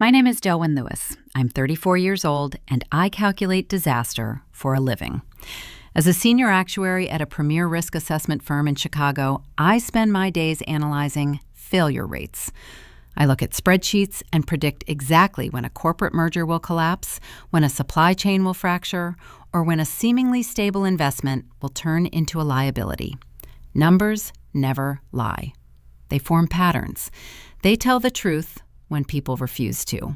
My name is Delwyn Lewis. I'm 34 years old, and I calculate disaster for a living. As a senior actuary at a premier risk assessment firm in Chicago, I spend my days analyzing failure rates. I look at spreadsheets and predict exactly when a corporate merger will collapse, when a supply chain will fracture, or when a seemingly stable investment will turn into a liability. Numbers never lie. They form patterns. They tell the truth when people refuse to.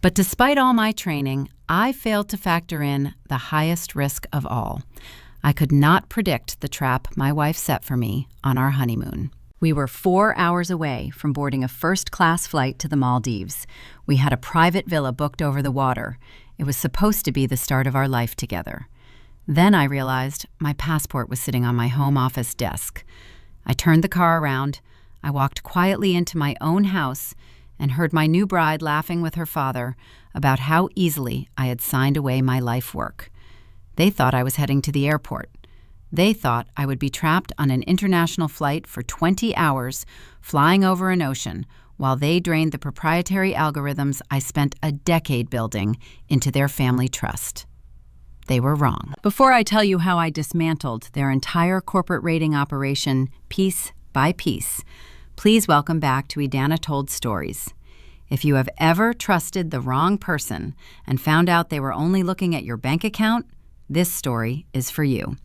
But despite all my training, I failed to factor in the highest risk of all. I could not predict the trap my wife set for me on our honeymoon. We were 4 hours away from boarding a first-class flight to the Maldives. We had a private villa booked over the water. It was supposed to be the start of our life together. Then I realized my passport was sitting on my home office desk. I turned the car around. I walked quietly into my own house and heard my new bride laughing with her father about how easily I had signed away my life work. They thought I was heading to the airport. They thought I would be trapped on an international flight for 20 hours, flying over an ocean, while they drained the proprietary algorithms I spent a decade building into their family trust. They were wrong. Before I tell you how I dismantled their entire corporate rating operation piece by piece, please welcome back to Edana Told Stories. If you have ever trusted the wrong person and found out they were only looking at your bank account, this story is for you.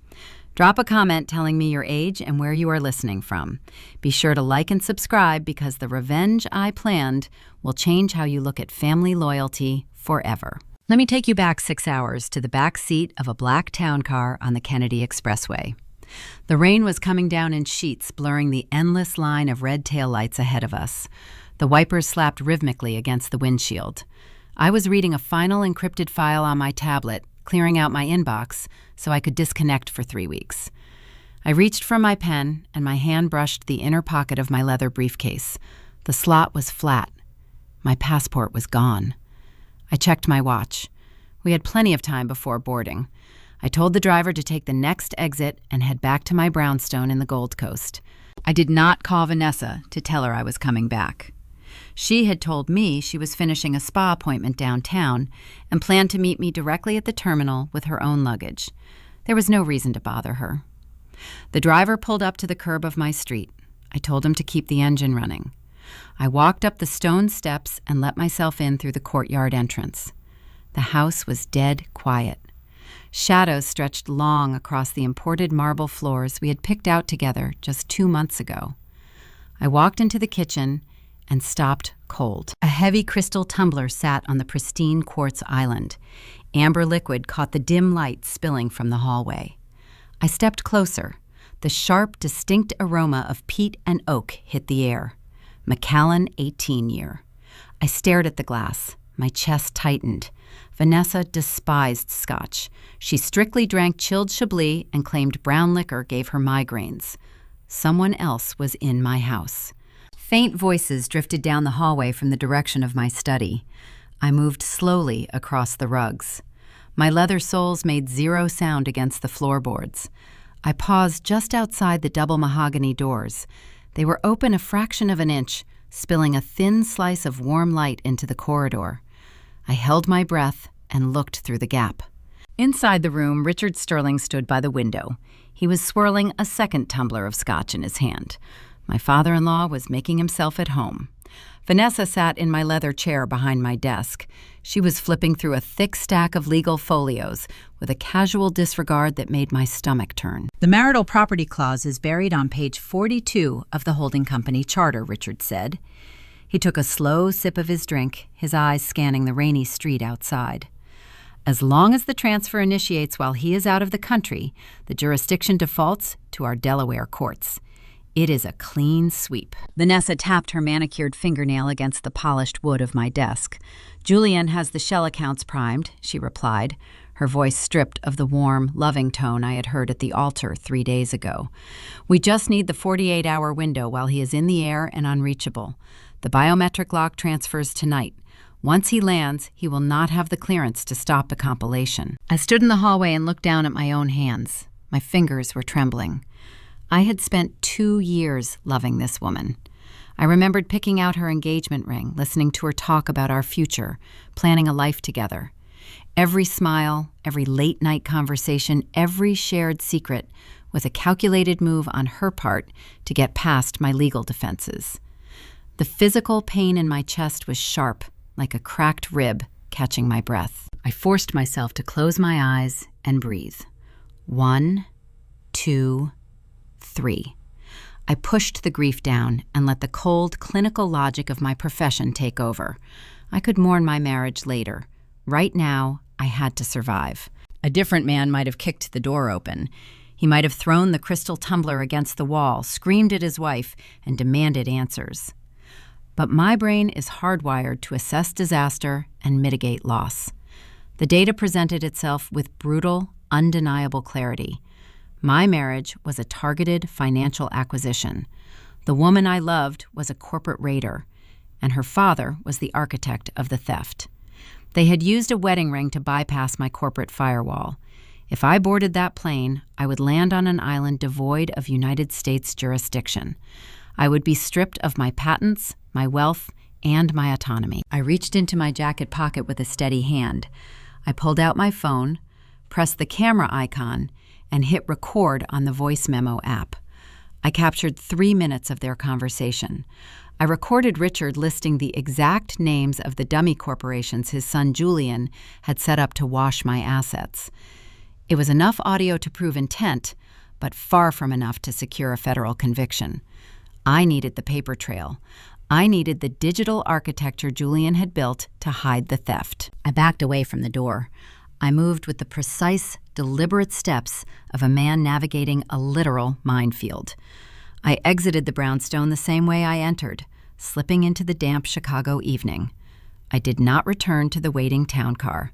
Drop a comment telling me your age and where you are listening from. Be sure to like and subscribe because the revenge I planned will change how you look at family loyalty forever. Let me take you back 6 hours to the back seat of a black town car on the Kennedy Expressway. The rain was coming down in sheets, blurring the endless line of red taillights ahead of us. The wipers slapped rhythmically against the windshield. I was reading a final encrypted file on my tablet, clearing out my inbox so I could disconnect for 3 weeks. I reached for my pen, and my hand brushed the inner pocket of my leather briefcase. The slot was flat. My passport was gone. I checked my watch. We had plenty of time before boarding. I told the driver to take the next exit and head back to my brownstone in the Gold Coast. I did not call Vanessa to tell her I was coming back. She had told me she was finishing a spa appointment downtown and planned to meet me directly at the terminal with her own luggage. There was no reason to bother her. The driver pulled up to the curb of my street. I told him to keep the engine running. I walked up the stone steps and let myself in through the courtyard entrance. The house was dead quiet. Shadows stretched long across the imported marble floors we had picked out together just 2 months ago. I walked into the kitchen and stopped cold. A heavy crystal tumbler sat on the pristine quartz island. Amber liquid caught the dim light spilling from the hallway. I stepped closer. The sharp, distinct aroma of peat and oak hit the air. Macallan 18 year. I stared at the glass. My chest tightened. Vanessa despised scotch. She strictly drank chilled Chablis and claimed brown liquor gave her migraines. Someone else was in my house. Faint voices drifted down the hallway from the direction of my study. I moved slowly across the rugs. My leather soles made zero sound against the floorboards. I paused just outside the double mahogany doors. They were open a fraction of an inch, spilling a thin slice of warm light into the corridor. I held my breath and looked through the gap. Inside the room, Richard Sterling stood by the window. He was swirling a second tumbler of scotch in his hand. My father-in-law was making himself at home. Vanessa sat in my leather chair behind my desk. She was flipping through a thick stack of legal folios with a casual disregard that made my stomach turn. The marital property clause is buried on page 42 of the holding company charter, Richard said. He took a slow sip of his drink, his eyes scanning the rainy street outside. As long as the transfer initiates while he is out of the country, the jurisdiction defaults to our Delaware courts. It is a clean sweep. Vanessa tapped her manicured fingernail against the polished wood of my desk. Julian has the shell accounts primed, she replied, her voice stripped of the warm, loving tone I had heard at the altar 3 days ago. We just need the 48-hour window while he is in the air and unreachable. The biometric lock transfers tonight. Once he lands, he will not have the clearance to stop the compilation. I stood in the hallway and looked down at my own hands. My fingers were trembling. I had spent 2 years loving this woman. I remembered picking out her engagement ring, listening to her talk about our future, planning a life together. Every smile, every late-night conversation, every shared secret was a calculated move on her part to get past my legal defenses. The physical pain in my chest was sharp, like a cracked rib catching my breath. I forced myself to close my eyes and breathe. 1, 2, 3. I pushed the grief down and let the cold, clinical logic of my profession take over. I could mourn my marriage later. Right now, I had to survive. A different man might have kicked the door open. He might have thrown the crystal tumbler against the wall, screamed at his wife, and demanded answers. But my brain is hardwired to assess disaster and mitigate loss. The data presented itself with brutal, undeniable clarity. My marriage was a targeted financial acquisition. The woman I loved was a corporate raider, and her father was the architect of the theft. They had used a wedding ring to bypass my corporate firewall. If I boarded that plane, I would land on an island devoid of United States jurisdiction. I would be stripped of my patents, my wealth, and my autonomy. I reached into my jacket pocket with a steady hand. I pulled out my phone, pressed the camera icon, and hit record on the voice memo app. I captured 3 minutes of their conversation. I recorded Richard listing the exact names of the dummy corporations his son Julian had set up to wash my assets. It was enough audio to prove intent, but far from enough to secure a federal conviction. I needed the paper trail. I needed the digital architecture Julian had built to hide the theft. I backed away from the door. I moved with the precise, deliberate steps of a man navigating a literal minefield. I exited the brownstone the same way I entered, slipping into the damp Chicago evening. I did not return to the waiting town car.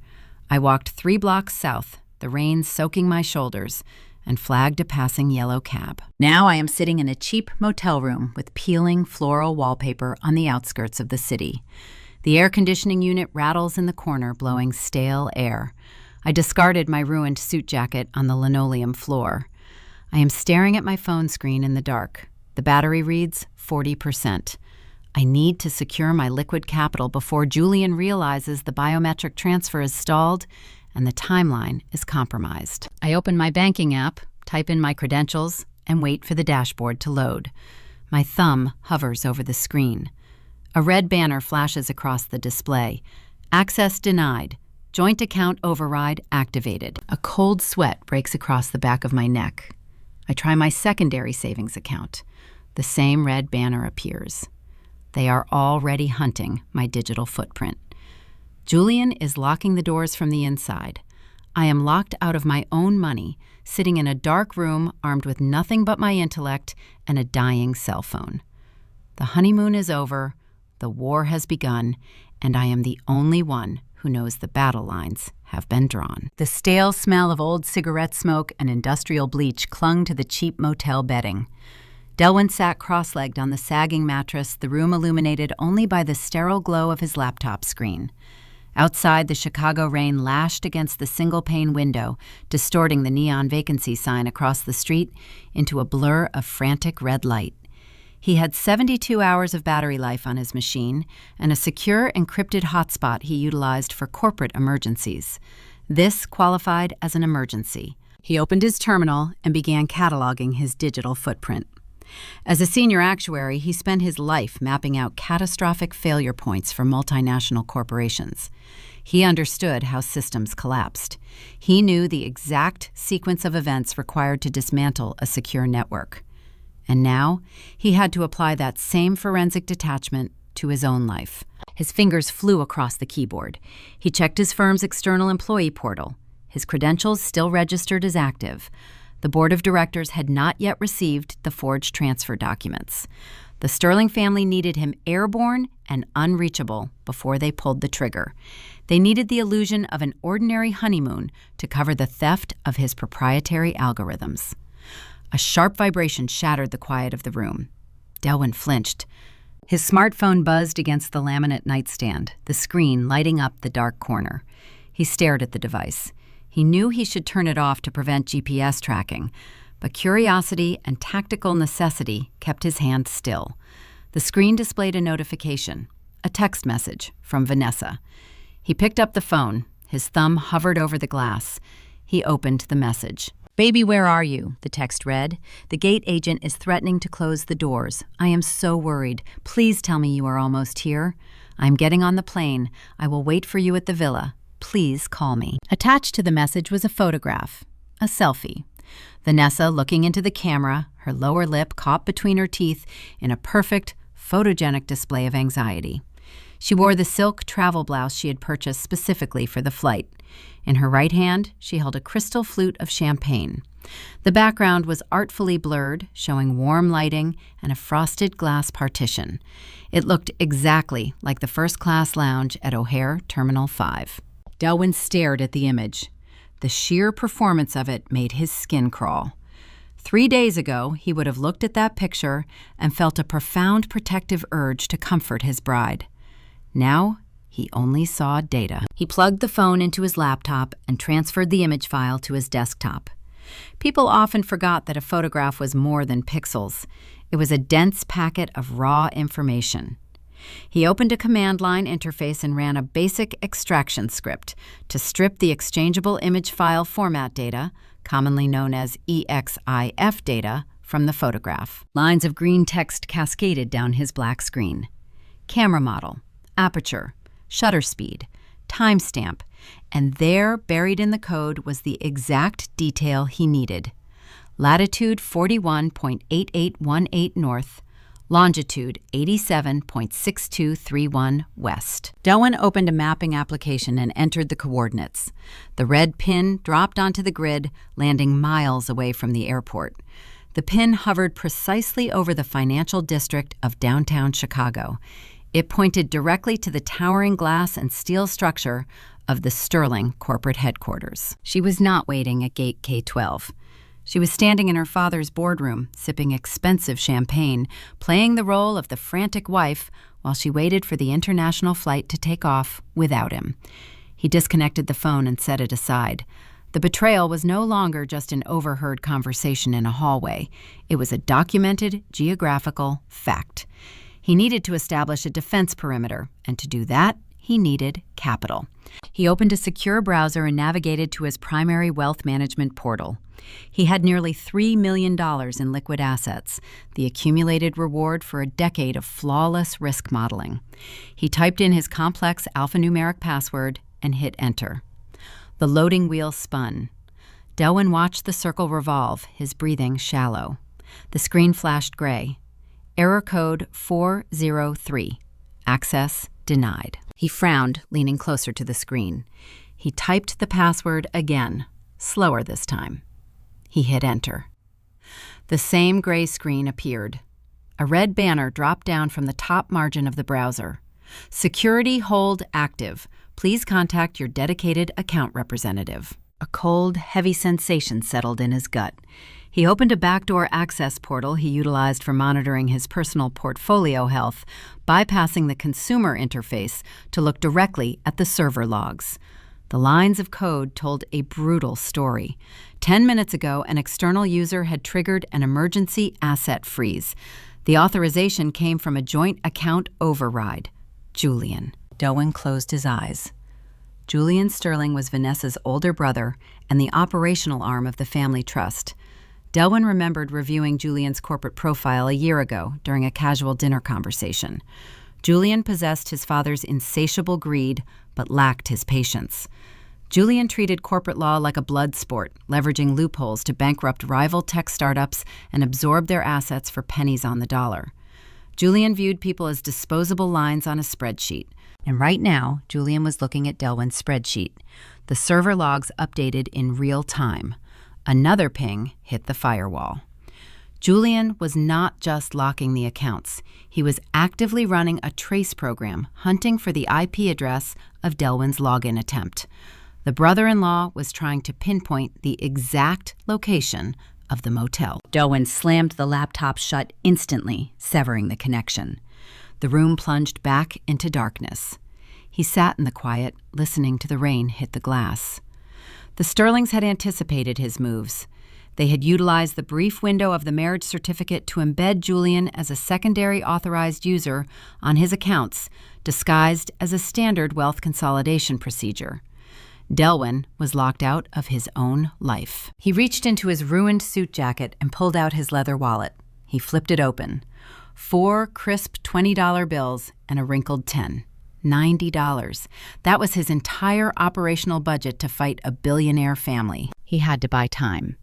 I walked 3 blocks south, the rain soaking my shoulders, and flagged a passing yellow cab. Now I am sitting in a cheap motel room with peeling floral wallpaper on the outskirts of the city. The air conditioning unit rattles in the corner, blowing stale air. I discarded my ruined suit jacket on the linoleum floor. I am staring at my phone screen in the dark. The battery reads 40%. I need to secure my liquid capital before Julian realizes the biometric transfer is stalled and the timeline is compromised. I open my banking app, type in my credentials, and wait for the dashboard to load. My thumb hovers over the screen. A red banner flashes across the display. Access denied. Joint account override activated. A cold sweat breaks across the back of my neck. I try my secondary savings account. The same red banner appears. They are already hunting my digital footprint. Julian is locking the doors from the inside. I am locked out of my own money, sitting in a dark room armed with nothing but my intellect and a dying cell phone. The honeymoon is over, the war has begun, and I am the only one who knows the battle lines have been drawn. The stale smell of old cigarette smoke and industrial bleach clung to the cheap motel bedding. Delwyn sat cross-legged on the sagging mattress, the room illuminated only by the sterile glow of his laptop screen. Outside, the Chicago rain lashed against the single-pane window, distorting the neon vacancy sign across the street into a blur of frantic red light. He had 72 hours of battery life on his machine and a secure encrypted hotspot he utilized for corporate emergencies. This qualified as an emergency. He opened his terminal and began cataloging his digital footprint. As a senior actuary, he spent his life mapping out catastrophic failure points for multinational corporations. He understood how systems collapsed. He knew the exact sequence of events required to dismantle a secure network. And now, he had to apply that same forensic detachment to his own life. His fingers flew across the keyboard. He checked his firm's external employee portal. His credentials still registered as active. The board of directors had not yet received the forged transfer documents. The Sterling family needed him airborne and unreachable before they pulled the trigger. They needed the illusion of an ordinary honeymoon to cover the theft of his proprietary algorithms. A sharp vibration shattered the quiet of the room. Delwyn flinched. His smartphone buzzed against the laminate nightstand, the screen lighting up the dark corner. He stared at the device. He knew he should turn it off to prevent GPS tracking, but curiosity and tactical necessity kept his hand still. The screen displayed a notification, a text message from Vanessa. He picked up the phone. His thumb hovered over the glass. He opened the message. "Baby, where are you?" the text read. "The gate agent is threatening to close the doors. I am so worried. Please tell me you are almost here. I'm getting on the plane. I will wait for you at the villa. Please call me." Attached to the message was a photograph, a selfie. Vanessa looking into the camera, her lower lip caught between her teeth in a perfect, photogenic display of anxiety. She wore the silk travel blouse she had purchased specifically for the flight. In her right hand, she held a crystal flute of champagne. The background was artfully blurred, showing warm lighting and a frosted glass partition. It looked exactly like the first-class lounge at O'Hare Terminal 5. Delwyn stared at the image. The sheer performance of it made his skin crawl. 3 days ago, he would have looked at that picture and felt a profound protective urge to comfort his bride. Now, he only saw data. He plugged the phone into his laptop and transferred the image file to his desktop. People often forgot that a photograph was more than pixels. It was a dense packet of raw information. He opened a command line interface and ran a basic extraction script to strip the exchangeable image file format data, commonly known as EXIF data, from the photograph. Lines of green text cascaded down his black screen. Camera model, aperture, shutter speed, timestamp, and there, buried in the code, was the exact detail he needed. Latitude 41.8818 north, longitude 87.6231 west. Delwyn opened a mapping application and entered the coordinates. The red pin dropped onto the grid, landing miles away from the airport. The pin hovered precisely over the financial district of downtown Chicago. It pointed directly to the towering glass and steel structure of the Sterling corporate headquarters. She was not waiting at Gate K-12. She was standing in her father's boardroom, sipping expensive champagne, playing the role of the frantic wife while she waited for the international flight to take off without him. He disconnected the phone and set it aside. The betrayal was no longer just an overheard conversation in a hallway. It was a documented geographical fact. He needed to establish a defense perimeter, and to do that, he needed capital. He opened a secure browser and navigated to his primary wealth management portal. He had nearly $3 million in liquid assets, the accumulated reward for a decade of flawless risk modeling. He typed in his complex alphanumeric password and hit enter. The loading wheel spun. Delwyn watched the circle revolve, his breathing shallow. The screen flashed gray. Error code 403. Access denied. He frowned, leaning closer to the screen. He typed the password again, slower this time. He hit enter. The same gray screen appeared. A red banner dropped down from the top margin of the browser. Security hold active. Please contact your dedicated account representative. A cold, heavy sensation settled in his gut. He opened a backdoor access portal he utilized for monitoring his personal portfolio health, bypassing the consumer interface to look directly at the server logs. The lines of code told a brutal story. 10 minutes ago, an external user had triggered an emergency asset freeze. The authorization came from a joint account override. Julian. Delwyn closed his eyes. Julian Sterling was Vanessa's older brother and the operational arm of the family trust. Delwyn remembered reviewing Julian's corporate profile a year ago during a casual dinner conversation. Julian possessed his father's insatiable greed, but lacked his patience. Julian treated corporate law like a blood sport, leveraging loopholes to bankrupt rival tech startups and absorb their assets for pennies on the dollar. Julian viewed people as disposable lines on a spreadsheet. And right now, Julian was looking at Delwyn's spreadsheet. The server logs updated in real time. Another ping hit the firewall. Julian was not just locking the accounts. He was actively running a trace program, hunting for the IP address of Delwyn's login attempt. The brother-in-law was trying to pinpoint the exact location of the motel. Delwyn slammed the laptop shut instantly, severing the connection. The room plunged back into darkness. He sat in the quiet, listening to the rain hit the glass. The Sterlings had anticipated his moves. They had utilized the brief window of the marriage certificate to embed Julian as a secondary authorized user on his accounts, disguised as a standard wealth consolidation procedure. Delwyn was locked out of his own life. He reached into his ruined suit jacket and pulled out his leather wallet. He flipped it open. 4 crisp $20 bills and a wrinkled 10. $90. That was his entire operational budget to fight a billionaire family. He had to buy time.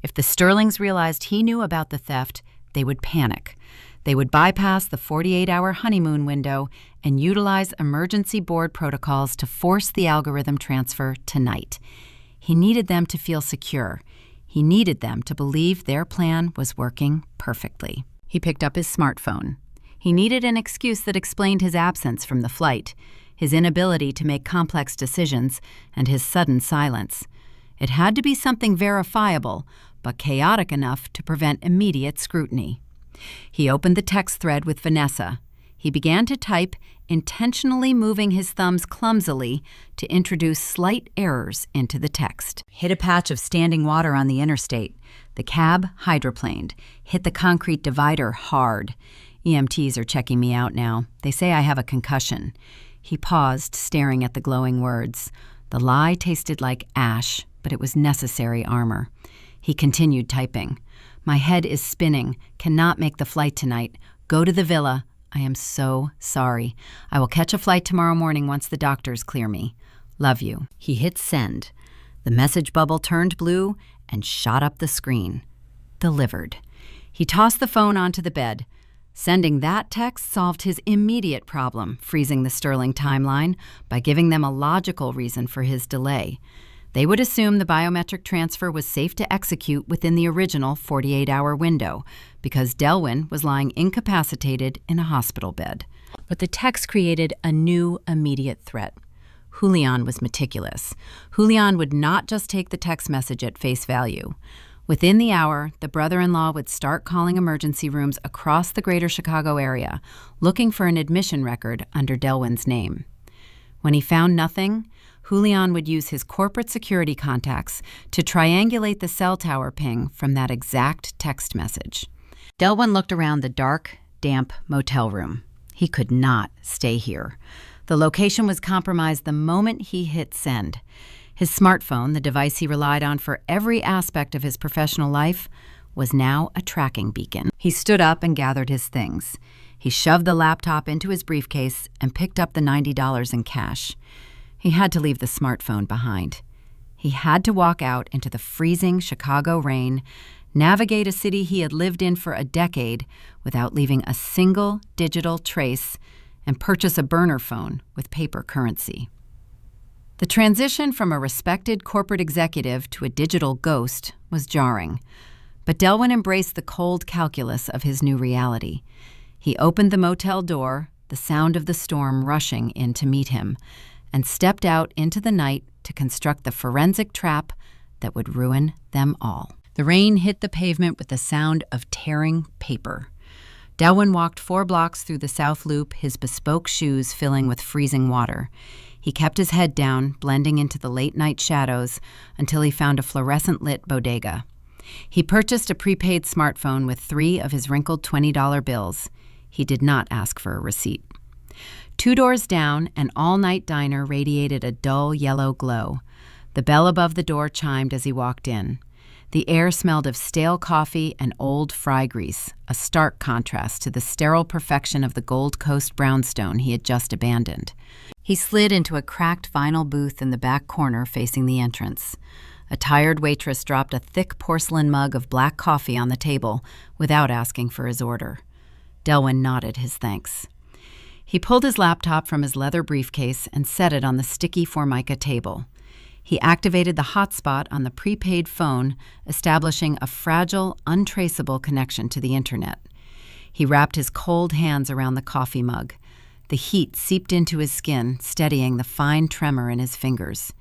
If the Sterlings realized he knew about the theft, they would panic. They would bypass the 48-hour honeymoon window and utilize emergency board protocols to force the algorithm transfer tonight. He needed them to feel secure. He needed them to believe their plan was working perfectly. He picked up his smartphone. He needed an excuse that explained his absence from the flight, his inability to make complex decisions, and his sudden silence. It had to be something verifiable, but chaotic enough to prevent immediate scrutiny. He opened the text thread with Vanessa. He began to type, intentionally moving his thumbs clumsily to introduce slight errors into the text. Hit a patch of standing water on the interstate. The cab hydroplaned. Hit the concrete divider hard. EMTs are checking me out now. They say I have a concussion. He paused, staring at the glowing words. The lie tasted like ash, but it was necessary armor. He continued typing. My head is spinning. Cannot make the flight tonight. Go to the villa. I am so sorry. I will catch a flight tomorrow morning once the doctors clear me. Love you. He hit send. The message bubble turned blue and shot up the screen. Delivered. He tossed the phone onto the bed. Sending that text solved his immediate problem, freezing the Sterling timeline by giving them a logical reason for his delay. They would assume the biometric transfer was safe to execute within the original 48-hour window because Delwyn was lying incapacitated in a hospital bed. But the text created a new immediate threat. Julian was meticulous. Julian would not just take the text message at face value. Within the hour, the brother-in-law would start calling emergency rooms across the greater Chicago area, looking for an admission record under Delwyn's name. When he found nothing, Julian would use his corporate security contacts to triangulate the cell tower ping from that exact text message. Delwyn looked around the dark, damp motel room. He could not stay here. The location was compromised the moment he hit send. His smartphone, the device he relied on for every aspect of his professional life, was now a tracking beacon. He stood up and gathered his things. He shoved the laptop into his briefcase and picked up the $90 in cash. He had to leave the smartphone behind. He had to walk out into the freezing Chicago rain, navigate a city he had lived in for a decade without leaving a single digital trace, and purchase a burner phone with paper currency. The transition from a respected corporate executive to a digital ghost was jarring, but Delwyn embraced the cold calculus of his new reality. He opened the motel door, the sound of the storm rushing in to meet him, and stepped out into the night to construct the forensic trap that would ruin them all. The rain hit the pavement with the sound of tearing paper. Delwyn walked 4 blocks through the South Loop, his bespoke shoes filling with freezing water. He kept his head down, blending into the late-night shadows, until he found a fluorescent-lit bodega. He purchased a prepaid smartphone with 3 of his wrinkled $20 bills. He did not ask for a receipt. 2 doors down, an all-night diner radiated a dull yellow glow. The bell above the door chimed as he walked in. The air smelled of stale coffee and old fry grease, a stark contrast to the sterile perfection of the Gold Coast brownstone he had just abandoned. He slid into a cracked vinyl booth in the back corner facing the entrance. A tired waitress dropped a thick porcelain mug of black coffee on the table without asking for his order. Delwyn nodded his thanks. He pulled his laptop from his leather briefcase and set it on the sticky Formica table. He activated the hotspot on the prepaid phone, establishing a fragile, untraceable connection to the internet. He wrapped his cold hands around the coffee mug. The heat seeped into his skin, steadying the fine tremor in his fingers.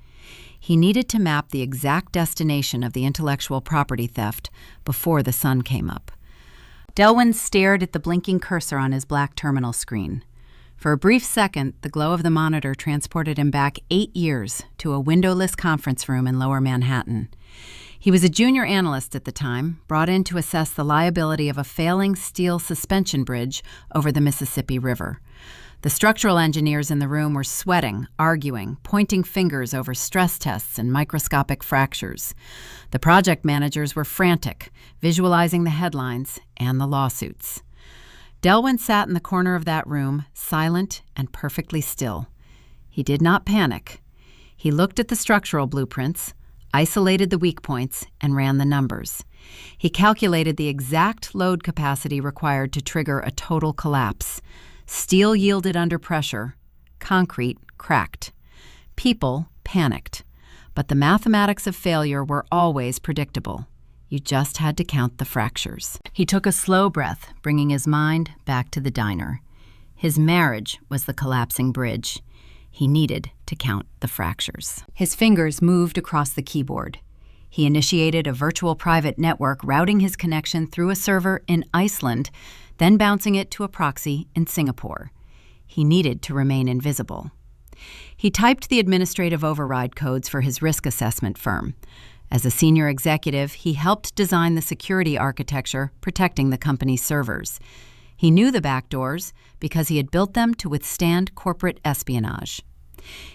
He needed to map the exact destination of the intellectual property theft before the sun came up. Delwyn stared at the blinking cursor on his black terminal screen. For a brief second, the glow of the monitor transported him back 8 years to a windowless conference room in Lower Manhattan. He was a junior analyst at the time, brought in to assess the liability of a failing steel suspension bridge over the Mississippi River. The structural engineers in the room were sweating, arguing, pointing fingers over stress tests and microscopic fractures. The project managers were frantic, visualizing the headlines and the lawsuits. Delwyn sat in the corner of that room, silent and perfectly still. He did not panic. He looked at the structural blueprints, isolated the weak points, and ran the numbers. He calculated the exact load capacity required to trigger a total collapse. Steel yielded under pressure. Concrete cracked. People panicked. But the mathematics of failure were always predictable. You just had to count the fractures. He took a slow breath, bringing his mind back to the diner. His marriage was the collapsing bridge. He needed to count the fractures. His fingers moved across the keyboard. He initiated a virtual private network, routing his connection through a server in Iceland, then bouncing it to a proxy in Singapore. He needed to remain invisible. He typed the administrative override codes for his risk assessment firm. As a senior executive, he helped design the security architecture protecting the company's servers. He knew the backdoors because he had built them to withstand corporate espionage.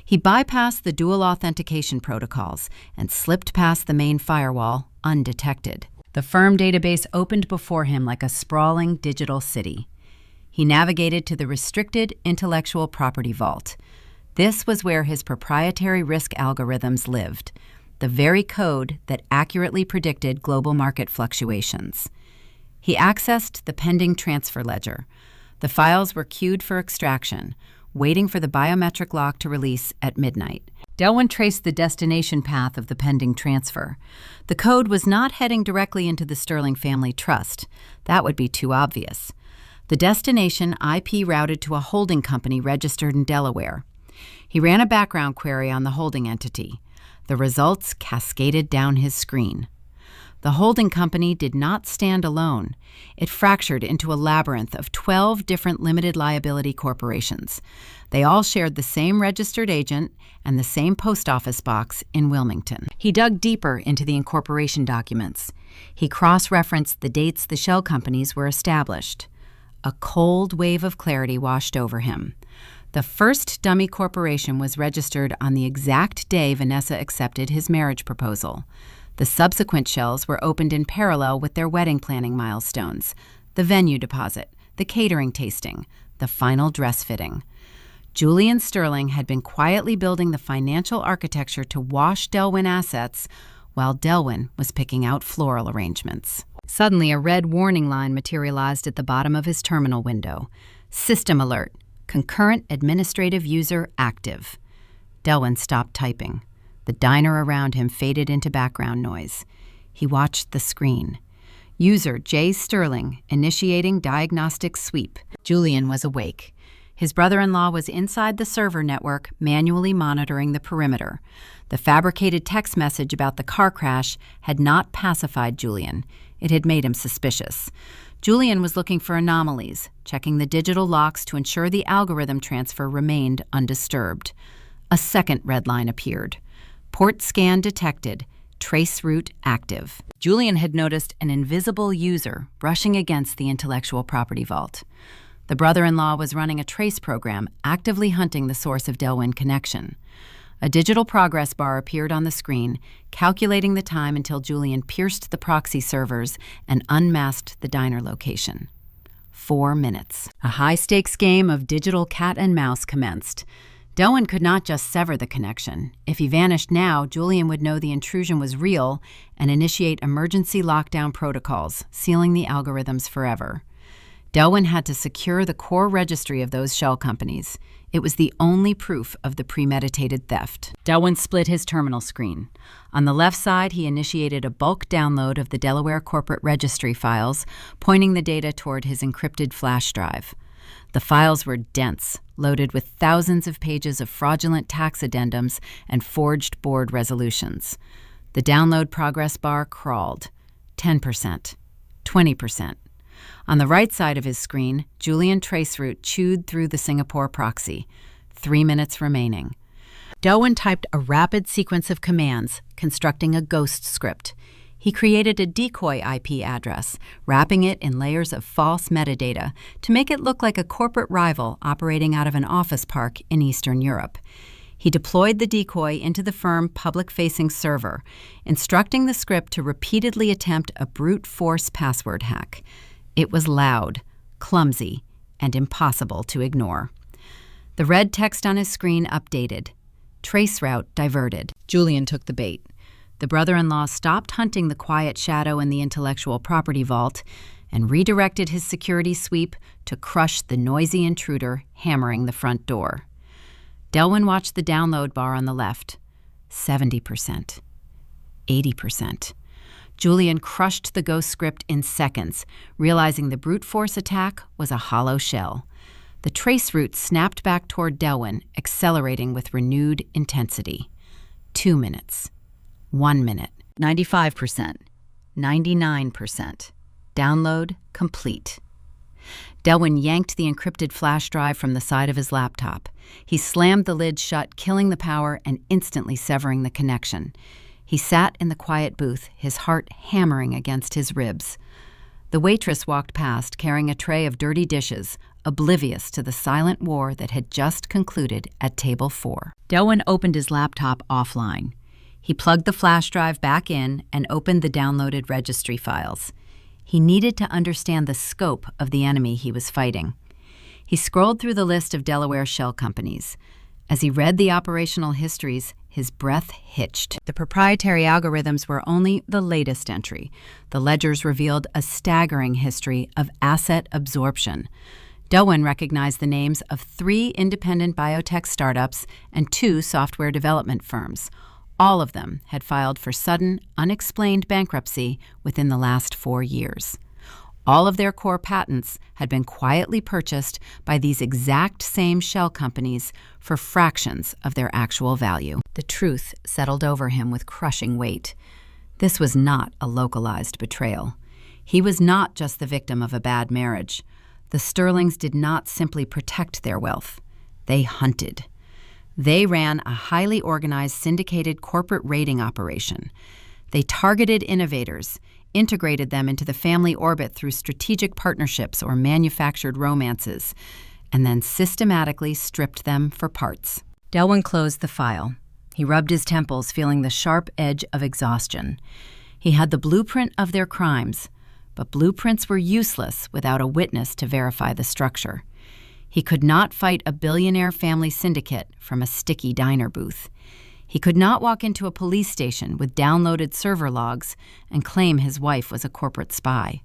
He bypassed the dual authentication protocols and slipped past the main firewall undetected. The firm database opened before him like a sprawling digital city. He navigated to the restricted intellectual property vault. This was where his proprietary risk algorithms lived, the very code that accurately predicted global market fluctuations. He accessed the pending transfer ledger. The files were queued for extraction, waiting for the biometric lock to release at midnight. Delwyn traced the destination path of the pending transfer. The code was not heading directly into the Sterling family trust. That would be too obvious. The destination IP routed to a holding company registered in Delaware. He ran a background query on the holding entity. The results cascaded down his screen. The holding company did not stand alone. It fractured into a labyrinth of 12 different limited liability corporations. They all shared the same registered agent and the same post office box in Wilmington. He dug deeper into the incorporation documents. He cross-referenced the dates the shell companies were established. A cold wave of clarity washed over him. The first dummy corporation was registered on the exact day Vanessa accepted his marriage proposal. The subsequent shells were opened in parallel with their wedding planning milestones, the venue deposit, the catering tasting, the final dress fitting. Julian Sterling had been quietly building the financial architecture to wash Delwyn assets while Delwyn was picking out floral arrangements. Suddenly, a red warning line materialized at the bottom of his terminal window. System alert. Concurrent administrative user active. Delwyn stopped typing. The diner around him faded into background noise. He watched the screen. User J. Sterling initiating diagnostic sweep. Julian was awake. His brother-in-law was inside the server network, manually monitoring the perimeter. The fabricated text message about the car crash had not pacified Julian. It had made him suspicious. Julian was looking for anomalies, checking the digital locks to ensure the algorithm transfer remained undisturbed. A second red line appeared. Port scan detected. Trace route active. Julian had noticed an invisible user brushing against the intellectual property vault. The brother-in-law was running a trace program, actively hunting the source of Delwyn connection. A digital progress bar appeared on the screen, calculating the time until Julian pierced the proxy servers and unmasked the diner location. 4 minutes. A high-stakes game of digital cat and mouse commenced. Delwyn could not just sever the connection. If he vanished now, Julian would know the intrusion was real and initiate emergency lockdown protocols, sealing the algorithms forever. Delwyn had to secure the core registry of those shell companies. It was the only proof of the premeditated theft. Delwyn split his terminal screen. On the left side, he initiated a bulk download of the Delaware corporate registry files, pointing the data toward his encrypted flash drive. The files were dense, loaded with thousands of pages of fraudulent tax addendums and forged board resolutions. The download progress bar crawled. 10%. 20%. On the right side of his screen, Julian Traceroute chewed through the Singapore proxy. 3 minutes remaining. Delwyn typed a rapid sequence of commands, constructing a ghost script. He created a decoy IP address, wrapping it in layers of false metadata to make it look like a corporate rival operating out of an office park in Eastern Europe. He deployed the decoy into the firm public-facing server, instructing the script to repeatedly attempt a brute force password hack. It was loud, clumsy, and impossible to ignore. The red text on his screen updated. Trace route diverted. Julian took the bait. The brother-in-law stopped hunting the quiet shadow in the intellectual property vault and redirected his security sweep to crush the noisy intruder hammering the front door. Delwyn watched the download bar on the left. 70%. 80%. Julian crushed the ghost script in seconds, realizing the brute force attack was a hollow shell. The trace route snapped back toward Delwyn, accelerating with renewed intensity. 2 minutes. 1 minute. 95%. 99%. Download complete. Delwyn yanked the encrypted flash drive from the side of his laptop. He slammed the lid shut, killing the power and instantly severing the connection. He sat in the quiet booth, his heart hammering against his ribs. The waitress walked past, carrying a tray of dirty dishes, oblivious to the silent war that had just concluded at table 4. Delwyn opened his laptop offline. He plugged the flash drive back in and opened the downloaded registry files. He needed to understand the scope of the enemy he was fighting. He scrolled through the list of Delaware shell companies. As he read the operational histories, his breath hitched. The proprietary algorithms were only the latest entry. The ledgers revealed a staggering history of asset absorption. Delwyn recognized the names of 3 independent biotech startups and 2 software development firms. All of them had filed for sudden, unexplained bankruptcy within the last 4 years. All of their core patents had been quietly purchased by these exact same shell companies for fractions of their actual value. The truth settled over him with crushing weight. This was not a localized betrayal. He was not just the victim of a bad marriage. The Sterlings did not simply protect their wealth. They hunted. They ran a highly organized syndicated corporate raiding operation. They targeted innovators, integrated them into the family orbit through strategic partnerships or manufactured romances, and then systematically stripped them for parts. Delwyn closed the file. He rubbed his temples, feeling the sharp edge of exhaustion. He had the blueprint of their crimes, but blueprints were useless without a witness to verify the structure. He could not fight a billionaire family syndicate from a sticky diner booth. He could not walk into a police station with downloaded server logs and claim his wife was a corporate spy.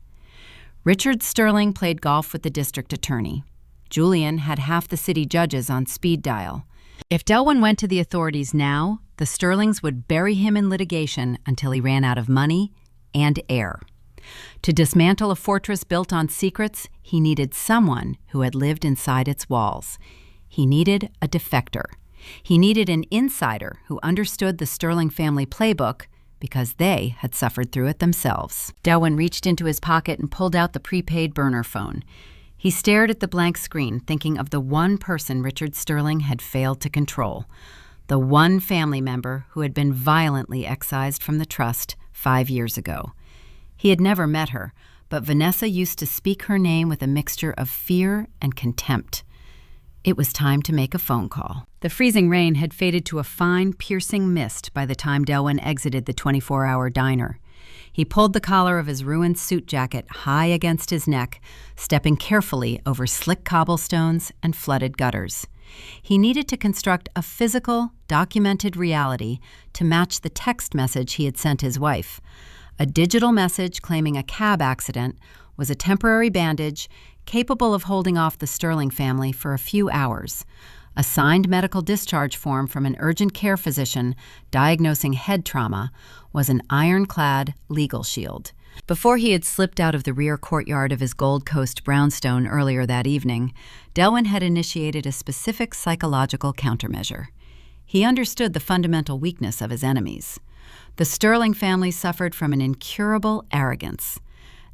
Richard Sterling played golf with the district attorney. Julian had half the city judges on speed dial. If Delwyn went to the authorities now, the Sterlings would bury him in litigation until he ran out of money and air. To dismantle a fortress built on secrets, he needed someone who had lived inside its walls. He needed a defector. He needed an insider who understood the Sterling family playbook because they had suffered through it themselves. Delwyn reached into his pocket and pulled out the prepaid burner phone. He stared at the blank screen, thinking of the one person Richard Sterling had failed to control, the one family member who had been violently excised from the trust 5 years ago. He had never met her, but Vanessa used to speak her name with a mixture of fear and contempt. It was time to make a phone call. The freezing rain had faded to a fine, piercing mist by the time Delwyn exited the 24-hour diner. He pulled the collar of his ruined suit jacket high against his neck, stepping carefully over slick cobblestones and flooded gutters. He needed to construct a physical, documented reality to match the text message he had sent his wife. A digital message claiming a cab accident was a temporary bandage capable of holding off the Sterling family for a few hours. A signed medical discharge form from an urgent care physician diagnosing head trauma was an ironclad legal shield. Before he had slipped out of the rear courtyard of his Gold Coast brownstone earlier that evening, Delwyn had initiated a specific psychological countermeasure. He understood the fundamental weakness of his enemies. The Sterling family suffered from an incurable arrogance.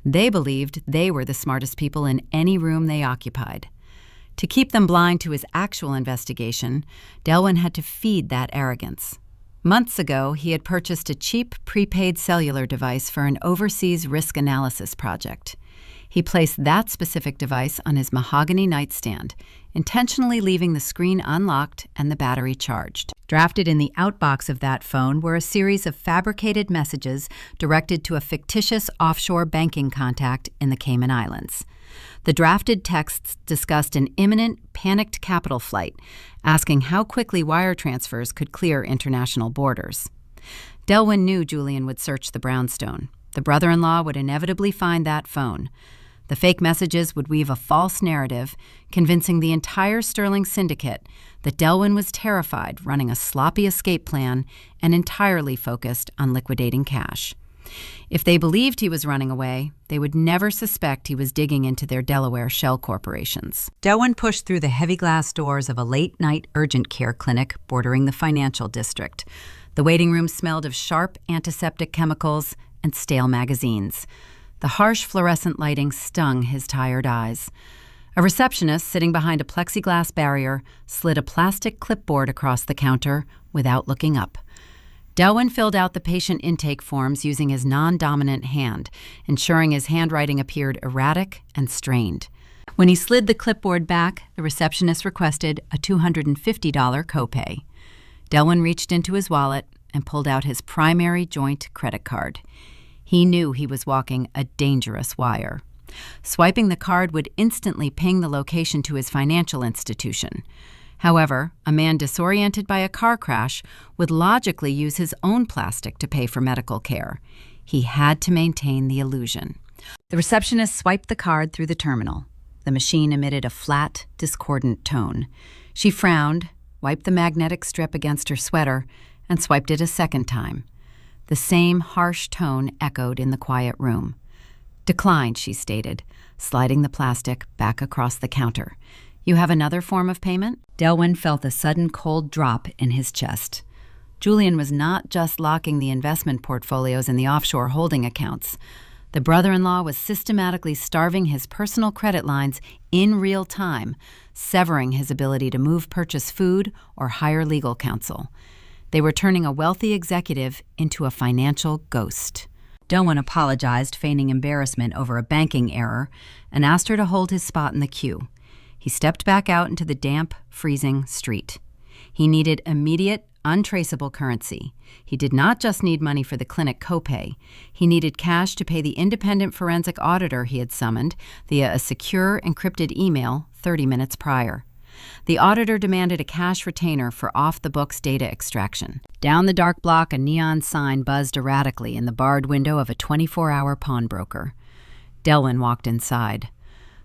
They believed they were the smartest people in any room they occupied. To keep them blind to his actual investigation, Delwyn had to feed that arrogance. Months ago, he had purchased a cheap prepaid cellular device for an overseas risk analysis project. He placed that specific device on his mahogany nightstand, intentionally leaving the screen unlocked and the battery charged. Drafted in the outbox of that phone were a series of fabricated messages directed to a fictitious offshore banking contact in the Cayman Islands. The drafted texts discussed an imminent, panicked capital flight, asking how quickly wire transfers could clear international borders. Delwyn knew Julian would search the brownstone. The brother-in-law would inevitably find that phone. The fake messages would weave a false narrative, convincing the entire Sterling syndicate that Delwyn was terrified, running a sloppy escape plan, and entirely focused on liquidating cash. If they believed he was running away, they would never suspect he was digging into their Delaware shell corporations. Delwyn pushed through the heavy glass doors of a late-night urgent care clinic bordering the financial district. The waiting room smelled of sharp antiseptic chemicals and stale magazines. The harsh fluorescent lighting stung his tired eyes. A receptionist sitting behind a plexiglass barrier slid a plastic clipboard across the counter without looking up. Delwyn filled out the patient intake forms using his non-dominant hand, ensuring his handwriting appeared erratic and strained. When he slid the clipboard back, the receptionist requested a $250 copay. Delwyn reached into his wallet and pulled out his primary joint credit card. He knew he was walking a dangerous wire. Swiping the card would instantly ping the location to his financial institution. However, a man disoriented by a car crash would logically use his own plastic to pay for medical care. He had to maintain the illusion. The receptionist swiped the card through the terminal. The machine emitted a flat, discordant tone. She frowned, wiped the magnetic strip against her sweater, and swiped it a second time. The same harsh tone echoed in the quiet room. "Declined," she stated, sliding the plastic back across the counter. "You have another form of payment?" Delwyn felt a sudden cold drop in his chest. Julian was not just locking the investment portfolios in the offshore holding accounts. The brother-in-law was systematically starving his personal credit lines in real time, severing his ability to purchase food, or hire legal counsel. They were turning a wealthy executive into a financial ghost. Delwyn apologized, feigning embarrassment over a banking error, and asked her to hold his spot in the queue. He stepped back out into the damp, freezing street. He needed immediate, untraceable currency. He did not just need money for the clinic copay. He needed cash to pay the independent forensic auditor he had summoned via a secure, encrypted email 30 minutes prior. The auditor demanded a cash retainer for off-the-books data extraction. Down the dark block, a neon sign buzzed erratically in the barred window of a 24-hour pawnbroker. Delwyn walked inside.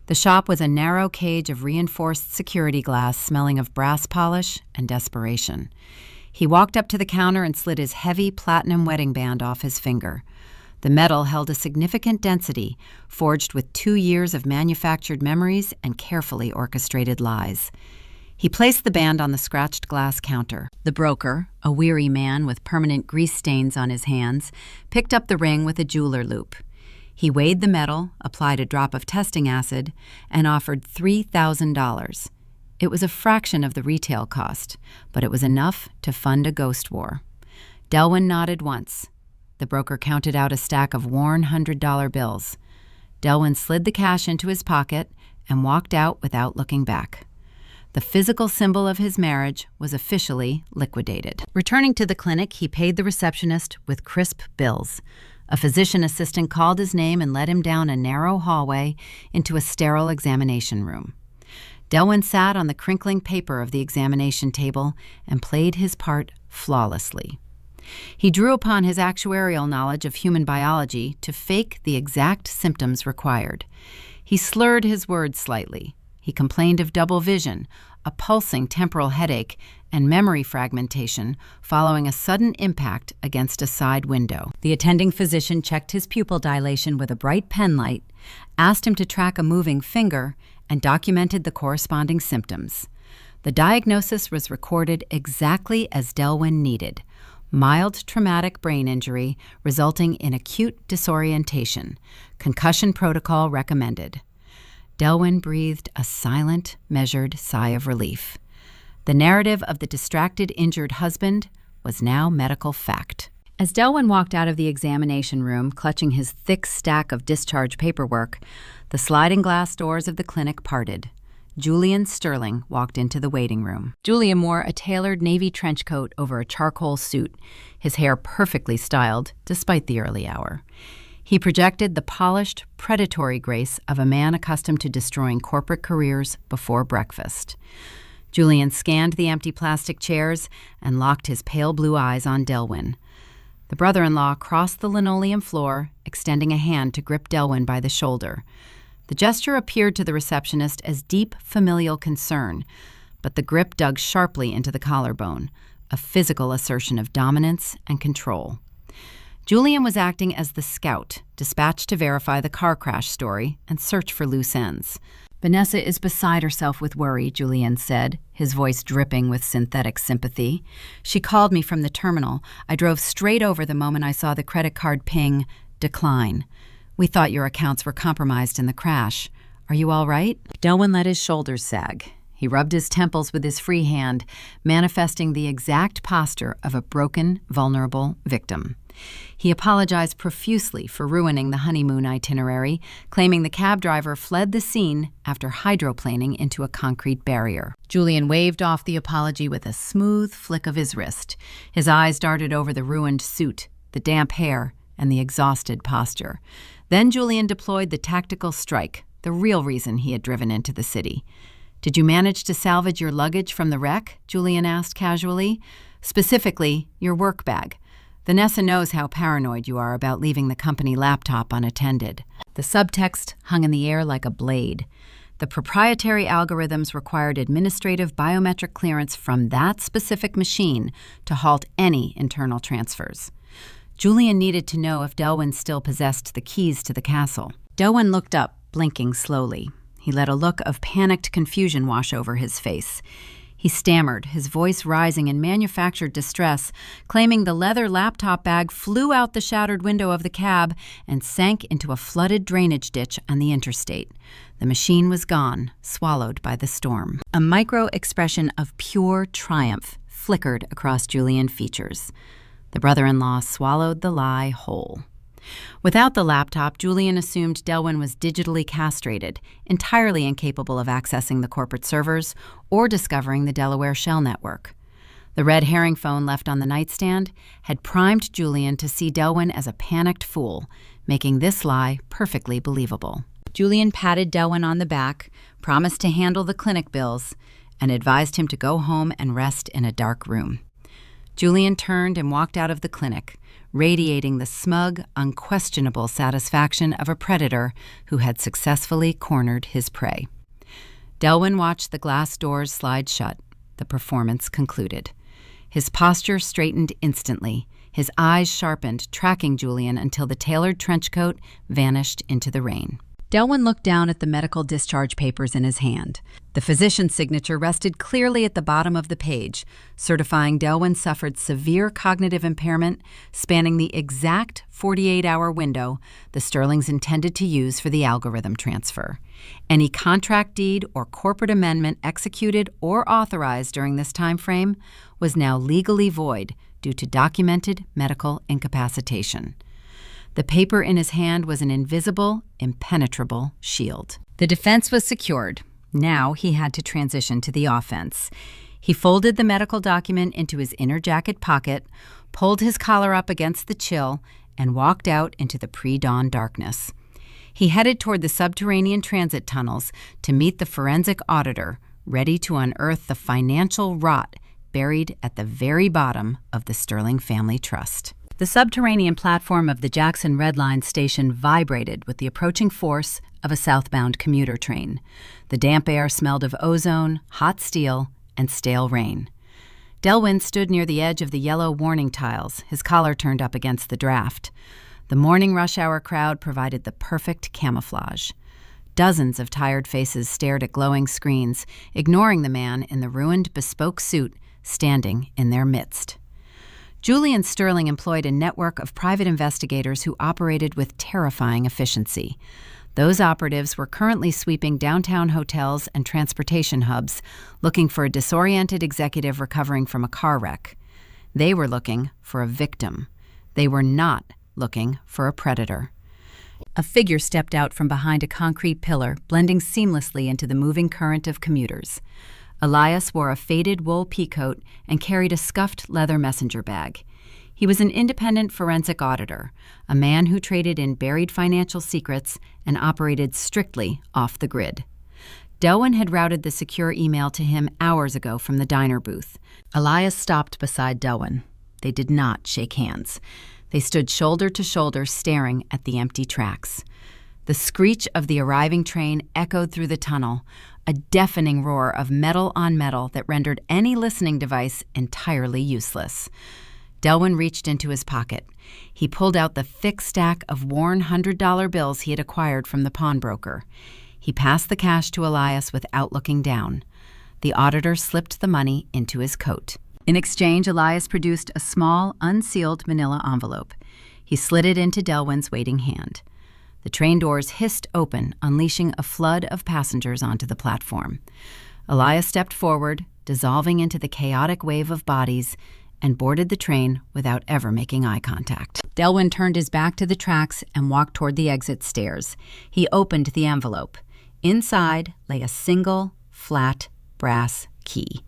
The shop was a narrow cage of reinforced security glass smelling of brass polish and desperation. He walked up to the counter and slid his heavy platinum wedding band off his finger. The metal held a significant density, forged with 2 years of manufactured memories and carefully orchestrated lies. He placed the band on the scratched glass counter. The broker, a weary man with permanent grease stains on his hands, picked up the ring with a jeweler loop. He weighed the metal, applied a drop of testing acid, and offered $3,000. It was a fraction of the retail cost, but it was enough to fund a ghost war. Delwyn nodded once. The broker counted out a stack of worn $100 bills. Delwyn slid the cash into his pocket and walked out without looking back. The physical symbol of his marriage was officially liquidated. Returning to the clinic, he paid the receptionist with crisp bills. A physician assistant called his name and led him down a narrow hallway into a sterile examination room. Delwyn sat on the crinkling paper of the examination table and played his part flawlessly. He drew upon his actuarial knowledge of human biology to fake the exact symptoms required. He slurred his words slightly. He complained of double vision, a pulsing temporal headache, and memory fragmentation following a sudden impact against a side window. The attending physician checked his pupil dilation with a bright pen light, asked him to track a moving finger, and documented the corresponding symptoms. The diagnosis was recorded exactly as Delwyn needed: mild traumatic brain injury resulting in acute disorientation. Concussion protocol recommended. Delwyn breathed a silent, measured sigh of relief. The narrative of the distracted, injured husband was now medical fact. As Delwyn walked out of the examination room, clutching his thick stack of discharge paperwork, the sliding glass doors of the clinic parted. Julian Sterling walked into the waiting room. Julian wore a tailored navy trench coat over a charcoal suit, his hair perfectly styled despite the early hour. He projected the polished, predatory grace of a man accustomed to destroying corporate careers before breakfast. Julian scanned the empty plastic chairs and locked his pale blue eyes on Delwyn. The brother-in-law crossed the linoleum floor, extending a hand to grip Delwyn by the shoulder. The gesture appeared to the receptionist as deep familial concern, but the grip dug sharply into the collarbone, a physical assertion of dominance and control. Julian was acting as the scout, dispatched to verify the car crash story and search for loose ends. "Vanessa is beside herself with worry," Julian said, his voice dripping with synthetic sympathy. "She called me from the terminal. I drove straight over the moment I saw the credit card ping, decline. We thought your accounts were compromised in the crash. Are you all right?" Delwyn let his shoulders sag. He rubbed his temples with his free hand, manifesting the exact posture of a broken, vulnerable victim. He apologized profusely for ruining the honeymoon itinerary, claiming the cab driver fled the scene after hydroplaning into a concrete barrier. Julian waved off the apology with a smooth flick of his wrist. His eyes darted over the ruined suit, the damp hair, and the exhausted posture. Then Julian deployed the tactical strike, the real reason he had driven into the city. "Did you manage to salvage your luggage from the wreck?" Julian asked casually. "Specifically, your work bag. Vanessa knows how paranoid you are about leaving the company laptop unattended." The subtext hung in the air like a blade. The proprietary algorithms required administrative biometric clearance from that specific machine to halt any internal transfers. Julian needed to know if Delwyn still possessed the keys to the castle. Delwyn looked up, blinking slowly. He let a look of panicked confusion wash over his face. He stammered, his voice rising in manufactured distress, claiming the leather laptop bag flew out the shattered window of the cab and sank into a flooded drainage ditch on the interstate. The machine was gone, swallowed by the storm. A micro-expression of pure triumph flickered across Julian's features. The brother-in-law swallowed the lie whole. Without the laptop, Julian assumed Delwyn was digitally castrated, entirely incapable of accessing the corporate servers or discovering the Delaware shell network. The red herring phone left on the nightstand had primed Julian to see Delwyn as a panicked fool, making this lie perfectly believable. Julian patted Delwyn on the back, promised to handle the clinic bills, and advised him to go home and rest in a dark room. Julian turned and walked out of the clinic, radiating the smug, unquestionable satisfaction of a predator who had successfully cornered his prey. Delwyn watched the glass doors slide shut. The performance concluded. His posture straightened instantly, his eyes sharpened, tracking Julian until the tailored trench coat vanished into the rain. Delwyn looked down at the medical discharge papers in his hand. The physician's signature rested clearly at the bottom of the page, certifying Delwyn suffered severe cognitive impairment spanning the exact 48-hour window the Sterlings intended to use for the algorithm transfer. Any contract deed or corporate amendment executed or authorized during this time frame was now legally void due to documented medical incapacitation. The paper in his hand was an invisible, impenetrable shield. The defense was secured. Now he had to transition to the offense. He folded the medical document into his inner jacket pocket, pulled his collar up against the chill, and walked out into the pre-dawn darkness. He headed toward the subterranean transit tunnels to meet the forensic auditor, ready to unearth the financial rot buried at the very bottom of the Sterling family trust. The subterranean platform of the Jackson Red Line station vibrated with the approaching force of a southbound commuter train. The damp air smelled of ozone, hot steel, and stale rain. Delwyn stood near the edge of the yellow warning tiles, his collar turned up against the draft. The morning rush hour crowd provided the perfect camouflage. Dozens of tired faces stared at glowing screens, ignoring the man in the ruined bespoke suit standing in their midst. Julian Sterling employed a network of private investigators who operated with terrifying efficiency. Those operatives were currently sweeping downtown hotels and transportation hubs, looking for a disoriented executive recovering from a car wreck. They were looking for a victim. They were not looking for a predator. A figure stepped out from behind a concrete pillar, blending seamlessly into the moving current of commuters. Elias wore a faded wool peacoat and carried a scuffed leather messenger bag. He was an independent forensic auditor, a man who traded in buried financial secrets and operated strictly off the grid. Delwyn had routed the secure email to him hours ago from the diner booth. Elias stopped beside Delwyn. They did not shake hands. They stood shoulder to shoulder, staring at the empty tracks. The screech of the arriving train echoed through the tunnel, a deafening roar of metal on metal that rendered any listening device entirely useless. Delwyn reached into his pocket. He pulled out the thick stack of worn $100 bills he had acquired from the pawnbroker. He passed the cash to Elias without looking down. The auditor slipped the money into his coat. In exchange, Elias produced a small, unsealed manila envelope. He slid it into Delwyn's waiting hand. The train doors hissed open, unleashing a flood of passengers onto the platform. Elias stepped forward, dissolving into the chaotic wave of bodies, and boarded the train without ever making eye contact. Delwyn turned his back to the tracks and walked toward the exit stairs. He opened the envelope. Inside lay a single, flat, brass key.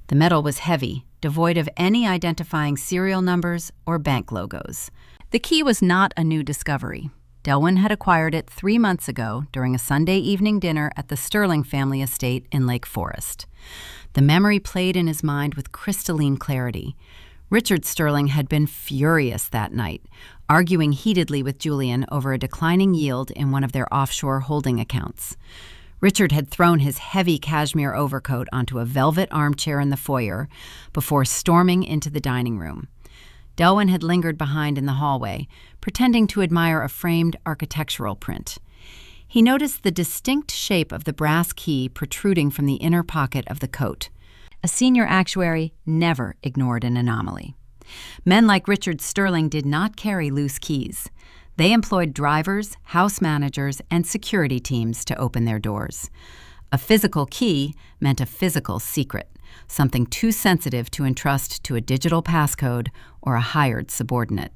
The metal was heavy, devoid of any identifying serial numbers or bank logos. The key was not a new discovery. Delwyn had acquired it 3 months ago during a Sunday evening dinner at the Sterling family estate in Lake Forest. The memory played in his mind with crystalline clarity. Richard Sterling had been furious that night, arguing heatedly with Julian over a declining yield in one of their offshore holding accounts. Richard had thrown his heavy cashmere overcoat onto a velvet armchair in the foyer before storming into the dining room. Delwyn had lingered behind in the hallway, pretending to admire a framed architectural print. He noticed the distinct shape of the brass key protruding from the inner pocket of the coat. A senior actuary never ignored an anomaly. Men like Richard Sterling did not carry loose keys. They employed drivers, house managers, and security teams to open their doors. A physical key meant a physical secret, something too sensitive to entrust to a digital passcode or a hired subordinate.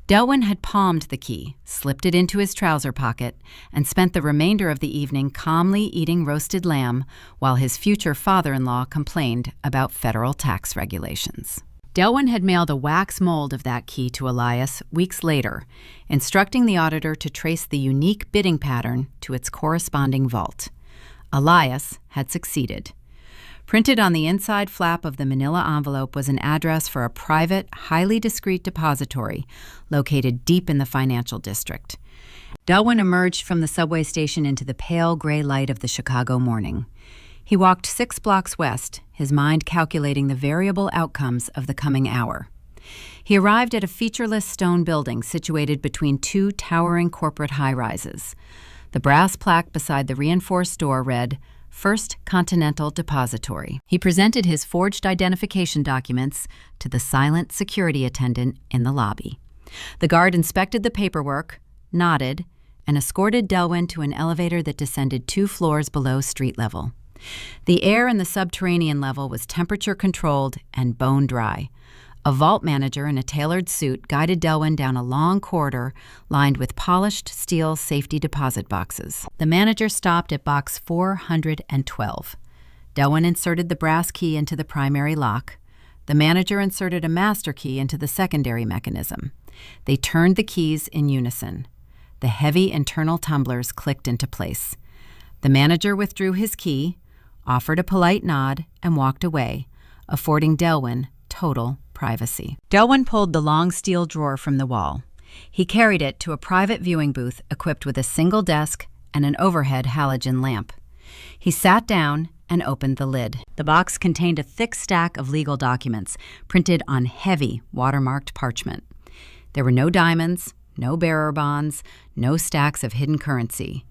Delwyn had palmed the key, slipped it into his trouser pocket, and spent the remainder of the evening calmly eating roasted lamb while his future father-in-law complained about federal tax regulations. Delwyn had mailed a wax mold of that key to Elias weeks later, instructing the auditor to trace the unique bidding pattern to its corresponding vault. Elias had succeeded. Printed on the inside flap of the manila envelope was an address for a private, highly discreet depository located deep in the financial district. Delwyn emerged from the subway station into the pale gray light of the Chicago morning. He walked 6 blocks west, his mind calculating the variable outcomes of the coming hour. He arrived at a featureless stone building situated between 2 towering corporate high-rises. The brass plaque beside the reinforced door read, First Continental Depository. He presented his forged identification documents to the silent security attendant in the lobby. The guard inspected the paperwork, nodded, and escorted Delwyn to an elevator that descended 2 floors below street level. The air in the subterranean level was temperature-controlled and bone-dry. A vault manager in a tailored suit guided Delwyn down a long corridor lined with polished steel safety deposit boxes. The manager stopped at box 412. Delwyn inserted the brass key into the primary lock. The manager inserted a master key into the secondary mechanism. They turned the keys in unison. The heavy internal tumblers clicked into place. The manager withdrew his key, offered a polite nod, and walked away, affording Delwyn total privacy. Delwyn pulled the long steel drawer from the wall. He carried it to a private viewing booth equipped with a single desk and an overhead halogen lamp. He sat down and opened the lid. The box contained a thick stack of legal documents printed on heavy watermarked parchment. There were no diamonds, no bearer bonds, no stacks of hidden currency.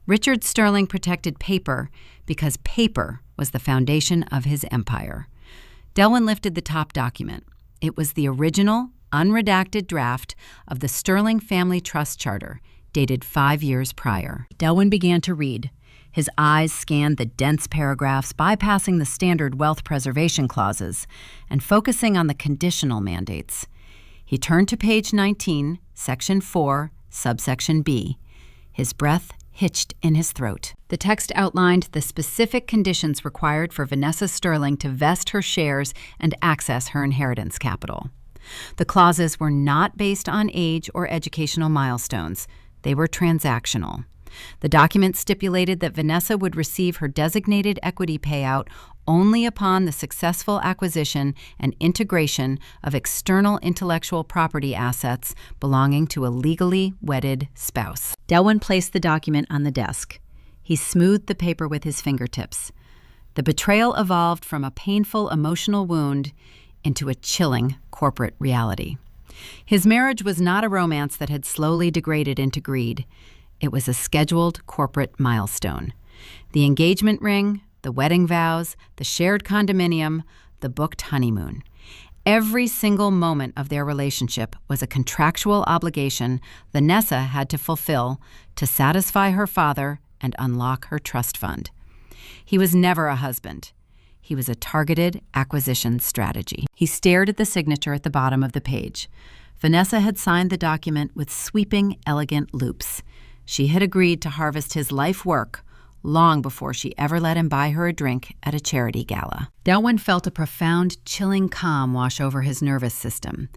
Richard Sterling protected paper because paper was the foundation of his empire. Delwyn lifted the top document. It was the original, unredacted draft of the Sterling Family Trust Charter, dated 5 years prior. Delwyn began to read. His eyes scanned the dense paragraphs, bypassing the standard wealth preservation clauses and focusing on the conditional mandates. He turned to page 19, section 4, subsection B. His breath hitched in his throat. The text outlined the specific conditions required for Vanessa Sterling to vest her shares and access her inheritance capital. The clauses were not based on age or educational milestones. They were transactional. The document stipulated that Vanessa would receive her designated equity payout only upon the successful acquisition and integration of external intellectual property assets belonging to a legally wedded spouse. Delwyn placed the document on the desk. He smoothed the paper with his fingertips. The betrayal evolved from a painful emotional wound into a chilling corporate reality. His marriage was not a romance that had slowly degraded into greed. It was a scheduled corporate milestone. The engagement ring, the wedding vows, the shared condominium, the booked honeymoon. Every single moment of their relationship was a contractual obligation Vanessa had to fulfill to satisfy her father and unlock her trust fund. He was never a husband. He was a targeted acquisition strategy. He stared at the signature at the bottom of the page. Vanessa had signed the document with sweeping, elegant loops. She had agreed to harvest his life work long before she ever let him buy her a drink at a charity gala. Delwyn felt a profound, chilling calm wash over his nervous system.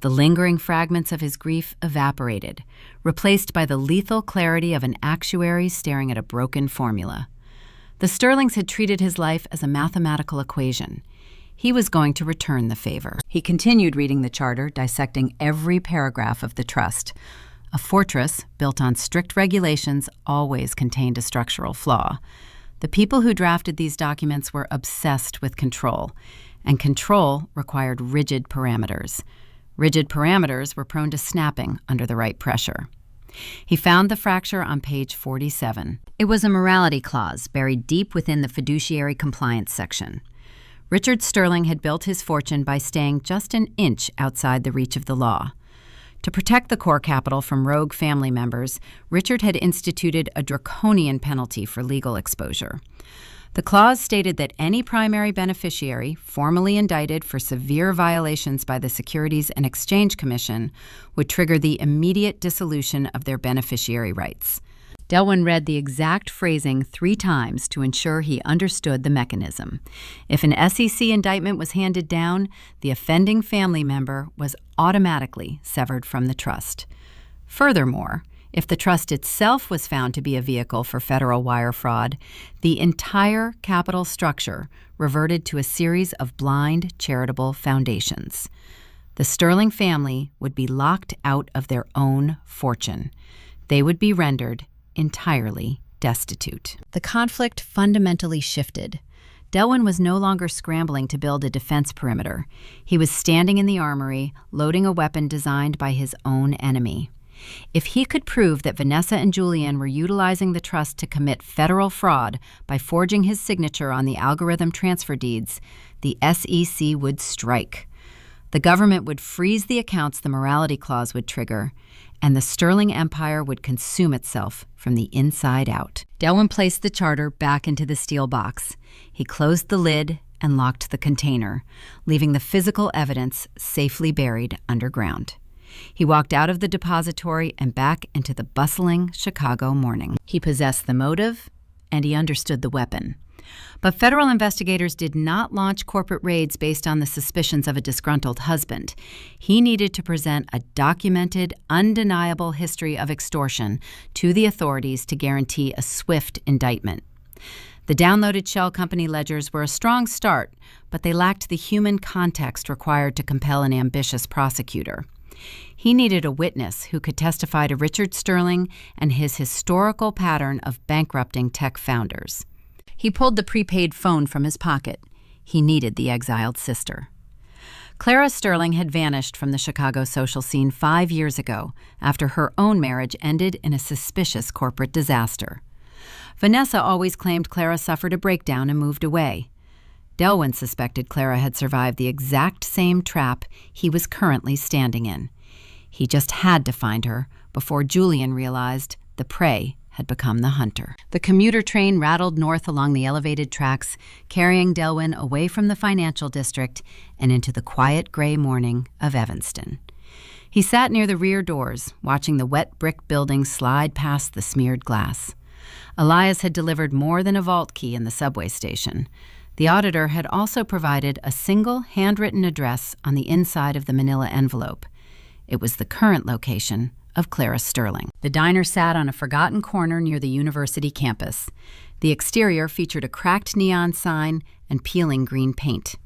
The lingering fragments of his grief evaporated, replaced by the lethal clarity of an actuary staring at a broken formula. The Sterlings had treated his life as a mathematical equation. He was going to return the favor. He continued reading the charter, dissecting every paragraph of the trust. A fortress built on strict regulations always contained a structural flaw. The people who drafted these documents were obsessed with control, and control required rigid parameters. Rigid parameters were prone to snapping under the right pressure. He found the fracture on page 47. It was a morality clause buried deep within the fiduciary compliance section. Richard Sterling had built his fortune by staying just an inch outside the reach of the law. To protect the core capital from rogue family members, Richard had instituted a draconian penalty for legal exposure. The clause stated that any primary beneficiary formally indicted for severe violations by the Securities and Exchange Commission would trigger the immediate dissolution of their beneficiary rights. Delwyn read the exact phrasing 3 times to ensure he understood the mechanism. If an SEC indictment was handed down, the offending family member was automatically severed from the trust. Furthermore, if the trust itself was found to be a vehicle for federal wire fraud, the entire capital structure reverted to a series of blind charitable foundations. The Sterling family would be locked out of their own fortune. They would be rendered entirely destitute. The conflict fundamentally shifted. Delwyn was no longer scrambling to build a defense perimeter. He was standing in the armory, loading a weapon designed by his own enemy. If he could prove that Vanessa and Julian were utilizing the trust to commit federal fraud by forging his signature on the algorithm transfer deeds, the SEC would strike. The government would freeze the accounts the morality clause would trigger, and the Sterling Empire would consume itself from the inside out. Delwyn placed the charter back into the steel box. He closed the lid and locked the container, leaving the physical evidence safely buried underground. He walked out of the depository and back into the bustling Chicago morning. He possessed the motive, and he understood the weapon. But federal investigators did not launch corporate raids based on the suspicions of a disgruntled husband. He needed to present a documented, undeniable history of extortion to the authorities to guarantee a swift indictment. The downloaded shell company ledgers were a strong start, but they lacked the human context required to compel an ambitious prosecutor. He needed a witness who could testify to Richard Sterling and his historical pattern of bankrupting tech founders. He pulled the prepaid phone from his pocket. He needed the exiled sister. Clara Sterling had vanished from the Chicago social scene 5 years ago after her own marriage ended in a suspicious corporate disaster. Vanessa always claimed Clara suffered a breakdown and moved away. Delwyn suspected Clara had survived the exact same trap he was currently standing in. He just had to find her before Julian realized the prey had become the hunter. The commuter train rattled north along the elevated tracks, carrying Delwyn away from the financial district and into the quiet gray morning of Evanston. He sat near the rear doors, watching the wet brick buildings slide past the smeared glass. Elias had delivered more than a vault key in the subway station. The auditor had also provided a single handwritten address on the inside of the manila envelope. It was the current location of Clara Sterling. The diner sat on a forgotten corner near the university campus. The exterior featured a cracked neon sign and peeling green paint.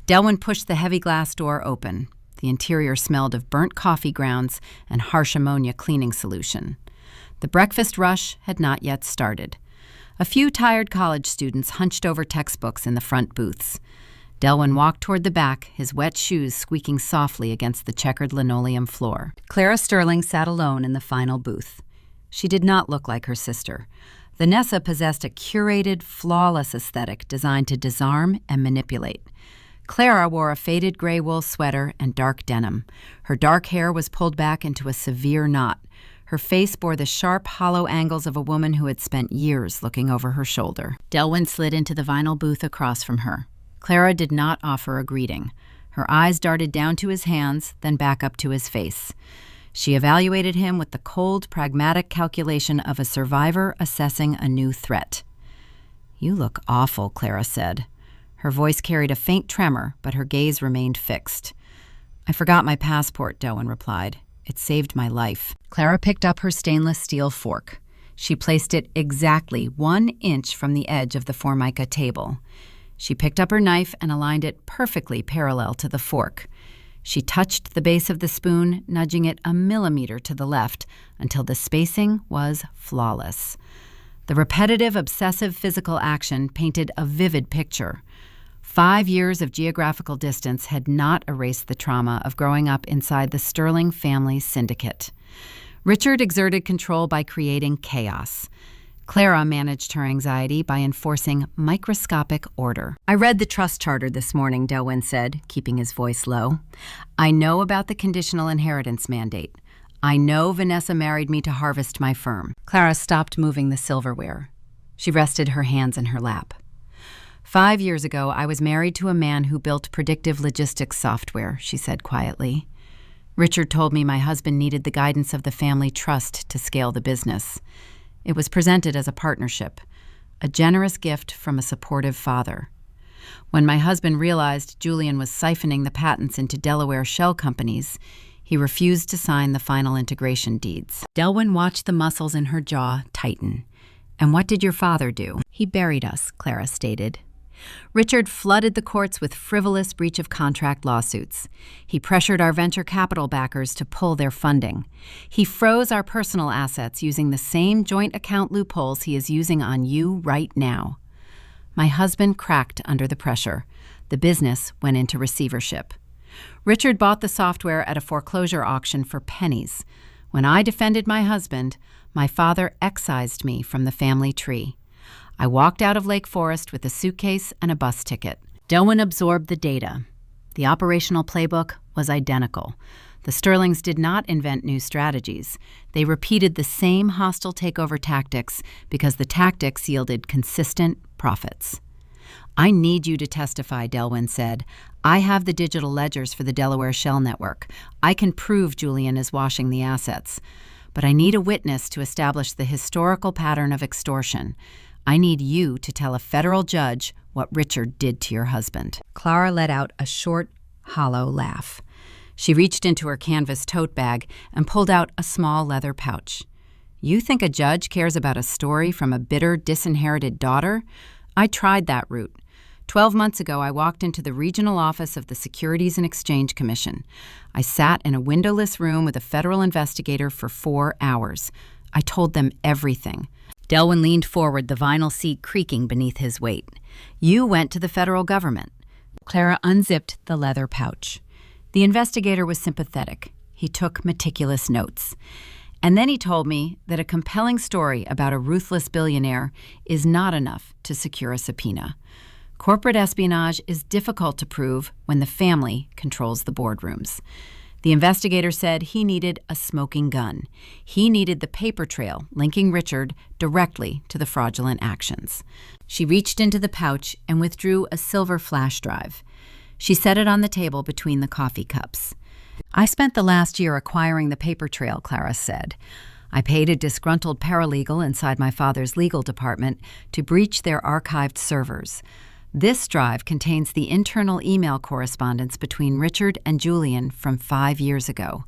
Delwyn pushed the heavy glass door open. The interior smelled of burnt coffee grounds and harsh ammonia cleaning solution. The breakfast rush had not yet started. A few tired college students hunched over textbooks in the front booths. Delwyn walked toward the back, his wet shoes squeaking softly against the checkered linoleum floor. Clara Sterling sat alone in the final booth. She did not look like her sister. Vanessa possessed a curated, flawless aesthetic designed to disarm and manipulate. Clara wore a faded gray wool sweater and dark denim. Her dark hair was pulled back into a severe knot. Her face bore the sharp, hollow angles of a woman who had spent years looking over her shoulder. Delwyn slid into the vinyl booth across from her. Clara did not offer a greeting. Her eyes darted down to his hands, then back up to his face. She evaluated him with the cold, pragmatic calculation of a survivor assessing a new threat. "You look awful," Clara said. Her voice carried a faint tremor, but her gaze remained fixed. "I forgot my passport," Delwyn replied. "It saved my life." Clara picked up her stainless steel fork. She placed it exactly 1 inch from the edge of the Formica table. She picked up her knife and aligned it perfectly parallel to the fork. She touched the base of the spoon, nudging it a millimeter to the left until the spacing was flawless. The repetitive, obsessive physical action painted a vivid picture. 5 years of geographical distance had not erased the trauma of growing up inside the Sterling family syndicate. Richard exerted control by creating chaos. Clara managed her anxiety by enforcing microscopic order. "I read the trust charter this morning," Delwyn said, keeping his voice low. "I know about the conditional inheritance mandate. I know Vanessa married me to harvest my firm." Clara stopped moving the silverware. She rested her hands in her lap. 5 years ago, I was married to a man who built predictive logistics software," she said quietly. "Richard told me my husband needed the guidance of the family trust to scale the business. It was presented as a partnership, a generous gift from a supportive father. When my husband realized Julian was siphoning the patents into Delaware shell companies, he refused to sign the final integration deeds." Delwyn watched the muscles in her jaw tighten. "And what did your father do?" "He buried us," Clara stated. Richard flooded the courts with frivolous breach of contract lawsuits. He pressured our venture capital backers to pull their funding. He froze our personal assets using the same joint account loopholes he is using on you right now. My husband cracked under the pressure. The business went into receivership. Richard bought the software at a foreclosure auction for pennies. When I defended my husband, my father excised me from the family tree. I walked out of Lake Forest with a suitcase and a bus ticket. Delwyn absorbed the data. The operational playbook was identical. The Sterlings did not invent new strategies. They repeated the same hostile takeover tactics because the tactics yielded consistent profits. "I need you to testify," Delwyn said. "I have the digital ledgers for the Delaware Shell Network. I can prove Julian is washing the assets. But I need a witness to establish the historical pattern of extortion. I need you to tell a federal judge what Richard did to your husband." Clara let out a short, hollow laugh. She reached into her canvas tote bag and pulled out a small leather pouch. "You think a judge cares about a story from a bitter, disinherited daughter? I tried that route. 12 months ago, I walked into the regional office of the Securities and Exchange Commission. I sat in a windowless room with a federal investigator for 4 hours. I told them everything." Delwyn leaned forward, the vinyl seat creaking beneath his weight. "You went to the federal government." Clara unzipped the leather pouch. The investigator was sympathetic. He took meticulous notes. And then he told me that a compelling story about a ruthless billionaire is not enough to secure a subpoena. Corporate espionage is difficult to prove when the family controls the boardrooms. The investigator said he needed a smoking gun. He needed the paper trail linking Richard directly to the fraudulent actions. She reached into the pouch and withdrew a silver flash drive. She set it on the table between the coffee cups. "I spent the last year acquiring the paper trail," Clara said. "I paid a disgruntled paralegal inside my father's legal department to breach their archived servers. This drive contains the internal email correspondence between Richard and Julian from 5 years ago.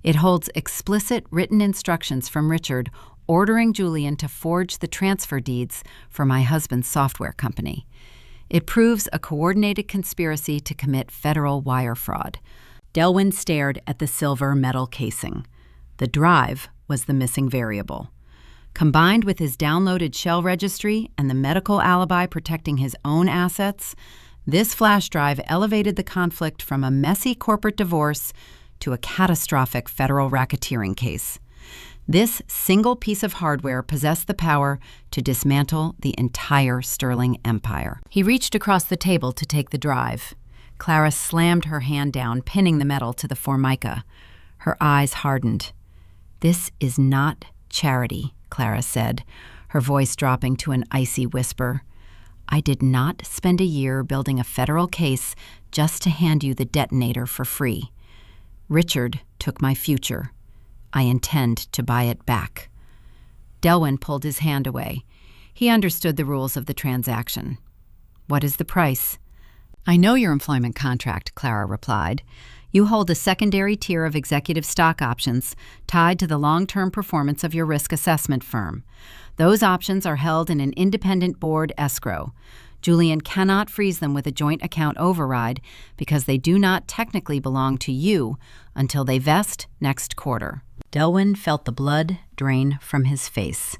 It holds explicit written instructions from Richard ordering Julian to forge the transfer deeds for my husband's software company. It proves a coordinated conspiracy to commit federal wire fraud." Delwyn stared at the silver metal casing. The drive was the missing variable. Combined with his downloaded shell registry and the medical alibi protecting his own assets, this flash drive elevated the conflict from a messy corporate divorce to a catastrophic federal racketeering case. This single piece of hardware possessed the power to dismantle the entire Sterling empire. He reached across the table to take the drive. Clara slammed her hand down, pinning the metal to the formica. Her eyes hardened. "This is not charity," Clara said, her voice dropping to an icy whisper. "I did not spend a year building a federal case just to hand you the detonator for free. Richard took my future. I intend to buy it back." Delwyn pulled his hand away. He understood the rules of the transaction. "What is the price?" "I know your employment contract," Clara replied. "You hold a secondary tier of executive stock options tied to the long-term performance of your risk assessment firm. Those options are held in an independent board escrow. Julian cannot freeze them with a joint account override because they do not technically belong to you until they vest next quarter." Delwyn felt the blood drain from his face.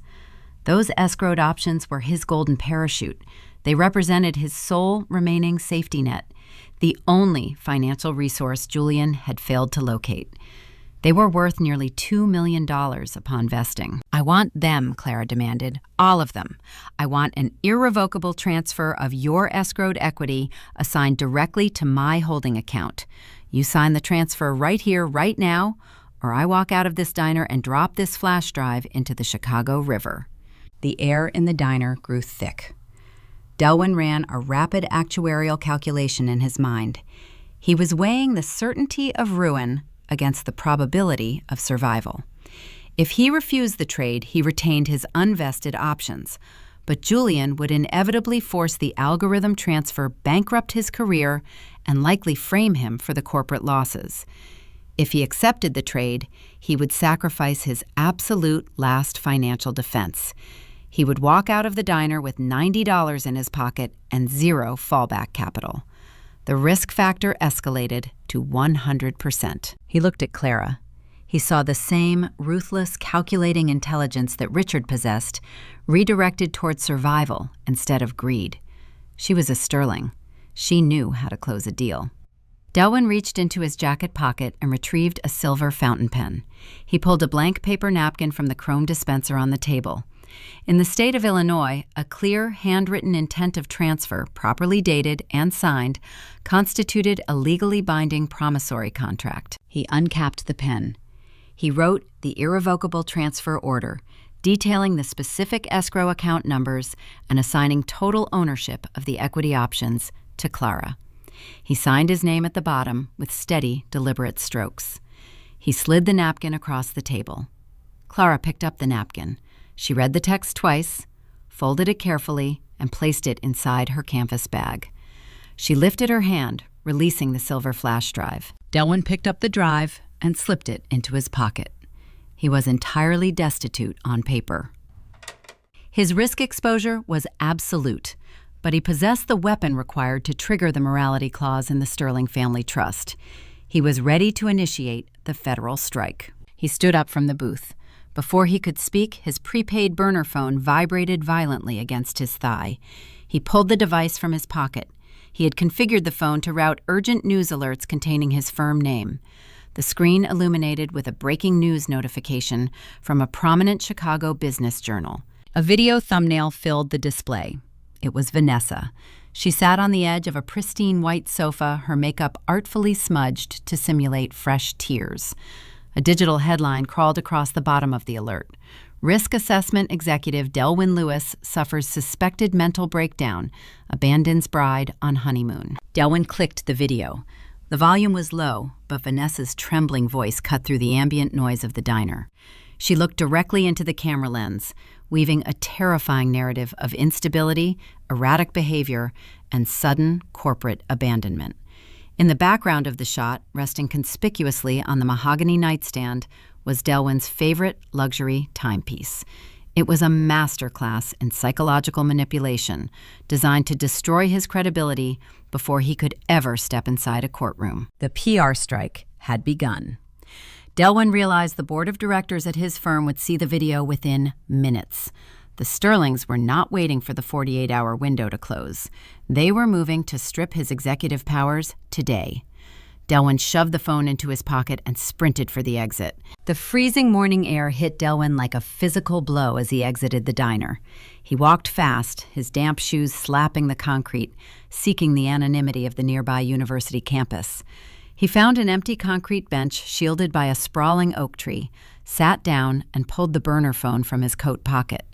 Those escrowed options were his golden parachute. They represented his sole remaining safety net, the only financial resource Julian had failed to locate. They were worth nearly $2 million upon vesting. "I want them," Clara demanded. "All of them. I want an irrevocable transfer of your escrowed equity assigned directly to my holding account. You sign the transfer right here, right now, or I walk out of this diner and drop this flash drive into the Chicago River." The air in the diner grew thick. Delwyn ran a rapid actuarial calculation in his mind. He was weighing the certainty of ruin against the probability of survival. If he refused the trade, he retained his unvested options, but Julian would inevitably force the algorithm transfer bankrupt his career and likely frame him for the corporate losses. If he accepted the trade, he would sacrifice his absolute last financial defense. He would walk out of the diner with $90 in his pocket and zero fallback capital. The risk factor escalated to 100%. He looked at Clara. He saw the same ruthless, calculating intelligence that Richard possessed, redirected toward survival instead of greed. She was a Sterling. She knew how to close a deal. Delwyn reached into his jacket pocket and retrieved a silver fountain pen. He pulled a blank paper napkin from the chrome dispenser on the table. In the state of Illinois, a clear, handwritten intent of transfer, properly dated and signed, constituted a legally binding promissory contract. He uncapped the pen. He wrote the irrevocable transfer order, detailing the specific escrow account numbers and assigning total ownership of the equity options to Clara. He signed his name at the bottom with steady, deliberate strokes. He slid the napkin across the table. Clara picked up the napkin. She read the text twice, folded it carefully, and placed it inside her canvas bag. She lifted her hand, releasing the silver flash drive. Delwyn picked up the drive and slipped it into his pocket. He was entirely destitute on paper. His risk exposure was absolute, but he possessed the weapon required to trigger the morality clause in the Sterling family trust. He was ready to initiate the federal strike. He stood up from the booth. Before he could speak, his prepaid burner phone vibrated violently against his thigh. He pulled the device from his pocket. He had configured the phone to route urgent news alerts containing his firm name. The screen illuminated with a breaking news notification from a prominent Chicago business journal. A video thumbnail filled the display. It was Vanessa. She sat on the edge of a pristine white sofa, her makeup artfully smudged to simulate fresh tears. A digital headline crawled across the bottom of the alert. Risk assessment executive Delwyn Lewis suffers suspected mental breakdown, abandons bride on honeymoon. Delwyn clicked the video. The volume was low, but Vanessa's trembling voice cut through the ambient noise of the diner. She looked directly into the camera lens, weaving a terrifying narrative of instability, erratic behavior, and sudden corporate abandonment. In the background of the shot, resting conspicuously on the mahogany nightstand, was Delwyn's favorite luxury timepiece. It was a masterclass in psychological manipulation, designed to destroy his credibility before he could ever step inside a courtroom. The PR strike had begun. Delwyn realized the board of directors at his firm would see the video within minutes. The Sterlings were not waiting for the 48-hour window to close. They were moving to strip his executive powers today. Delwyn shoved the phone into his pocket and sprinted for the exit. The freezing morning air hit Delwyn like a physical blow as he exited the diner. He walked fast, his damp shoes slapping the concrete, seeking the anonymity of the nearby university campus. He found an empty concrete bench shielded by a sprawling oak tree, sat down, and pulled the burner phone from his coat pocket.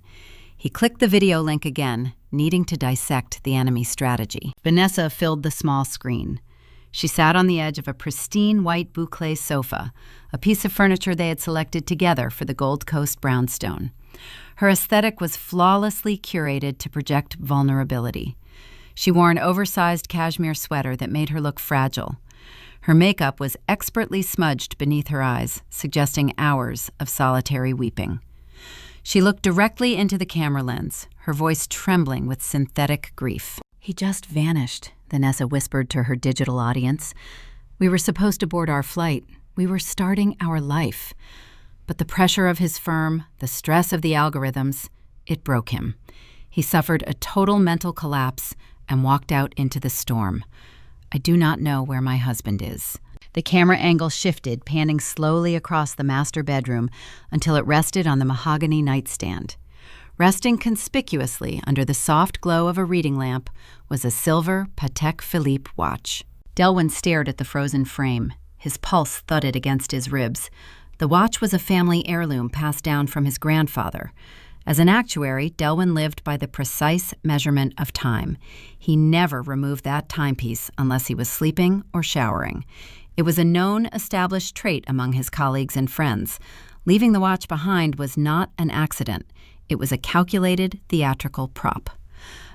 He clicked the video link again, needing to dissect the enemy strategy. Vanessa filled the small screen. She sat on the edge of a pristine white boucle sofa, a piece of furniture they had selected together for the Gold Coast brownstone. Her aesthetic was flawlessly curated to project vulnerability. She wore an oversized cashmere sweater that made her look fragile. Her makeup was expertly smudged beneath her eyes, suggesting hours of solitary weeping. She looked directly into the camera lens, her voice trembling with synthetic grief. "He just vanished," Vanessa whispered to her digital audience. "We were supposed to board our flight. We were starting our life. But the pressure of his firm, the stress of the algorithms, it broke him. He suffered a total mental collapse and walked out into the storm. I do not know where my husband is." The camera angle shifted, panning slowly across the master bedroom until it rested on the mahogany nightstand. Resting conspicuously under the soft glow of a reading lamp was a silver Patek Philippe watch. Delwyn stared at the frozen frame. His pulse thudded against his ribs. The watch was a family heirloom passed down from his grandfather. As an actuary, Delwyn lived by the precise measurement of time. He never removed that timepiece unless he was sleeping or showering. It was a known, established trait among his colleagues and friends. Leaving the watch behind was not an accident. It was a calculated, theatrical prop.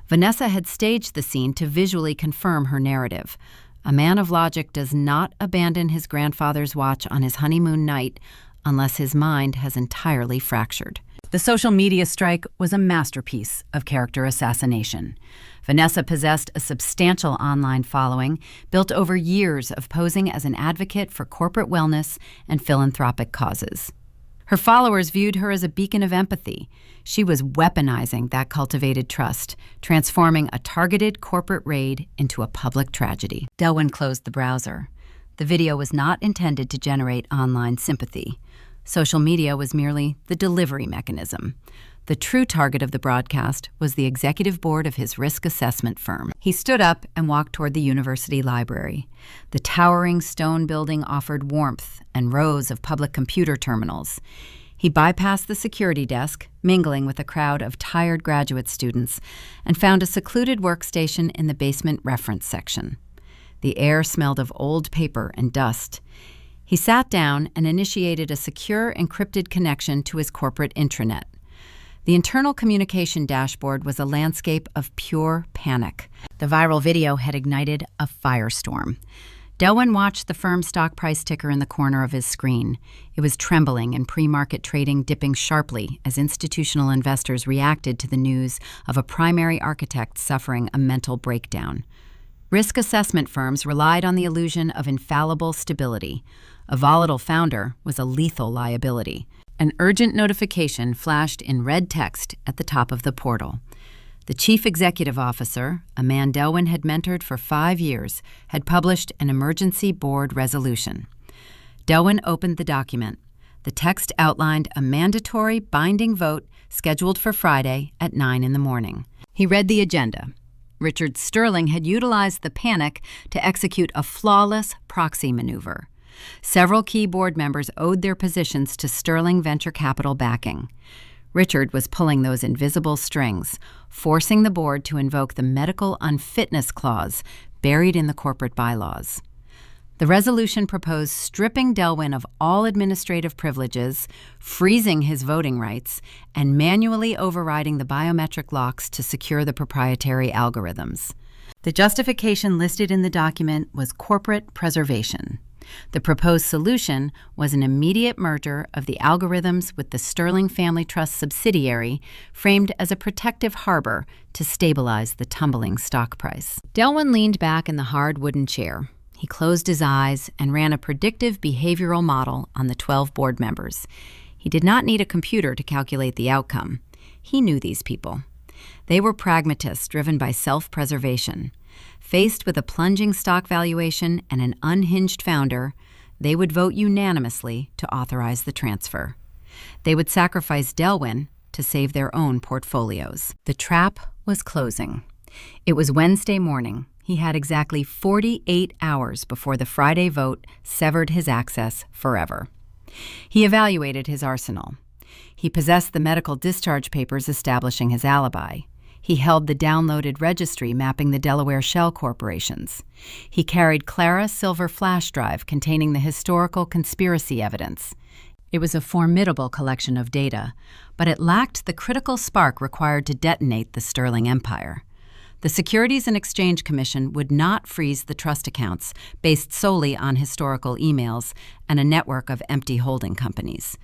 Vanessa had staged the scene to visually confirm her narrative. A man of logic does not abandon his grandfather's watch on his honeymoon night unless his mind has entirely fractured. The social media strike was a masterpiece of character assassination. Vanessa possessed a substantial online following built over years of posing as an advocate for corporate wellness and philanthropic causes. Her followers viewed her as a beacon of empathy. She was weaponizing that cultivated trust, transforming a targeted corporate raid into a public tragedy. Delwyn closed the browser. The video was not intended to generate online sympathy. Social media was merely the delivery mechanism. The true target of the broadcast was the executive board of his risk assessment firm. He stood up and walked toward the university library. The towering stone building offered warmth and rows of public computer terminals. He bypassed the security desk, mingling with a crowd of tired graduate students, and found a secluded workstation in the basement reference section. The air smelled of old paper and dust. He sat down and initiated a secure, encrypted connection to his corporate intranet. The internal communication dashboard was a landscape of pure panic. The viral video had ignited a firestorm. Delwyn watched the firm's stock price ticker in the corner of his screen. It was trembling and pre-market trading dipping sharply as institutional investors reacted to the news of a primary architect suffering a mental breakdown. Risk assessment firms relied on the illusion of infallible stability. A volatile founder was a lethal liability. An urgent notification flashed in red text at the top of the portal. The chief executive officer, a man Delwyn had mentored for 5 years, had published an emergency board resolution. Delwyn opened the document. The text outlined a mandatory binding vote scheduled for Friday at 9 in the morning. He read the agenda. Richard Sterling had utilized the panic to execute a flawless proxy maneuver. Several key board members owed their positions to Sterling venture capital backing. Richard was pulling those invisible strings, forcing the board to invoke the medical unfitness clause buried in the corporate bylaws. The resolution proposed stripping Delwin of all administrative privileges, freezing his voting rights, and manually overriding the biometric locks to secure the proprietary algorithms. The justification listed in the document was corporate preservation. The proposed solution was an immediate merger of the algorithms with the Sterling Family Trust subsidiary, framed as a protective harbor to stabilize the tumbling stock price. Delwin leaned back in the hard wooden chair. He closed his eyes and ran a predictive behavioral model on the 12 board members. He did not need a computer to calculate the outcome. He knew these people. They were pragmatists driven by self-preservation. Faced with a plunging stock valuation and an unhinged founder, they would vote unanimously to authorize the transfer. They would sacrifice Delwin to save their own portfolios. The trap was closing. It was Wednesday morning. He had exactly 48 hours before the Friday vote severed his access forever. He evaluated his arsenal. He possessed the medical discharge papers establishing his alibi. He held the downloaded registry mapping the Delaware shell corporations. He carried Clara's silver flash drive containing the historical conspiracy evidence. It was a formidable collection of data, but it lacked the critical spark required to detonate the Sterling empire. The Securities and Exchange Commission would not freeze the trust accounts based solely on historical emails and a network of empty holding companies.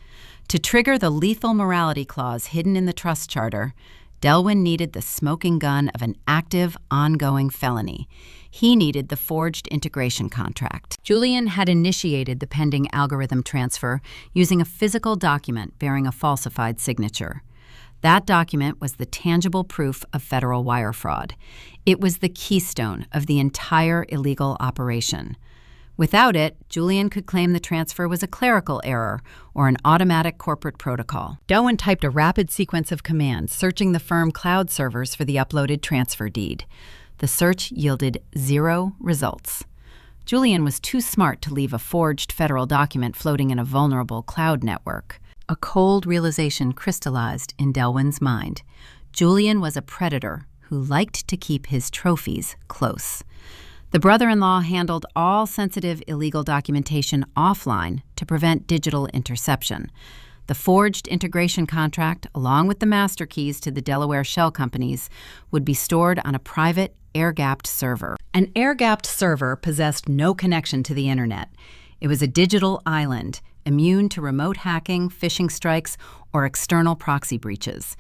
To trigger the lethal morality clause hidden in the trust charter, Delwin needed the smoking gun of an active, ongoing felony. He needed the forged integration contract. Julian had initiated the pending algorithm transfer using a physical document bearing a falsified signature. That document was the tangible proof of federal wire fraud. It was the keystone of the entire illegal operation. Without it, Julian could claim the transfer was a clerical error or an automatic corporate protocol. Delwin typed a rapid sequence of commands, searching the firm cloud servers for the uploaded transfer deed. The search yielded 0 results. Julian was too smart to leave a forged federal document floating in a vulnerable cloud network. A cold realization crystallized in Delwin's mind. Julian was a predator who liked to keep his trophies close. The brother-in-law handled all sensitive illegal documentation offline to prevent digital interception. The forged integration contract, along with the master keys to the Delaware shell companies, would be stored on a private, air-gapped server. An air-gapped server possessed no connection to the internet. It was a digital island, immune to remote hacking, phishing strikes, or external proxy breaches.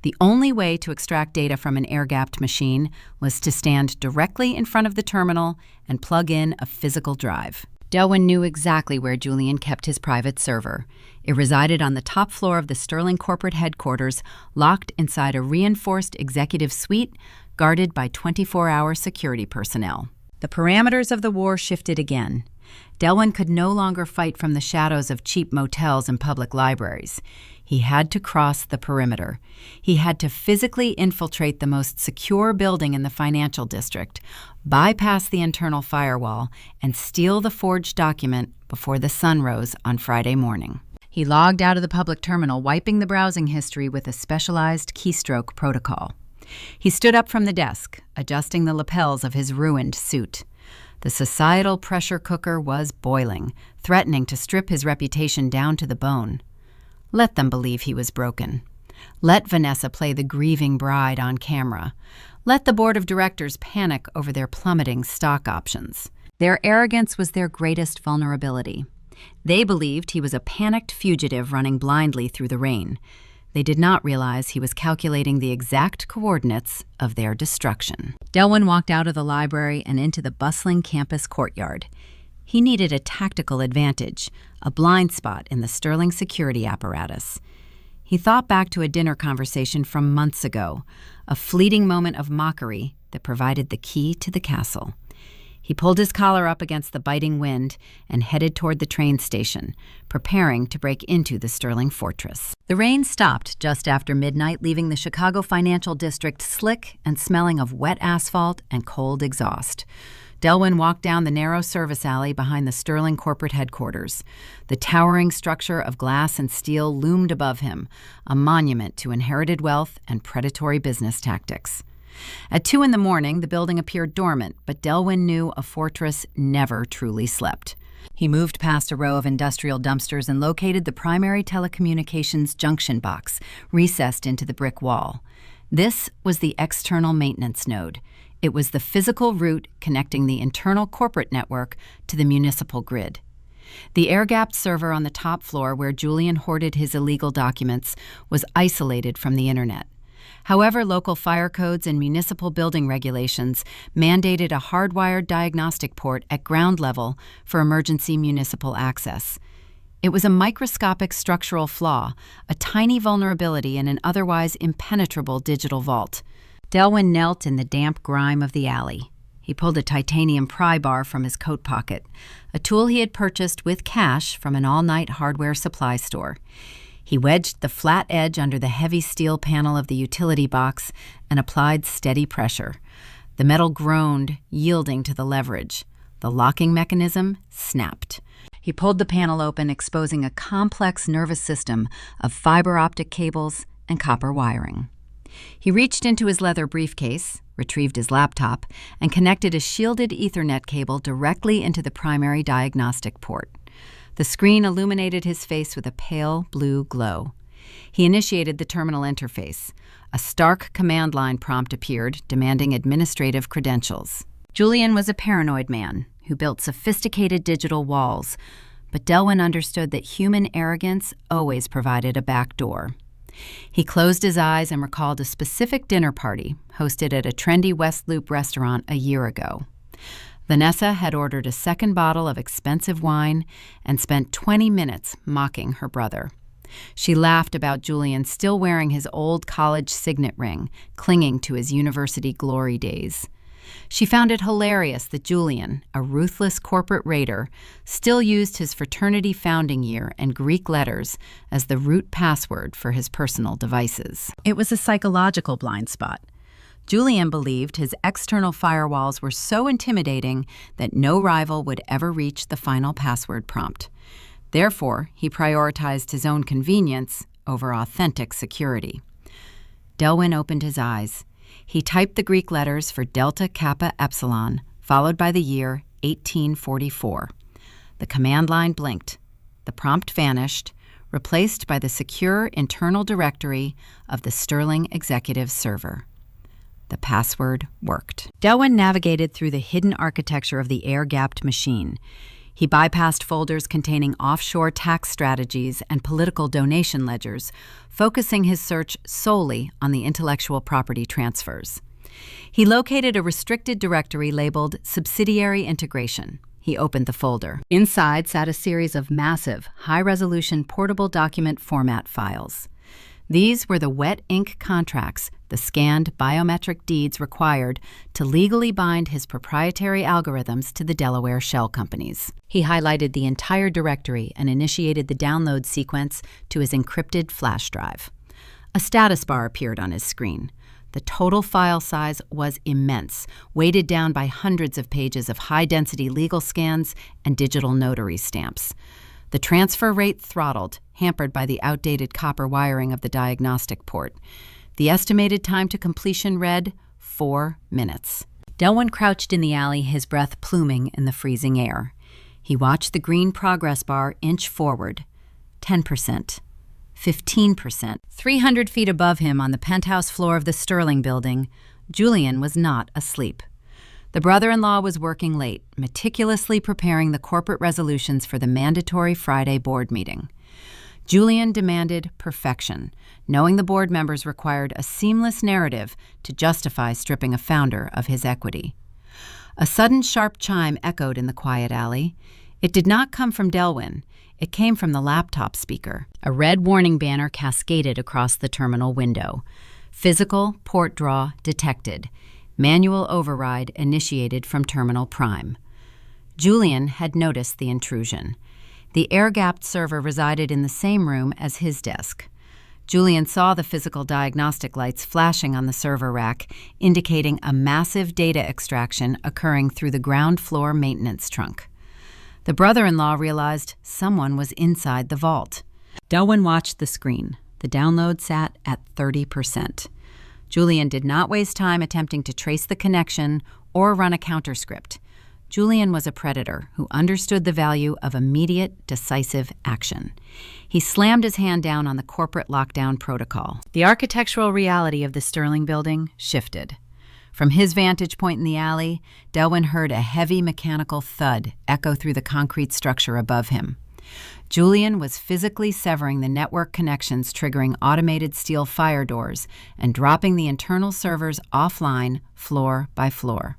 The only way to extract data from an air-gapped machine was to stand directly in front of the terminal and plug in a physical drive. Delwin knew exactly where Julian kept his private server. It resided on the top floor of the Sterling corporate headquarters, locked inside a reinforced executive suite guarded by 24-hour security personnel. The parameters of the war shifted again. Delwin could no longer fight from the shadows of cheap motels and public libraries. He had to cross the perimeter. He had to physically infiltrate the most secure building in the financial district, bypass the internal firewall, and steal the forged document before the sun rose on Friday morning. He logged out of the public terminal, wiping the browsing history with a specialized keystroke protocol. He stood up from the desk, adjusting the lapels of his ruined suit. The societal pressure cooker was boiling, threatening to strip his reputation down to the bone. Let them believe he was broken. Let Vanessa play the grieving bride on camera. Let the board of directors panic over their plummeting stock options. Their arrogance was their greatest vulnerability. They believed he was a panicked fugitive running blindly through the rain. They did not realize he was calculating the exact coordinates of their destruction. Delwin walked out of the library and into the bustling campus courtyard. He needed a tactical advantage, a blind spot in the Sterling security apparatus. He thought back to a dinner conversation from months ago, a fleeting moment of mockery that provided the key to the castle. He pulled his collar up against the biting wind and headed toward the train station, preparing to break into the Sterling fortress. The rain stopped just after midnight, leaving the Chicago financial district slick and smelling of wet asphalt and cold exhaust. Delwyn walked down the narrow service alley behind the Sterling corporate headquarters. The towering structure of glass and steel loomed above him, a monument to inherited wealth and predatory business tactics. At 2 a.m, the building appeared dormant, but Delwyn knew a fortress never truly slept. He moved past a row of industrial dumpsters and located the primary telecommunications junction box, recessed into the brick wall. This was the external maintenance node. It was the physical route connecting the internal corporate network to the municipal grid. The air-gapped server on the top floor, where Julian hoarded his illegal documents, was isolated from the internet. However, local fire codes and municipal building regulations mandated a hardwired diagnostic port at ground level for emergency municipal access. It was a microscopic structural flaw, a tiny vulnerability in an otherwise impenetrable digital vault. Delwyn knelt in the damp grime of the alley. He pulled a titanium pry bar from his coat pocket, a tool he had purchased with cash from an all-night hardware supply store. He wedged the flat edge under the heavy steel panel of the utility box and applied steady pressure. The metal groaned, yielding to the leverage. The locking mechanism snapped. He pulled the panel open, exposing a complex nervous system of fiber optic cables and copper wiring. He reached into his leather briefcase, retrieved his laptop, and connected a shielded Ethernet cable directly into the primary diagnostic port. The screen illuminated his face with a pale blue glow. He initiated the terminal interface. A stark command line prompt appeared, demanding administrative credentials. Julian was a paranoid man who built sophisticated digital walls, but Delwyn understood that human arrogance always provided a back door. He closed his eyes and recalled a specific dinner party hosted at a trendy West Loop restaurant a year ago. Vanessa had ordered a second bottle of expensive wine and spent 20 minutes mocking her brother. She laughed about Julian still wearing his old college signet ring, clinging to his university glory days. She found it hilarious that Julian, a ruthless corporate raider, still used his fraternity founding year and Greek letters as the root password for his personal devices. It was a psychological blind spot. Julian believed his external firewalls were so intimidating that no rival would ever reach the final password prompt. Therefore, he prioritized his own convenience over authentic security. Delwyn opened his eyes. He typed the Greek letters for Delta Kappa Epsilon, followed by the year 1844. The command line blinked. The prompt vanished, replaced by the secure internal directory of the Sterling Executive Server. The password worked. Delwyn navigated through the hidden architecture of the air-gapped machine. He bypassed folders containing offshore tax strategies and political donation ledgers, focusing his search solely on the intellectual property transfers. He located a restricted directory labeled Subsidiary Integration. He opened the folder. Inside sat a series of massive, high-resolution portable document format files. These were the wet ink contracts, the scanned biometric deeds required to legally bind his proprietary algorithms to the Delaware shell companies. He highlighted the entire directory and initiated the download sequence to his encrypted flash drive. A status bar appeared on his screen. The total file size was immense, weighted down by hundreds of pages of high-density legal scans and digital notary stamps. The transfer rate throttled, hampered by the outdated copper wiring of the diagnostic port. The estimated time to completion read 4 minutes. Delwyn crouched in the alley, his breath pluming in the freezing air. He watched the green progress bar inch forward. 10%. 15%. 300 feet above him on the penthouse floor of the Sterling building, Julian was not asleep. The brother-in-law was working late, meticulously preparing the corporate resolutions for the mandatory Friday board meeting. Julian demanded perfection, knowing the board members required a seamless narrative to justify stripping a founder of his equity. A sudden sharp chime echoed in the quiet alley. It did not come from Delwyn. It came from the laptop speaker. A red warning banner cascaded across the terminal window. Physical port draw detected. Manual override initiated from Terminal Prime. Julian had noticed the intrusion. The air-gapped server resided in the same room as his desk. Julian saw the physical diagnostic lights flashing on the server rack, indicating a massive data extraction occurring through the ground floor maintenance trunk. The brother-in-law realized someone was inside the vault. Delwyn watched the screen. The download sat at 30%. Julian did not waste time attempting to trace the connection or run a counterscript. Julian was a predator who understood the value of immediate, decisive action. He slammed his hand down on the corporate lockdown protocol. The architectural reality of the Sterling building shifted. From his vantage point in the alley, Delwyn heard a heavy mechanical thud echo through the concrete structure above him. Julian was physically severing the network connections, triggering automated steel fire doors and dropping the internal servers offline floor by floor.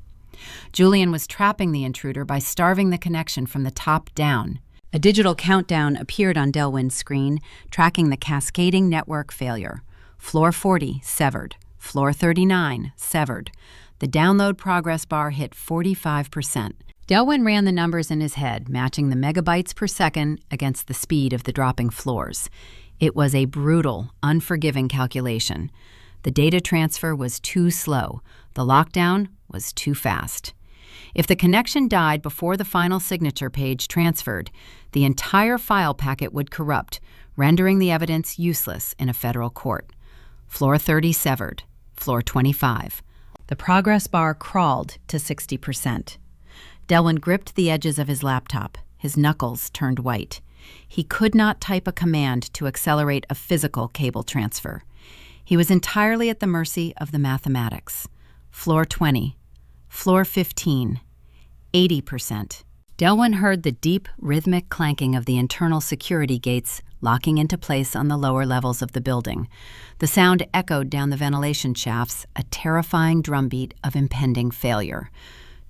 Julian was trapping the intruder by starving the connection from the top down. A digital countdown appeared on Delwyn's screen, tracking the cascading network failure. Floor 40 severed. Floor 39 severed. The download progress bar hit 45%. Delwyn ran the numbers in his head, matching the megabytes per second against the speed of the dropping floors. It was a brutal, unforgiving calculation. The data transfer was too slow. The lockdown was too fast. If the connection died before the final signature page transferred, the entire file packet would corrupt, rendering the evidence useless in a federal court. Floor 30 severed. Floor 25. The progress bar crawled to 60%. Delwyn gripped the edges of his laptop. His knuckles turned white. He could not type a command to accelerate a physical cable transfer. He was entirely at the mercy of the mathematics. Floor 20. Floor 15. 80%. Delwyn heard the deep, rhythmic clanking of the internal security gates locking into place on the lower levels of the building. The sound echoed down the ventilation shafts, a terrifying drumbeat of impending failure.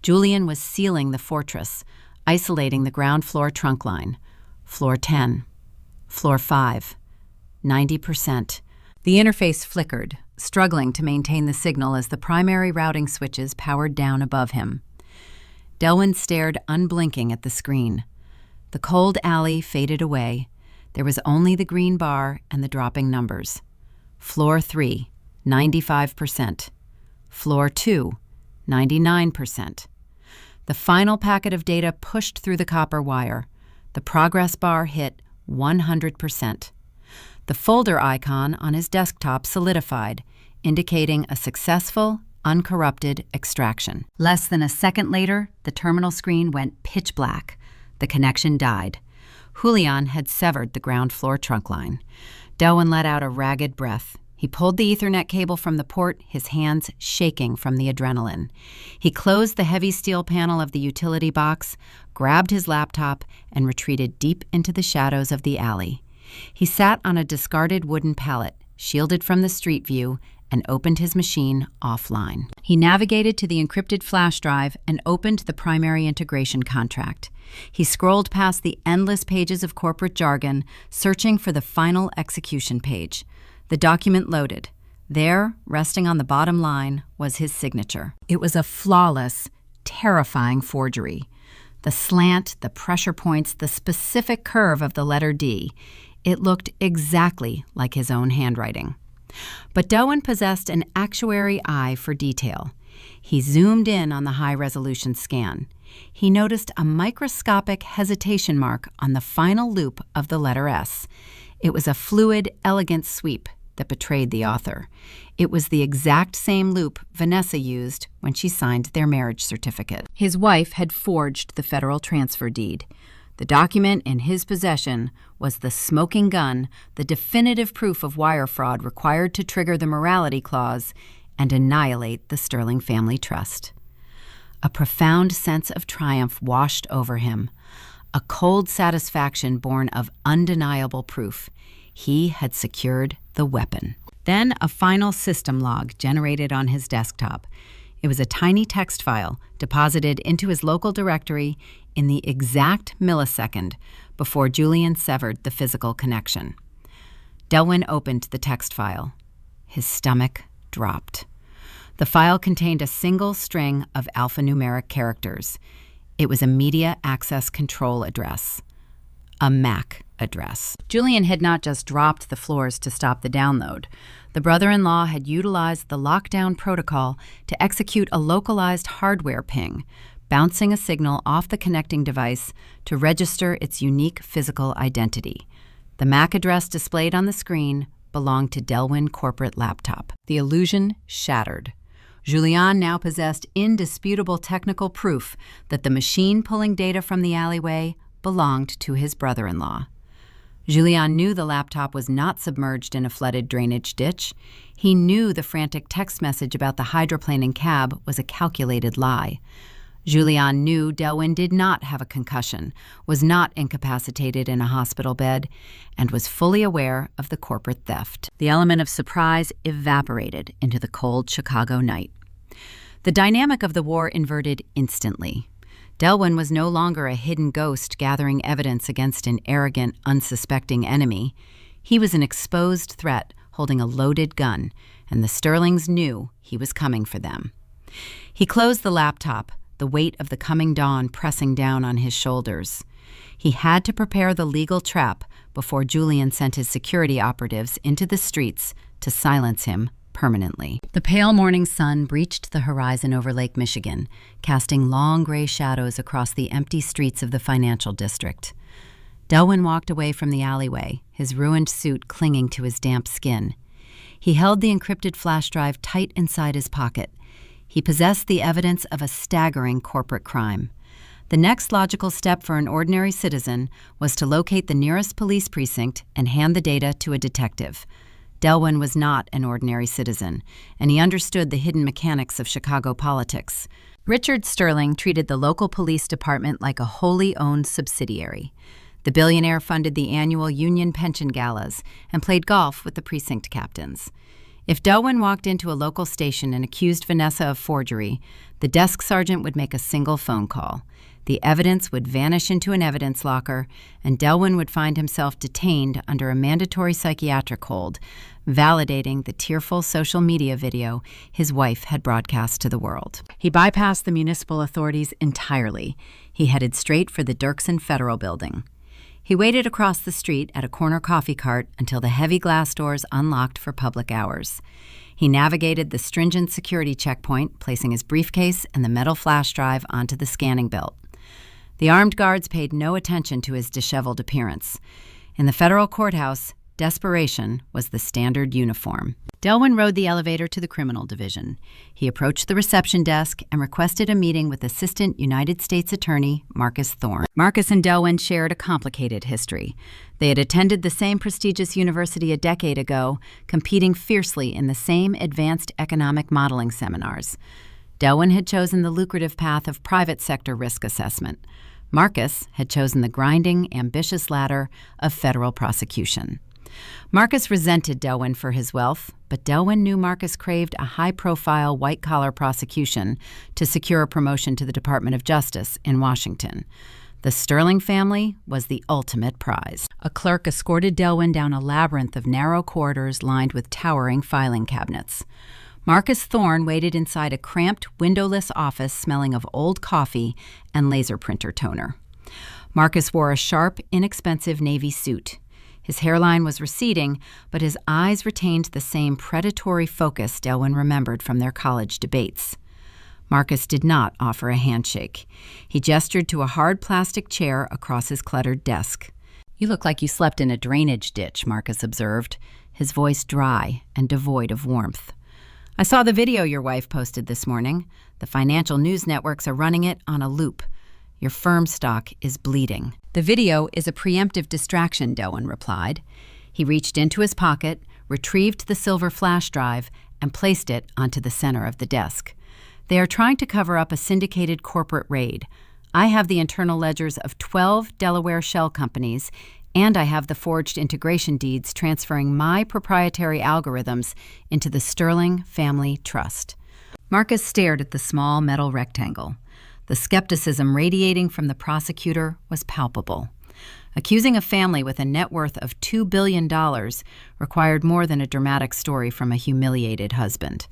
Julian was sealing the fortress, isolating the ground floor trunk line. Floor 10. Floor 5. 90%. The interface flickered, struggling to maintain the signal as the primary routing switches powered down above him. Delwyn stared unblinking at the screen. The cold alley faded away. There was only the green bar and the dropping numbers. Floor 3, 95%. Floor 2, 99%. The final packet of data pushed through the copper wire. The progress bar hit 100%. The folder icon on his desktop solidified, indicating a successful, uncorrupted extraction. Less than a second later, the terminal screen went pitch black. The connection died. Julian had severed the ground floor trunk line. Delwyn let out a ragged breath. He pulled the Ethernet cable from the port, his hands shaking from the adrenaline. He closed the heavy steel panel of the utility box, grabbed his laptop, and retreated deep into the shadows of the alley. He sat on a discarded wooden pallet, shielded from the street view, and opened his machine offline. He navigated to the encrypted flash drive and opened the primary integration contract. He scrolled past the endless pages of corporate jargon, searching for the final execution page. The document loaded. There, resting on the bottom line, was his signature. It was a flawless, terrifying forgery. The slant, the pressure points, the specific curve of the letter D. It looked exactly like his own handwriting. But Delwyn possessed an actuary eye for detail. He zoomed in on the high-resolution scan. He noticed a microscopic hesitation mark on the final loop of the letter S. It was a fluid, elegant sweep that betrayed the author. It was the exact same loop Vanessa used when she signed their marriage certificate. His wife had forged the federal transfer deed. The document in his possession was the smoking gun, the definitive proof of wire fraud required to trigger the morality clause and annihilate the Sterling family trust. A profound sense of triumph washed over him, a cold satisfaction born of undeniable proof. He had secured the weapon. Then a final system log generated on his desktop. It was a tiny text file deposited into his local directory in the exact millisecond before Julian severed the physical connection. Delwyn opened the text file. His stomach dropped. The file contained a single string of alphanumeric characters. It was a media access control address, a MAC address. Julian had not just dropped the floors to stop the download. The brother-in-law had utilized the lockdown protocol to execute a localized hardware ping, bouncing a signal off the connecting device to register its unique physical identity. The MAC address displayed on the screen belonged to Delwyn corporate laptop. The illusion shattered. Julian now possessed indisputable technical proof that the machine pulling data from the alleyway belonged to his brother-in-law. Julian knew the laptop was not submerged in a flooded drainage ditch. He knew the frantic text message about the hydroplane and cab was a calculated lie. Julian knew Delwyn did not have a concussion, was not incapacitated in a hospital bed, and was fully aware of the corporate theft. The element of surprise evaporated into the cold Chicago night. The dynamic of the war inverted instantly. Delwyn was no longer a hidden ghost gathering evidence against an arrogant, unsuspecting enemy. He was an exposed threat holding a loaded gun, and the Sterlings knew he was coming for them. He closed the laptop, the weight of the coming dawn pressing down on his shoulders. He had to prepare the legal trap before Julian sent his security operatives into the streets to silence him permanently. The pale morning sun breached the horizon over Lake Michigan, casting long gray shadows across the empty streets of the financial district. Delwyn walked away from the alleyway, his ruined suit clinging to his damp skin. He held the encrypted flash drive tight inside his pocket. He possessed the evidence of a staggering corporate crime. The next logical step for an ordinary citizen was to locate the nearest police precinct and hand the data to a detective. Delwyn was not an ordinary citizen, and he understood the hidden mechanics of Chicago politics. Richard Sterling treated the local police department like a wholly owned subsidiary. The billionaire funded the annual union pension galas and played golf with the precinct captains. If Delwyn walked into a local station and accused Vanessa of forgery, the desk sergeant would make a single phone call. The evidence would vanish into an evidence locker, and Delwyn would find himself detained under a mandatory psychiatric hold, validating the tearful social media video his wife had broadcast to the world. He bypassed the municipal authorities entirely. He headed straight for the Dirksen Federal Building. He waited across the street at a corner coffee cart until the heavy glass doors unlocked for public hours. He navigated the stringent security checkpoint, placing his briefcase and the metal flash drive onto the scanning belt. The armed guards paid no attention to his disheveled appearance. In the federal courthouse, desperation was the standard uniform. Delwyn rode the elevator to the criminal division. He approached the reception desk and requested a meeting with Assistant United States Attorney Marcus Thorne. Marcus and Delwyn shared a complicated history. They had attended the same prestigious university a decade ago, competing fiercely in the same advanced economic modeling seminars. Delwyn had chosen the lucrative path of private sector risk assessment. Marcus had chosen the grinding, ambitious ladder of federal prosecution. Marcus resented Delwyn for his wealth, but Delwyn knew Marcus craved a high-profile, white-collar prosecution to secure a promotion to the Department of Justice in Washington. The Sterling family was the ultimate prize. A clerk escorted Delwyn down a labyrinth of narrow corridors lined with towering filing cabinets. Marcus Thorne waited inside a cramped, windowless office smelling of old coffee and laser printer toner. Marcus wore a sharp, inexpensive navy suit. His hairline was receding, but his eyes retained the same predatory focus Delwyn remembered from their college debates. Marcus did not offer a handshake. He gestured to a hard plastic chair across his cluttered desk. "You look like you slept in a drainage ditch," Marcus observed, his voice dry and devoid of warmth. "I saw the video your wife posted this morning. The financial news networks are running it on a loop. Your firm stock is bleeding." "The video is a preemptive distraction," Delwyn replied. He reached into his pocket, retrieved the silver flash drive, and placed it onto the center of the desk. "They are trying to cover up a syndicated corporate raid. I have the internal ledgers of 12 Delaware shell companies, and I have the forged integration deeds transferring my proprietary algorithms into the Sterling Family Trust." Marcus stared at the small metal rectangle. The skepticism radiating from the prosecutor was palpable. Accusing a family with a net worth of $2 billion required more than a dramatic story from a humiliated husband.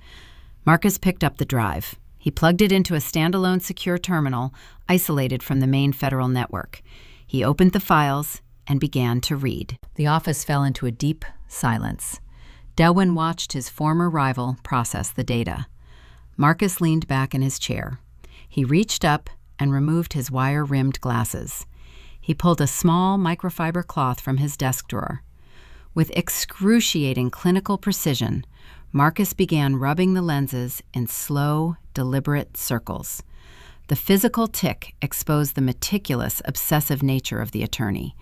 Marcus picked up the drive. He plugged it into a standalone secure terminal, isolated from the main federal network. He opened the files and began to read. The office fell into a deep silence. Delwyn watched his former rival process the data. Marcus leaned back in his chair. He reached up and removed his wire-rimmed glasses. He pulled a small microfiber cloth from his desk drawer. With excruciating clinical precision, Marcus began rubbing the lenses in slow, deliberate circles. The physical tic exposed the meticulous, obsessive nature of the attorney.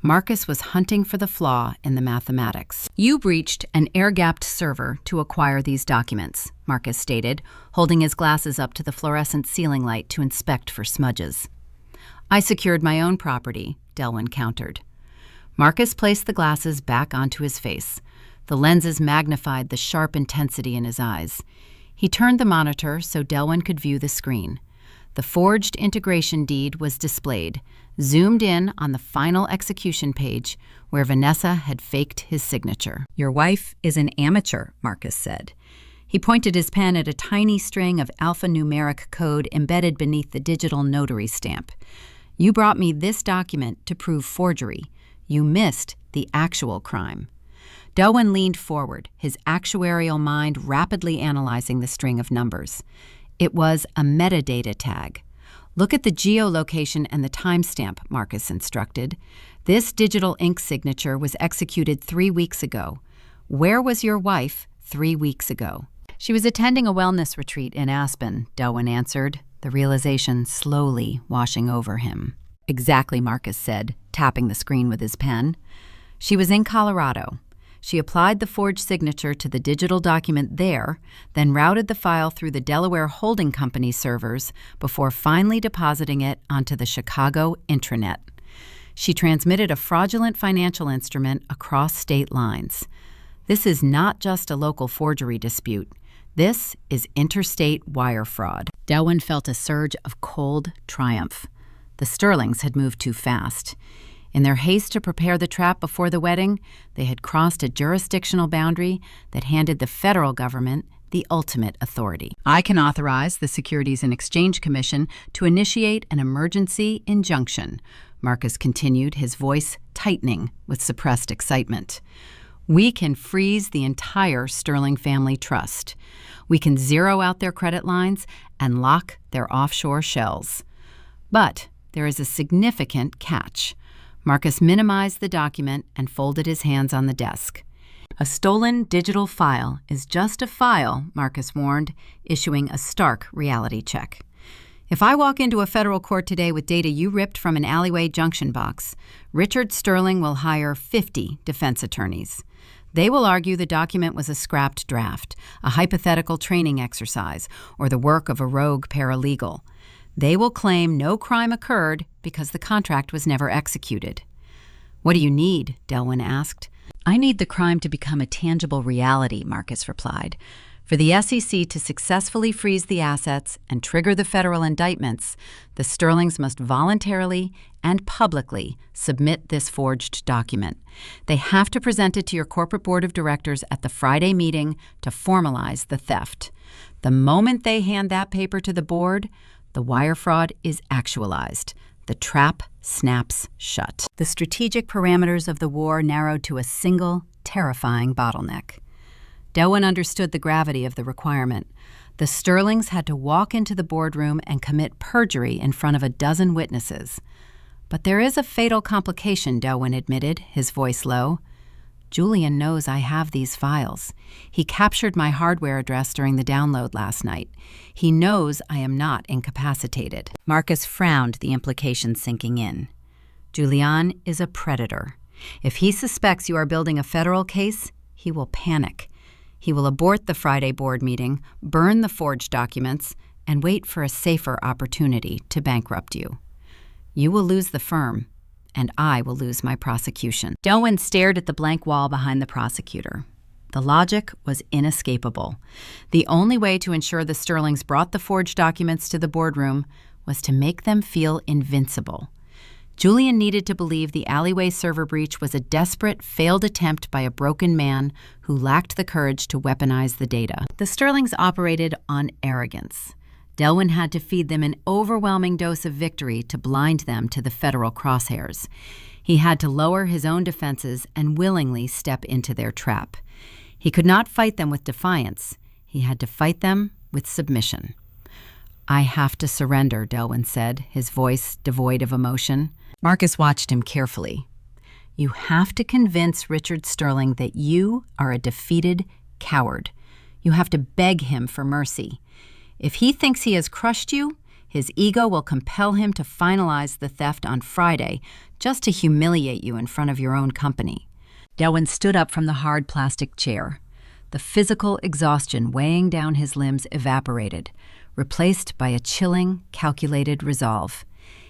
Marcus was hunting for the flaw in the mathematics. "You breached an air-gapped server to acquire these documents," Marcus stated, holding his glasses up to the fluorescent ceiling light to inspect for smudges. "I secured my own property," Delwyn countered. Marcus placed the glasses back onto his face. The lenses magnified the sharp intensity in his eyes. He turned the monitor so Delwyn could view the screen. The forged integration deed was displayed, zoomed in on the final execution page where Vanessa had faked his signature. "Your wife is an amateur," Marcus said. He pointed his pen at a tiny string of alphanumeric code embedded beneath the digital notary stamp. "You brought me this document to prove forgery. You missed the actual crime." Delwyn leaned forward, his actuarial mind rapidly analyzing the string of numbers. It was a metadata tag. "Look at the geolocation and the timestamp," Marcus instructed. "This digital ink signature was executed 3 weeks ago. Where was your wife 3 weeks ago?" "She was attending a wellness retreat in Aspen," Delwyn answered, the realization slowly washing over him. "Exactly," Marcus said, tapping the screen with his pen. "She was in Colorado. She applied the forged signature to the digital document there, then routed the file through the Delaware Holding Company servers before finally depositing it onto the Chicago intranet. She transmitted a fraudulent financial instrument across state lines. This is not just a local forgery dispute. This is interstate wire fraud." Delwyn felt a surge of cold triumph. The Sterlings had moved too fast. In their haste to prepare the trap before the wedding, they had crossed a jurisdictional boundary that handed the federal government the ultimate authority. "I can authorize the Securities and Exchange Commission to initiate an emergency injunction," Marcus continued, his voice tightening with suppressed excitement. "We can freeze the entire Sterling family trust. We can zero out their credit lines and lock their offshore shells. But there is a significant catch." Marcus minimized the document and folded his hands on the desk. "A stolen digital file is just a file," Marcus warned, issuing a stark reality check. "If I walk into a federal court today with data you ripped from an alleyway junction box, Richard Sterling will hire 50 defense attorneys. They will argue the document was a scrapped draft, a hypothetical training exercise, or the work of a rogue paralegal. They will claim no crime occurred because the contract was never executed." "What do you need?" Delwyn asked. "I need the crime to become a tangible reality," Marcus replied. "For the SEC to successfully freeze the assets and trigger the federal indictments, the Sterlings must voluntarily and publicly submit this forged document. They have to present it to your corporate board of directors at the Friday meeting to formalize the theft. The moment they hand that paper to the board, the wire fraud is actualized. The trap snaps shut." The strategic parameters of the war narrowed to a single, terrifying bottleneck. Delwyn understood the gravity of the requirement. The Sterlings had to walk into the boardroom and commit perjury in front of a dozen witnesses. "But there is a fatal complication," Delwyn admitted, his voice low. "Julian knows I have these files. He captured my hardware address during the download last night. He knows I am not incapacitated." Marcus frowned, the implication sinking in. "Julian is a predator. If he suspects you are building a federal case, he will panic. He will abort the Friday board meeting, burn the forged documents, and wait for a safer opportunity to bankrupt you. You will lose the firm, and I will lose my prosecution." Delwyn stared at the blank wall behind the prosecutor. The logic was inescapable. The only way to ensure the Sterlings brought the forged documents to the boardroom was to make them feel invincible. Julian needed to believe the alleyway server breach was a desperate, failed attempt by a broken man who lacked the courage to weaponize the data. The Sterlings operated on arrogance. Delwyn had to feed them an overwhelming dose of victory to blind them to the federal crosshairs. He had to lower his own defenses and willingly step into their trap. He could not fight them with defiance. He had to fight them with submission. "I have to surrender," Delwyn said, his voice devoid of emotion. Marcus watched him carefully. "You have to convince Richard Sterling that you are a defeated coward. You have to beg him for mercy. If he thinks he has crushed you, his ego will compel him to finalize the theft on Friday just to humiliate you in front of your own company." Delwyn stood up from the hard plastic chair. The physical exhaustion weighing down his limbs evaporated, replaced by a chilling, calculated resolve.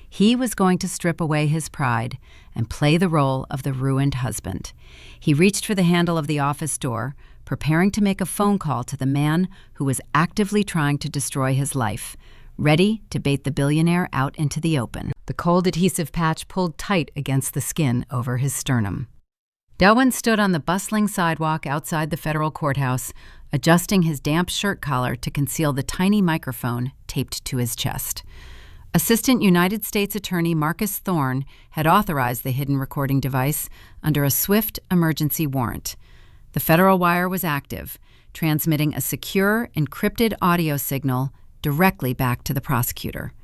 He was going to strip away his pride and play the role of the ruined husband. He reached for the handle of the office door, preparing to make a phone call to the man who was actively trying to destroy his life, ready to bait the billionaire out into the open. The cold adhesive patch pulled tight against the skin over his sternum. Delwyn stood on the bustling sidewalk outside the federal courthouse, adjusting his damp shirt collar to conceal the tiny microphone taped to his chest. Assistant United States Attorney Marcus Thorne had authorized the hidden recording device under a swift emergency warrant. The federal wire was active, transmitting a secure, encrypted audio signal directly back to the prosecutor.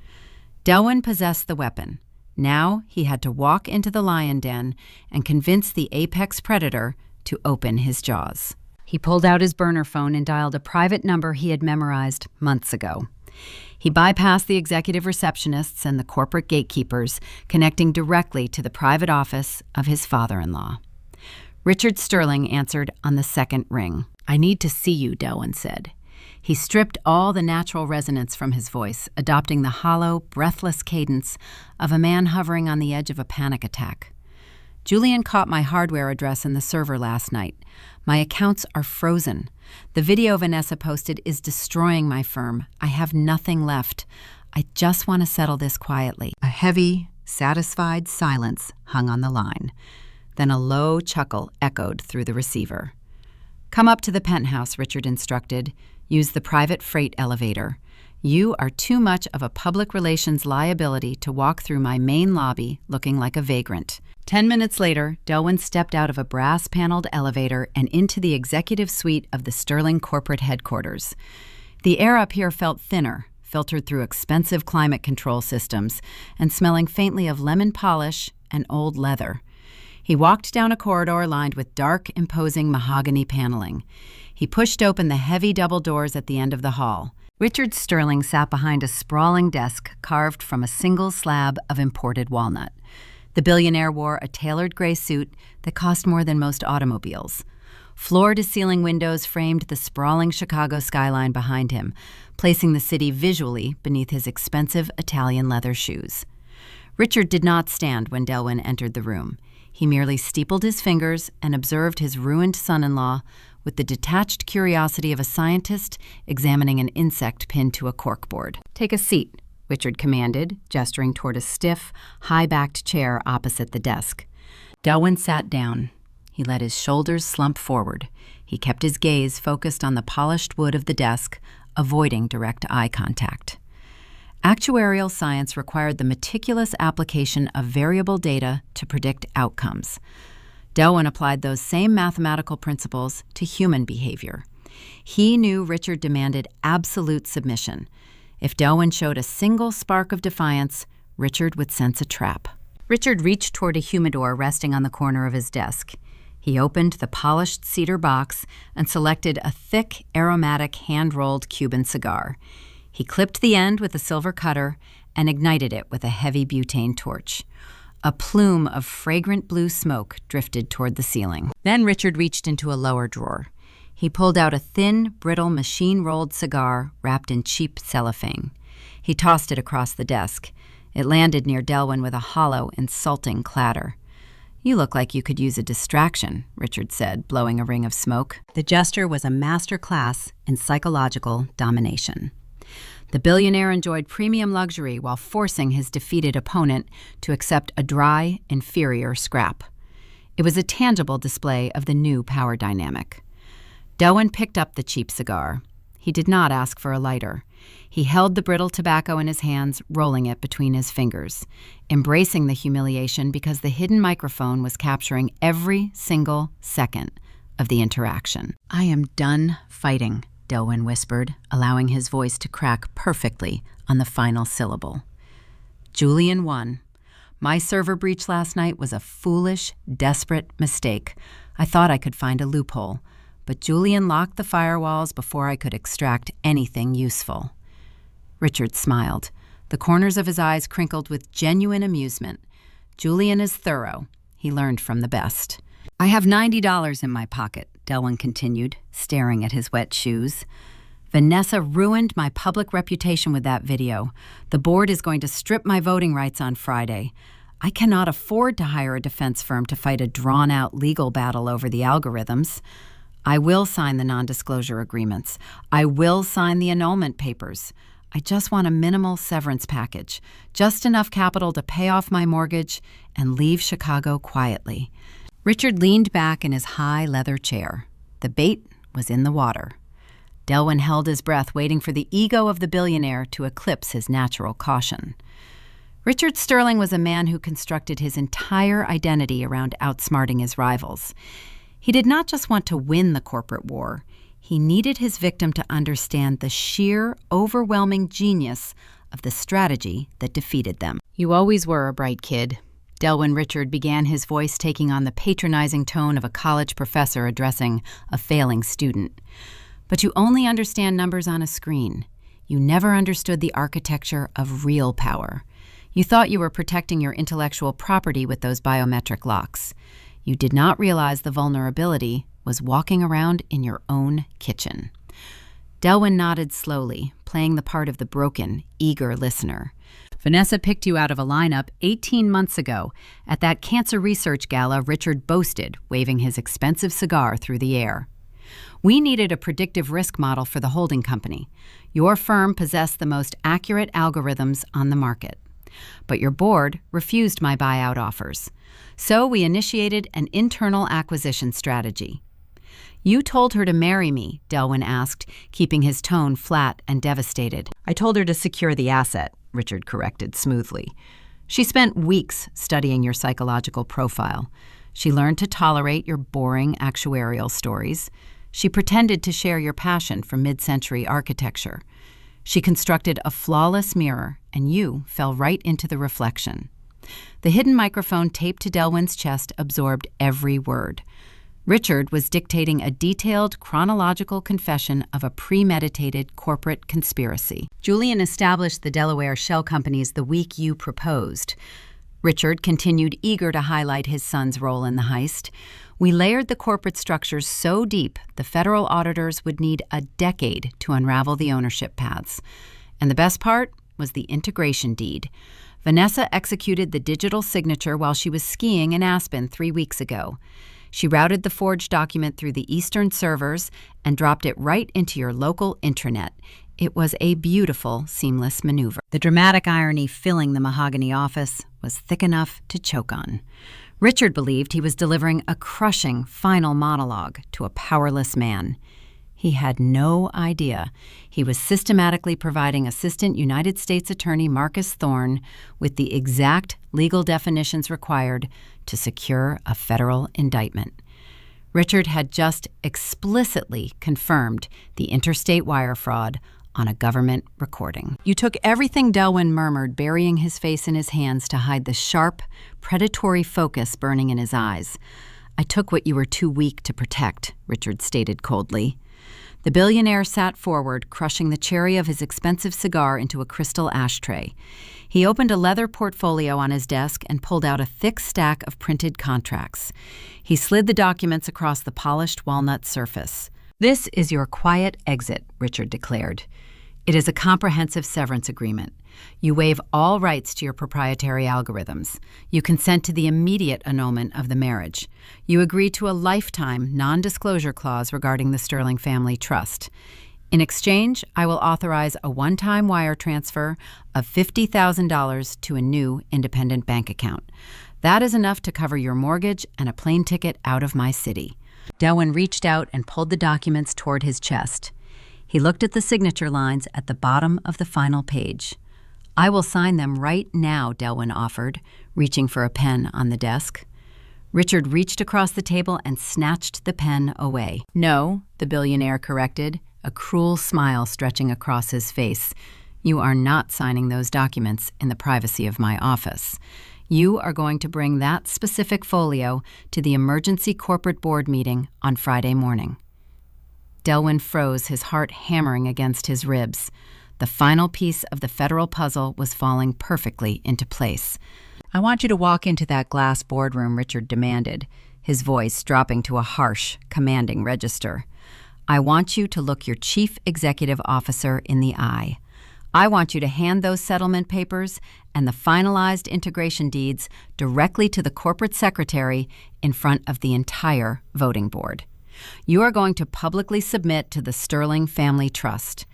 Delwyn possessed the weapon. Now he had to walk into the lion den and convince the apex predator to open his jaws. He pulled out his burner phone and dialed a private number he had memorized months ago. He bypassed the executive receptionists and the corporate gatekeepers, connecting directly to the private office of his father-in-law. Richard Sterling answered on the second ring. "I need to see you," Delwyn said. He stripped all the natural resonance from his voice, adopting the hollow, breathless cadence of a man hovering on the edge of a panic attack. "Julian caught my hardware address in the server last night. My accounts are frozen. The video Vanessa posted is destroying my firm. I have nothing left. I just want to settle this quietly." A heavy, satisfied silence hung on the line. Then a low chuckle echoed through the receiver. "Come up to the penthouse," Richard instructed. "Use the private freight elevator. You are too much of a public relations liability to walk through my main lobby looking like a vagrant." 10 minutes later, Delwyn stepped out of a brass-paneled elevator and into the executive suite of the Sterling corporate headquarters. The air up here felt thinner, filtered through expensive climate control systems, and smelling faintly of lemon polish and old leather. He walked down a corridor lined with dark, imposing mahogany paneling. He pushed open the heavy double doors at the end of the hall. Richard Sterling sat behind a sprawling desk carved from a single slab of imported walnut. The billionaire wore a tailored gray suit that cost more than most automobiles. Floor-to-ceiling windows framed the sprawling Chicago skyline behind him, placing the city visually beneath his expensive Italian leather shoes. Richard did not stand when Delwyn entered the room. He merely steepled his fingers and observed his ruined son-in-law with the detached curiosity of a scientist examining an insect pinned to a corkboard. "Take a seat," Richard commanded, gesturing toward a stiff, high-backed chair opposite the desk. Delwyn sat down. He let his shoulders slump forward. He kept his gaze focused on the polished wood of the desk, avoiding direct eye contact. Actuarial science required the meticulous application of variable data to predict outcomes. Delwyn applied those same mathematical principles to human behavior. He knew Richard demanded absolute submission. If Delwyn showed a single spark of defiance, Richard would sense a trap. Richard reached toward a humidor resting on the corner of his desk. He opened the polished cedar box and selected a thick, aromatic, hand-rolled Cuban cigar. He clipped the end with a silver cutter and ignited it with a heavy butane torch. A plume of fragrant blue smoke drifted toward the ceiling. Then Richard reached into a lower drawer. He pulled out a thin, brittle, machine-rolled cigar wrapped in cheap cellophane. He tossed it across the desk. It landed near Delwyn with a hollow, insulting clatter. "You look like you could use a distraction," Richard said, blowing a ring of smoke. The gesture was a master class in psychological domination. The billionaire enjoyed premium luxury while forcing his defeated opponent to accept a dry, inferior scrap. It was a tangible display of the new power dynamic. Delwyn picked up the cheap cigar. He did not ask for a lighter. He held the brittle tobacco in his hands, rolling it between his fingers, embracing the humiliation because the hidden microphone was capturing every single second of the interaction. "I am done fighting," Delwyn whispered, allowing his voice to crack perfectly on the final syllable. Julian won. "My server breach last night was a foolish, desperate mistake. I thought I could find a loophole, but Julian locked the firewalls before I could extract anything useful." Richard smiled. The corners of his eyes crinkled with genuine amusement. "Julian is thorough. He learned from the best." "I have $90 in my pocket," Delwyn continued, staring at his wet shoes. "Vanessa ruined my public reputation with that video. The board is going to strip my voting rights on Friday. I cannot afford to hire a defense firm to fight a drawn-out legal battle over the algorithms. I will sign the non-disclosure agreements. I will sign the annulment papers. I just want a minimal severance package, just enough capital to pay off my mortgage and leave Chicago quietly." Richard leaned back in his high leather chair. The bait was in the water. Delwyn held his breath, waiting for the ego of the billionaire to eclipse his natural caution. Richard Sterling was a man who constructed his entire identity around outsmarting his rivals. He did not just want to win the corporate war. He needed his victim to understand the sheer, overwhelming genius of the strategy that defeated them. "You always were a bright kid." Delwyn Richard began, his voice taking on the patronizing tone of a college professor addressing a failing student. "But you only understand numbers on a screen. You never understood the architecture of real power. You thought you were protecting your intellectual property with those biometric locks. You did not realize the vulnerability was walking around in your own kitchen." Delwyn nodded slowly, playing the part of the broken, eager listener. "Vanessa picked you out of a lineup 18 months ago. At that cancer research gala, Richard boasted, waving his expensive cigar through the air. We needed a predictive risk model for the holding company. Your firm possessed the most accurate algorithms on the market. But your board refused my buyout offers. So we initiated an internal acquisition strategy." "You told her to marry me," Delwyn asked, keeping his tone flat and devastated. "I told her to secure the asset," Richard corrected smoothly. "She spent weeks studying your psychological profile. She learned to tolerate your boring actuarial stories. She pretended to share your passion for mid-century architecture. She constructed a flawless mirror, and you fell right into the reflection." The hidden microphone taped to Delwyn's chest absorbed every word. Richard was dictating a detailed, chronological confession of a premeditated corporate conspiracy. "Julian established the Delaware shell companies the week you proposed." Richard continued, eager to highlight his son's role in the heist. "We layered the corporate structures so deep the federal auditors would need a decade to unravel the ownership paths. And the best part was the integration deed. Vanessa executed the digital signature while she was skiing in Aspen 3 weeks ago. She routed the forged document through the Eastern servers and dropped it right into your local intranet. It was a beautiful, seamless maneuver." The dramatic irony filling the mahogany office was thick enough to choke on. Richard believed he was delivering a crushing final monologue to a powerless man. He had no idea he was systematically providing Assistant United States Attorney Marcus Thorne with the exact legal definitions required to secure a federal indictment. Richard had just explicitly confirmed the interstate wire fraud on a government recording. "You took everything," Delwyn murmured, burying his face in his hands to hide the sharp, predatory focus burning in his eyes. "I took what you were too weak to protect," Richard stated coldly. The billionaire sat forward, crushing the cherry of his expensive cigar into a crystal ashtray. He opened a leather portfolio on his desk and pulled out a thick stack of printed contracts. He slid the documents across the polished walnut surface. "This is your quiet exit," Richard declared. "It is a comprehensive severance agreement. You waive all rights to your proprietary algorithms. You consent to the immediate annulment of the marriage. You agree to a lifetime non-disclosure clause regarding the Sterling family trust. In exchange, I will authorize a one-time wire transfer of $50,000 to a new independent bank account. That is enough to cover your mortgage and a plane ticket out of my city." Delwyn reached out and pulled the documents toward his chest. He looked at the signature lines at the bottom of the final page. "I will sign them right now," Delwyn offered, reaching for a pen on the desk. Richard reached across the table and snatched the pen away. "No," the billionaire corrected, a cruel smile stretching across his face. "You are not signing those documents in the privacy of my office. You are going to bring that specific folio to the emergency corporate board meeting on Friday morning." Delwyn froze, his heart hammering against his ribs. The final piece of the federal puzzle was falling perfectly into place. "I want you to walk into that glass boardroom," Richard demanded, his voice dropping to a harsh, commanding register. "I want you to look your chief executive officer in the eye. I want you to hand those settlement papers and the finalized integration deeds directly to the corporate secretary in front of the entire voting board. You are going to publicly submit to the Sterling Family Trust.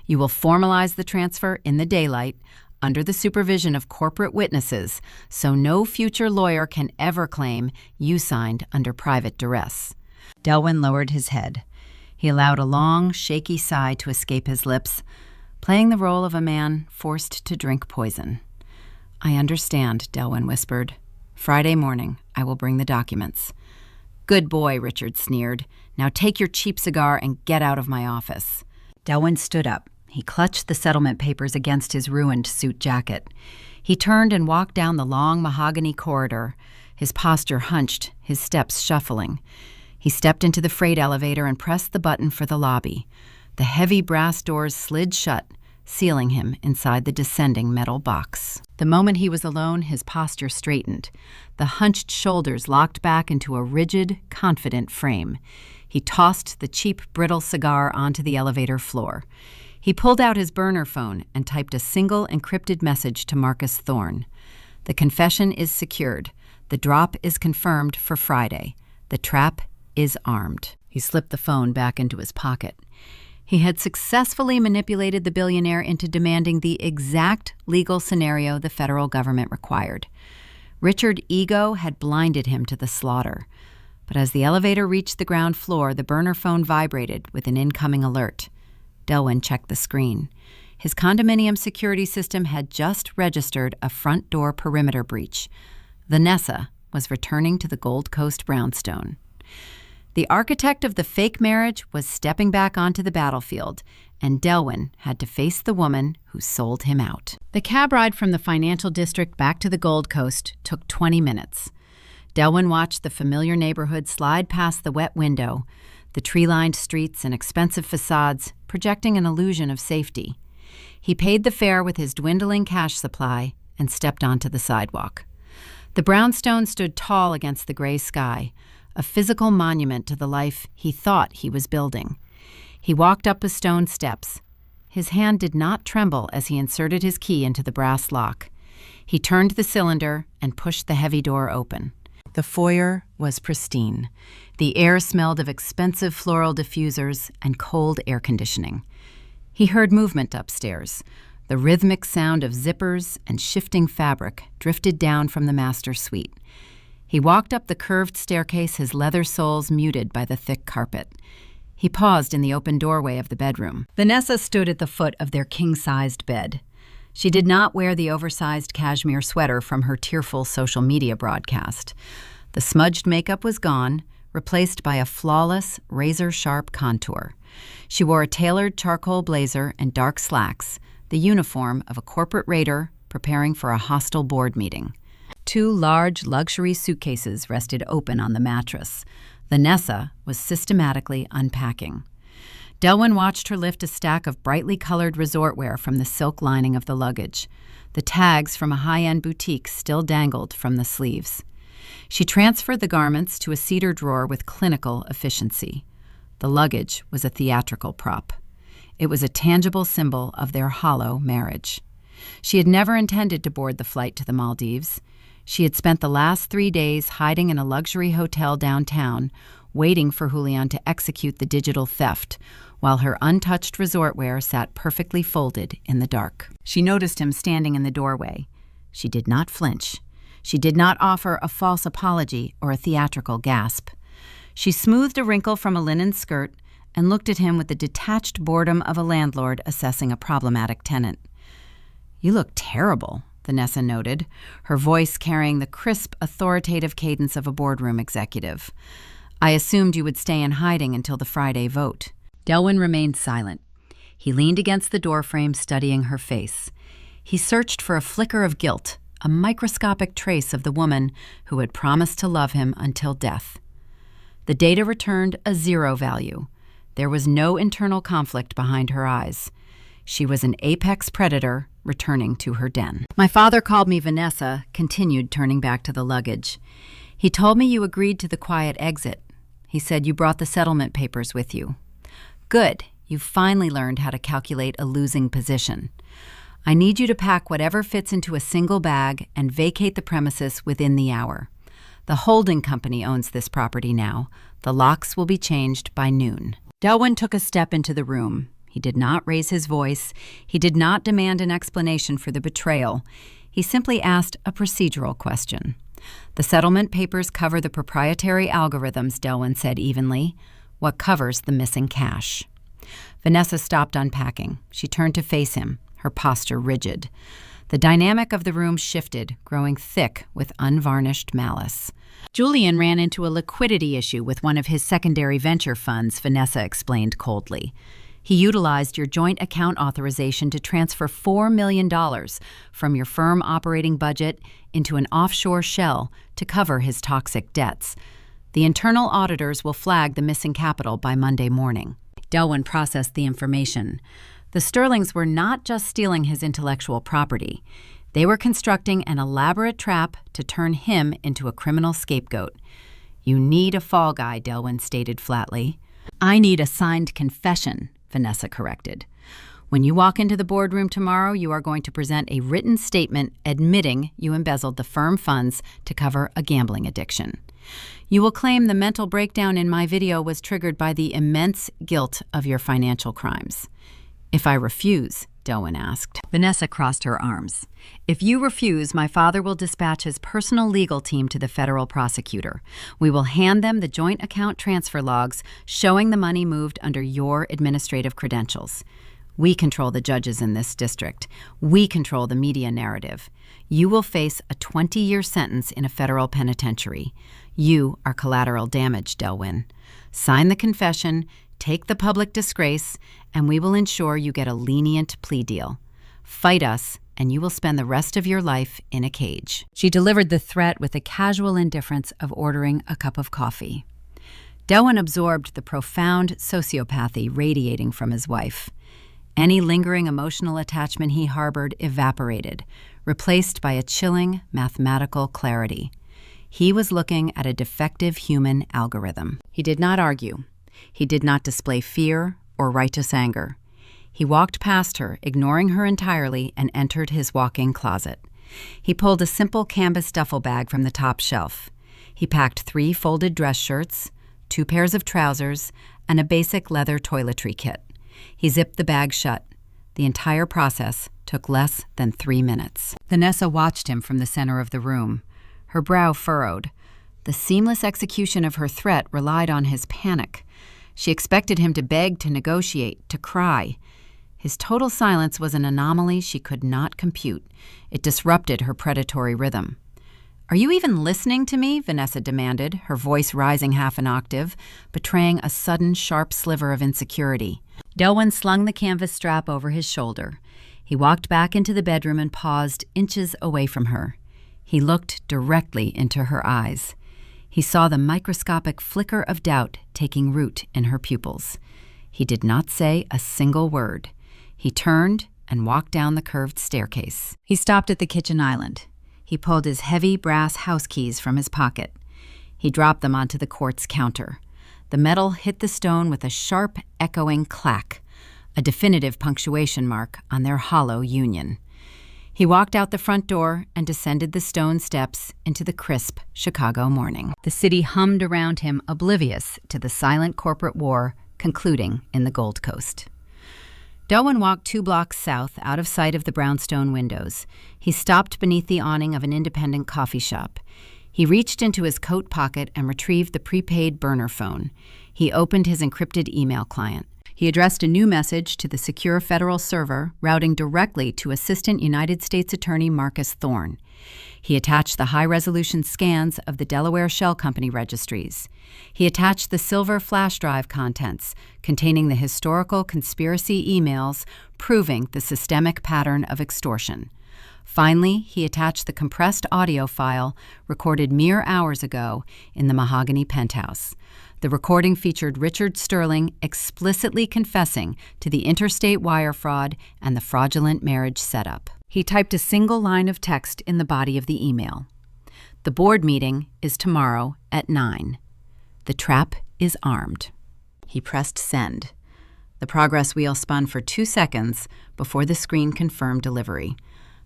You will formalize the transfer in the daylight under the supervision of corporate witnesses, so no future lawyer can ever claim you signed under private duress." Delwyn lowered his head. He allowed a long, shaky sigh to escape his lips, playing the role of a man forced to drink poison. "I understand," Delwyn whispered. "Friday morning, I will bring the documents." "Good boy," Richard sneered. "Now take your cheap cigar and get out of my office." Delwyn stood up. He clutched the settlement papers against his ruined suit jacket. He turned and walked down the long mahogany corridor, his posture hunched, his steps shuffling. He stepped into the freight elevator and pressed the button for the lobby. The heavy brass doors slid shut, sealing him inside the descending metal box. The moment he was alone, his posture straightened. The hunched shoulders locked back into a rigid, confident frame. He tossed the cheap, brittle cigar onto the elevator floor. He pulled out his burner phone and typed a single encrypted message to Marcus Thorne. "The confession is secured. The drop is confirmed for Friday. The trap is armed." He slipped the phone back into his pocket. He had successfully manipulated the billionaire into demanding the exact legal scenario the federal government required. Richard's ego had blinded him to the slaughter. But as the elevator reached the ground floor, the burner phone vibrated with an incoming alert. Delwyn checked the screen. His condominium security system had just registered a front door perimeter breach. Vanessa was returning to the Gold Coast brownstone. The architect of the fake marriage was stepping back onto the battlefield, and Delwyn had to face the woman who sold him out. The cab ride from the financial district back to the Gold Coast took 20 minutes. Delwyn watched the familiar neighborhood slide past the wet window, the tree-lined streets and expensive facades projecting an illusion of safety. He paid the fare with his dwindling cash supply and stepped onto the sidewalk. The brownstone stood tall against the gray sky, a physical monument to the life he thought he was building. He walked up the stone steps. His hand did not tremble as he inserted his key into the brass lock. He turned the cylinder and pushed the heavy door open. The foyer was pristine. The air smelled of expensive floral diffusers and cold air conditioning. He heard movement upstairs. The rhythmic sound of zippers and shifting fabric drifted down from the master suite. He walked up the curved staircase, his leather soles muted by the thick carpet. He paused in the open doorway of the bedroom. Vanessa stood at the foot of their king-sized bed. She did not wear the oversized cashmere sweater from her tearful social media broadcast. The smudged makeup was gone, replaced by a flawless, razor-sharp contour. She wore a tailored charcoal blazer and dark slacks, the uniform of a corporate raider preparing for a hostile board meeting. 2 large luxury suitcases rested open on the mattress. Vanessa was systematically unpacking. Delwyn watched her lift a stack of brightly colored resort wear from the silk lining of the luggage. The tags from a high-end boutique still dangled from the sleeves. She transferred the garments to a cedar drawer with clinical efficiency. The luggage was a theatrical prop. It was a tangible symbol of their hollow marriage. She had never intended to board the flight to the Maldives. She had spent the last 3 days hiding in a luxury hotel downtown, waiting for Julian to execute the digital theft, while her untouched resort wear sat perfectly folded in the dark. She noticed him standing in the doorway. She did not flinch. She did not offer a false apology or a theatrical gasp. She smoothed a wrinkle from a linen skirt and looked at him with the detached boredom of a landlord assessing a problematic tenant. "You look terrible," Vanessa noted, her voice carrying the crisp, authoritative cadence of a boardroom executive. "I assumed you would stay in hiding until the Friday vote." Delwyn remained silent. He leaned against the doorframe, studying her face. He searched for a flicker of guilt, a microscopic trace of the woman who had promised to love him until death. The data returned a 0 value. There was no internal conflict behind her eyes. She was an apex predator returning to her den. "My father called me," Vanessa continued, turning back to the luggage. "He told me you agreed to the quiet exit. He said you brought the settlement papers with you. Good, you've finally learned how to calculate a losing position. I need you to pack whatever fits into a single bag and vacate the premises within the hour. The holding company owns this property now. The locks will be changed by noon." Delwyn took a step into the room. He did not raise his voice. He did not demand an explanation for the betrayal. He simply asked a procedural question. "The settlement papers cover the proprietary algorithms," Delwyn said evenly. "What covers the missing cash?" Vanessa stopped unpacking. She turned to face him, her posture rigid. The dynamic of the room shifted, growing thick with unvarnished malice. "Julian ran into a liquidity issue with one of his secondary venture funds," Vanessa explained coldly. "He utilized your joint account authorization to transfer $4 million from your firm operating budget into an offshore shell to cover his toxic debts. The internal auditors will flag the missing capital by Monday morning." Delwyn processed the information. The Sterlings were not just stealing his intellectual property. They were constructing an elaborate trap to turn him into a criminal scapegoat. "You need a fall guy," Delwyn stated flatly. "I need a signed confession," Vanessa corrected. "When you walk into the boardroom tomorrow, you are going to present a written statement admitting you embezzled the firm funds to cover a gambling addiction. You will claim the mental breakdown in my video was triggered by the immense guilt of your financial crimes." "If I refuse?" Delwyn asked. Vanessa crossed her arms. "If you refuse, my father will dispatch his personal legal team to the federal prosecutor. We will hand them the joint account transfer logs showing the money moved under your administrative credentials. We control the judges in this district. We control the media narrative. You will face a 20-year sentence in a federal penitentiary. You are collateral damage, Delwyn. Sign the confession, take the public disgrace, and we will ensure you get a lenient plea deal. Fight us, and you will spend the rest of your life in a cage." She delivered the threat with the casual indifference of ordering a cup of coffee. Delwyn absorbed the profound sociopathy radiating from his wife. Any lingering emotional attachment he harbored evaporated, replaced by a chilling mathematical clarity. He was looking at a defective human algorithm. He did not argue. He did not display fear or righteous anger. He walked past her, ignoring her entirely, and entered his walk-in closet. He pulled a simple canvas duffel bag from the top shelf. He packed 3 folded dress shirts, 2 pairs of trousers, and a basic leather toiletry kit. He zipped the bag shut. The entire process took less than 3 minutes. Vanessa watched him from the center of the room, her brow furrowed. The seamless execution of her threat relied on his panic. She expected him to beg, to negotiate, to cry. His total silence was an anomaly she could not compute. It disrupted her predatory rhythm. "Are you even listening to me?" Vanessa demanded, her voice rising half an octave, betraying a sudden, sharp sliver of insecurity. Delwyn slung the canvas strap over his shoulder. He walked back into the bedroom and paused inches away from her. He looked directly into her eyes. He saw the microscopic flicker of doubt taking root in her pupils. He did not say a single word. He turned and walked down the curved staircase. He stopped at the kitchen island. He pulled his heavy brass house keys from his pocket. He dropped them onto the quartz counter. The metal hit the stone with a sharp, echoing clack, a definitive punctuation mark on their hollow union. He walked out the front door and descended the stone steps into the crisp Chicago morning. The city hummed around him, oblivious to the silent corporate war concluding in the Gold Coast. Delwyn walked 2 blocks south, out of sight of the brownstone windows. He stopped beneath the awning of an independent coffee shop. He reached into his coat pocket and retrieved the prepaid burner phone. He opened his encrypted email client. He addressed a new message to the secure federal server, routing directly to Assistant United States Attorney Marcus Thorne. He attached the high-resolution scans of the Delaware Shell Company registries. He attached the silver flash drive contents, containing the historical conspiracy emails proving the systemic pattern of extortion. Finally, he attached the compressed audio file recorded mere hours ago in the mahogany penthouse. The recording featured Richard Sterling explicitly confessing to the interstate wire fraud and the fraudulent marriage setup. He typed a single line of text in the body of the email. The board meeting is tomorrow at 9. The trap is armed. He pressed send. The progress wheel spun for 2 seconds before the screen confirmed delivery.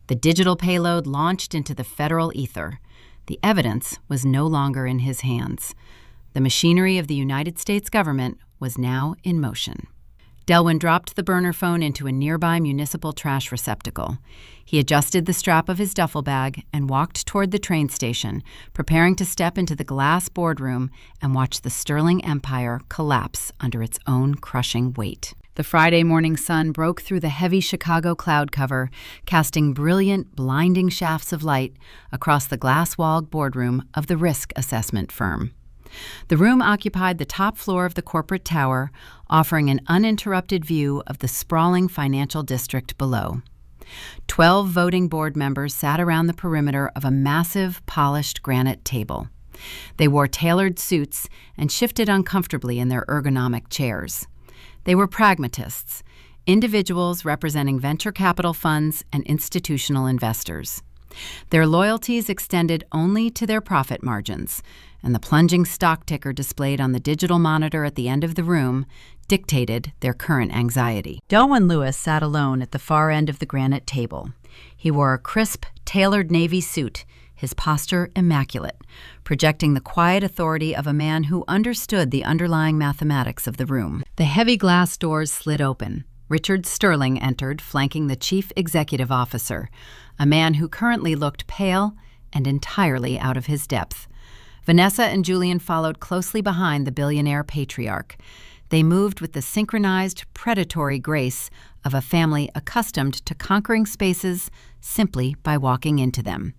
The digital payload launched into the federal ether. The evidence was no longer in his hands. The machinery of the United States government was now in motion. Delwyn dropped the burner phone into a nearby municipal trash receptacle. He adjusted the strap of his duffel bag and walked toward the train station, preparing to step into the glass boardroom and watch the Sterling empire collapse under its own crushing weight. The Friday morning sun broke through the heavy Chicago cloud cover, casting brilliant, blinding shafts of light across the glass-walled boardroom of the risk assessment firm. The room occupied the top floor of the corporate tower, offering an uninterrupted view of the sprawling financial district below. 12 voting board members sat around the perimeter of a massive, polished granite table. They wore tailored suits and shifted uncomfortably in their ergonomic chairs. They were pragmatists, individuals representing venture capital funds and institutional investors. Their loyalties extended only to their profit margins, and the plunging stock ticker displayed on the digital monitor at the end of the room dictated their current anxiety. Delwyn Lewis sat alone at the far end of the granite table. He wore a crisp, tailored navy suit, his posture immaculate, projecting the quiet authority of a man who understood the underlying mathematics of the room. The heavy glass doors slid open. Richard Sterling entered, flanking the chief executive officer, a man who currently looked pale and entirely out of his depth. Vanessa and Julian followed closely behind the billionaire patriarch. They moved with the synchronized, predatory grace of a family accustomed to conquering spaces simply by walking into them.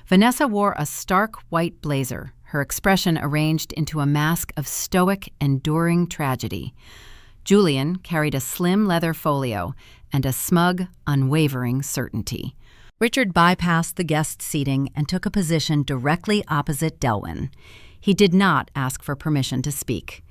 Vanessa wore a stark white blazer, her expression arranged into a mask of stoic, enduring tragedy. Julian carried a slim leather folio and a smug, unwavering certainty. Richard bypassed the guest seating and took a position directly opposite Delwyn. He did not ask for permission to speak.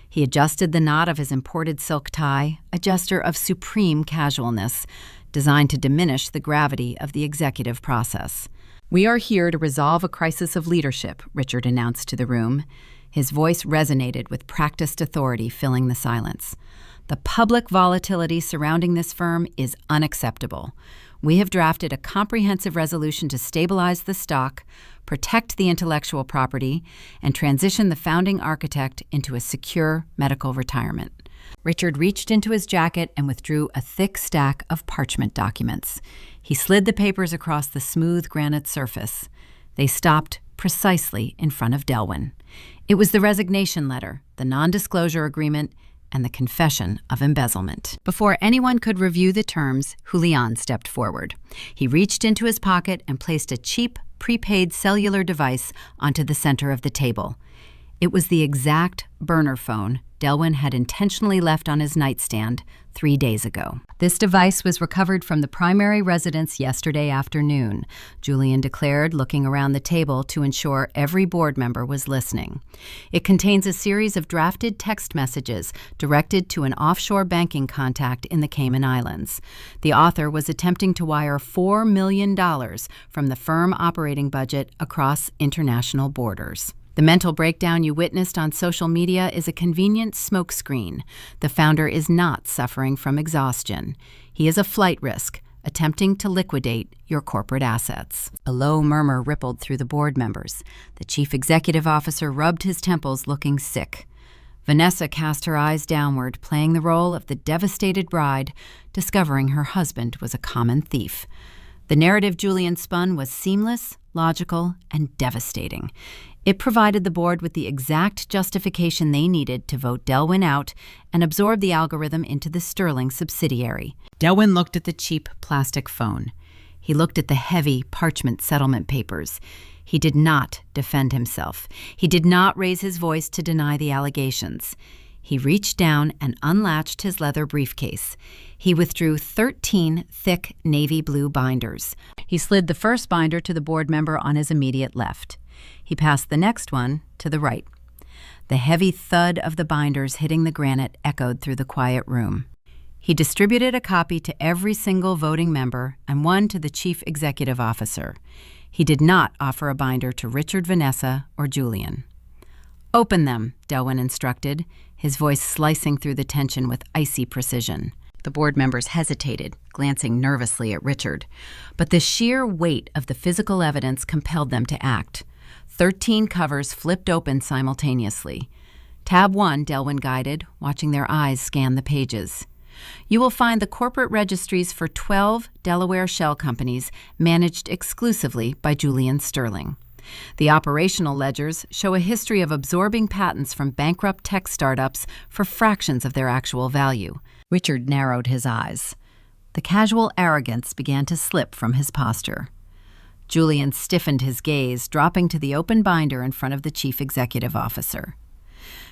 He adjusted the knot of his imported silk tie, a gesture of supreme casualness, designed to diminish the gravity of the executive process. "We are here to resolve a crisis of leadership," Richard announced to the room. His voice resonated with practiced authority, filling the silence. "The public volatility surrounding this firm is unacceptable. We have drafted a comprehensive resolution to stabilize the stock, protect the intellectual property, and transition the founding architect into a secure medical retirement." Richard reached into his jacket and withdrew a thick stack of parchment documents. He slid the papers across the smooth granite surface. They stopped precisely in front of Delwyn. It was the resignation letter, the non-disclosure agreement, and the confession of embezzlement. Before anyone could review the terms, Julian stepped forward. He reached into his pocket and placed a cheap, prepaid cellular device onto the center of the table. It was the exact burner phone Delwyn had intentionally left on his nightstand 3 days ago. "This device was recovered from the primary residence yesterday afternoon," Julian declared, looking around the table to ensure every board member was listening. "It contains a series of drafted text messages directed to an offshore banking contact in the Cayman Islands. The author was attempting to wire $4 million from the firm operating budget across international borders. The mental breakdown you witnessed on social media is a convenient smokescreen. The founder is not suffering from exhaustion. He is a flight risk, attempting to liquidate your corporate assets." A low murmur rippled through the board members. The chief executive officer rubbed his temples, looking sick. Vanessa cast her eyes downward, playing the role of the devastated bride, discovering her husband was a common thief. The narrative Julian spun was seamless, logical, and devastating. It provided the board with the exact justification they needed to vote Delwyn out and absorb the algorithm into the Sterling subsidiary. Delwyn looked at the cheap plastic phone. He looked at the heavy parchment settlement papers. He did not defend himself. He did not raise his voice to deny the allegations. He reached down and unlatched his leather briefcase. He withdrew 13 thick navy blue binders. He slid the first binder to the board member on his immediate left. He passed the next one to the right. The heavy thud of the binders hitting the granite echoed through the quiet room. He distributed a copy to every single voting member and one to the chief executive officer. He did not offer a binder to Richard, Vanessa, or Julian. "Open them," Delwyn instructed, his voice slicing through the tension with icy precision. The board members hesitated, glancing nervously at Richard. But the sheer weight of the physical evidence compelled them to act. 13 covers flipped open simultaneously. Tab 1, Delwyn guided, watching their eyes scan the pages. You will find the corporate registries for 12 Delaware shell companies managed exclusively by Julian Sterling. The operational ledgers show a history of absorbing patents from bankrupt tech startups for fractions of their actual value. Richard narrowed his eyes. The casual arrogance began to slip from his posture. Julian stiffened his gaze, dropping to the open binder in front of the chief executive officer.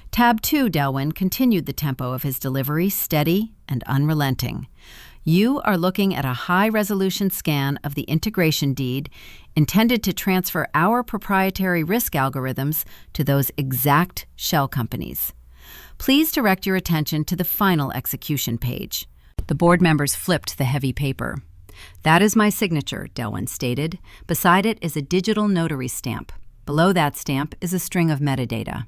Tab 2, Delwyn continued the tempo of his delivery, steady and unrelenting. You are looking at a high-resolution scan of the integration deed intended to transfer our proprietary risk algorithms to those exact shell companies. Please direct your attention to the final execution page. The board members flipped the heavy paper. That is my signature, Delwyn stated. Beside it is a digital notary stamp. Below that stamp is a string of metadata.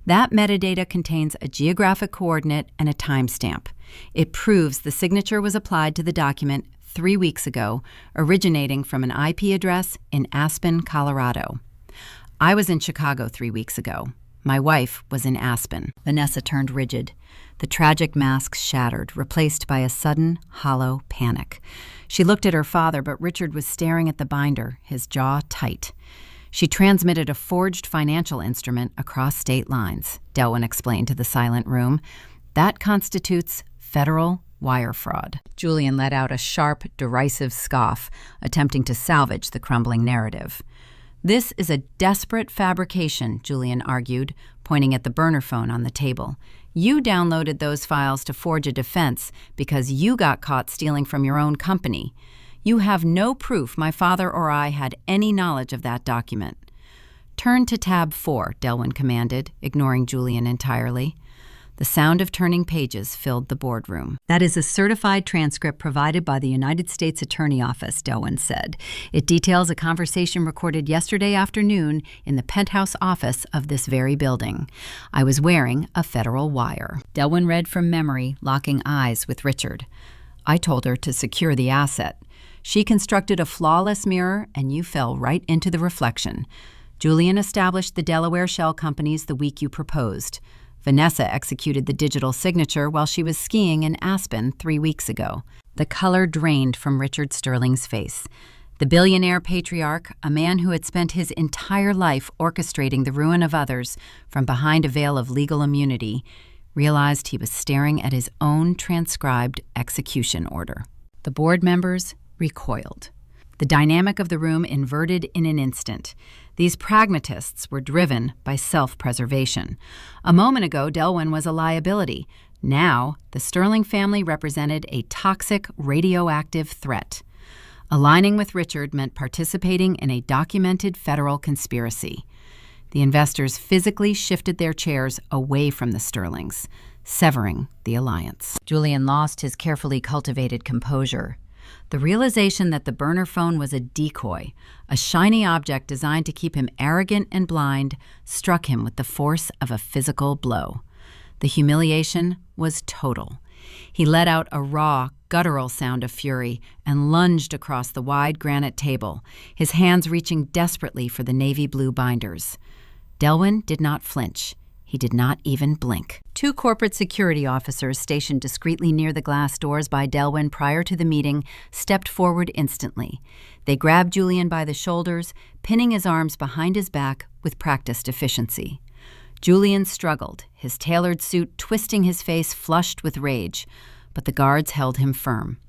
That metadata contains a geographic coordinate and a timestamp. It proves the signature was applied to the document 3 weeks ago, originating from an IP address in Aspen, Colorado. I was in Chicago 3 weeks ago. My wife was in Aspen. Vanessa turned rigid. The tragic mask shattered, replaced by a sudden, hollow panic. She looked at her father, but Richard was staring at the binder, his jaw tight. She transmitted a forged financial instrument across state lines, Delwyn explained to the silent room. That constitutes federal wire fraud. Julian let out a sharp, derisive scoff, attempting to salvage the crumbling narrative. This is a desperate fabrication, Julian argued, pointing at the burner phone on the table. You downloaded those files to forge a defense because you got caught stealing from your own company. You have no proof my father or I had any knowledge of that document. Turn to tab 4, Delwyn commanded, ignoring Julian entirely. The sound of turning pages filled the boardroom. That is a certified transcript provided by the United States Attorney Office, Delwyn said. It details a conversation recorded yesterday afternoon in the penthouse office of this very building. I was wearing a federal wire. Delwyn read from memory, locking eyes with Richard. I told her to secure the asset. She constructed a flawless mirror, and you fell right into the reflection. Julian established the Delaware shell companies the week you proposed. Vanessa executed the digital signature while she was skiing in Aspen 3 weeks ago. The color drained from Richard Sterling's face. The billionaire patriarch, a man who had spent his entire life orchestrating the ruin of others from behind a veil of legal immunity, realized he was staring at his own transcribed execution order. The board members recoiled. The dynamic of the room inverted in an instant. These pragmatists were driven by self-preservation. A moment ago, Delwyn was a liability. Now, the Sterling family represented a toxic, radioactive threat. Aligning with Richard meant participating in a documented federal conspiracy. The investors physically shifted their chairs away from the Sterlings, severing the alliance. Julian lost his carefully cultivated composure. The realization that the burner phone was a decoy, a shiny object designed to keep him arrogant and blind, struck him with the force of a physical blow. The humiliation was total. He let out a raw, guttural sound of fury and lunged across the wide granite table, his hands reaching desperately for the navy blue binders. Delwyn did not flinch. He did not even blink. Two corporate security officers stationed discreetly near the glass doors by Delwyn prior to the meeting stepped forward instantly. They grabbed Julian by the shoulders, pinning his arms behind his back with practiced efficiency. Julian struggled, his tailored suit twisting his face flushed with rage, but the guards held him firm.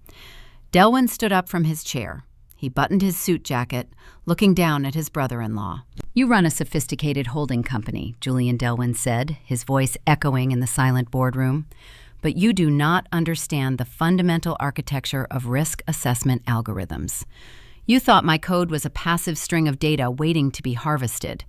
Delwyn stood up from his chair. He buttoned his suit jacket, looking down at his brother-in-law. "You run a sophisticated holding company," Julian Delwyn said, his voice echoing in the silent boardroom. "But you do not understand the fundamental architecture of risk assessment algorithms. You thought my code was a passive string of data waiting to be harvested."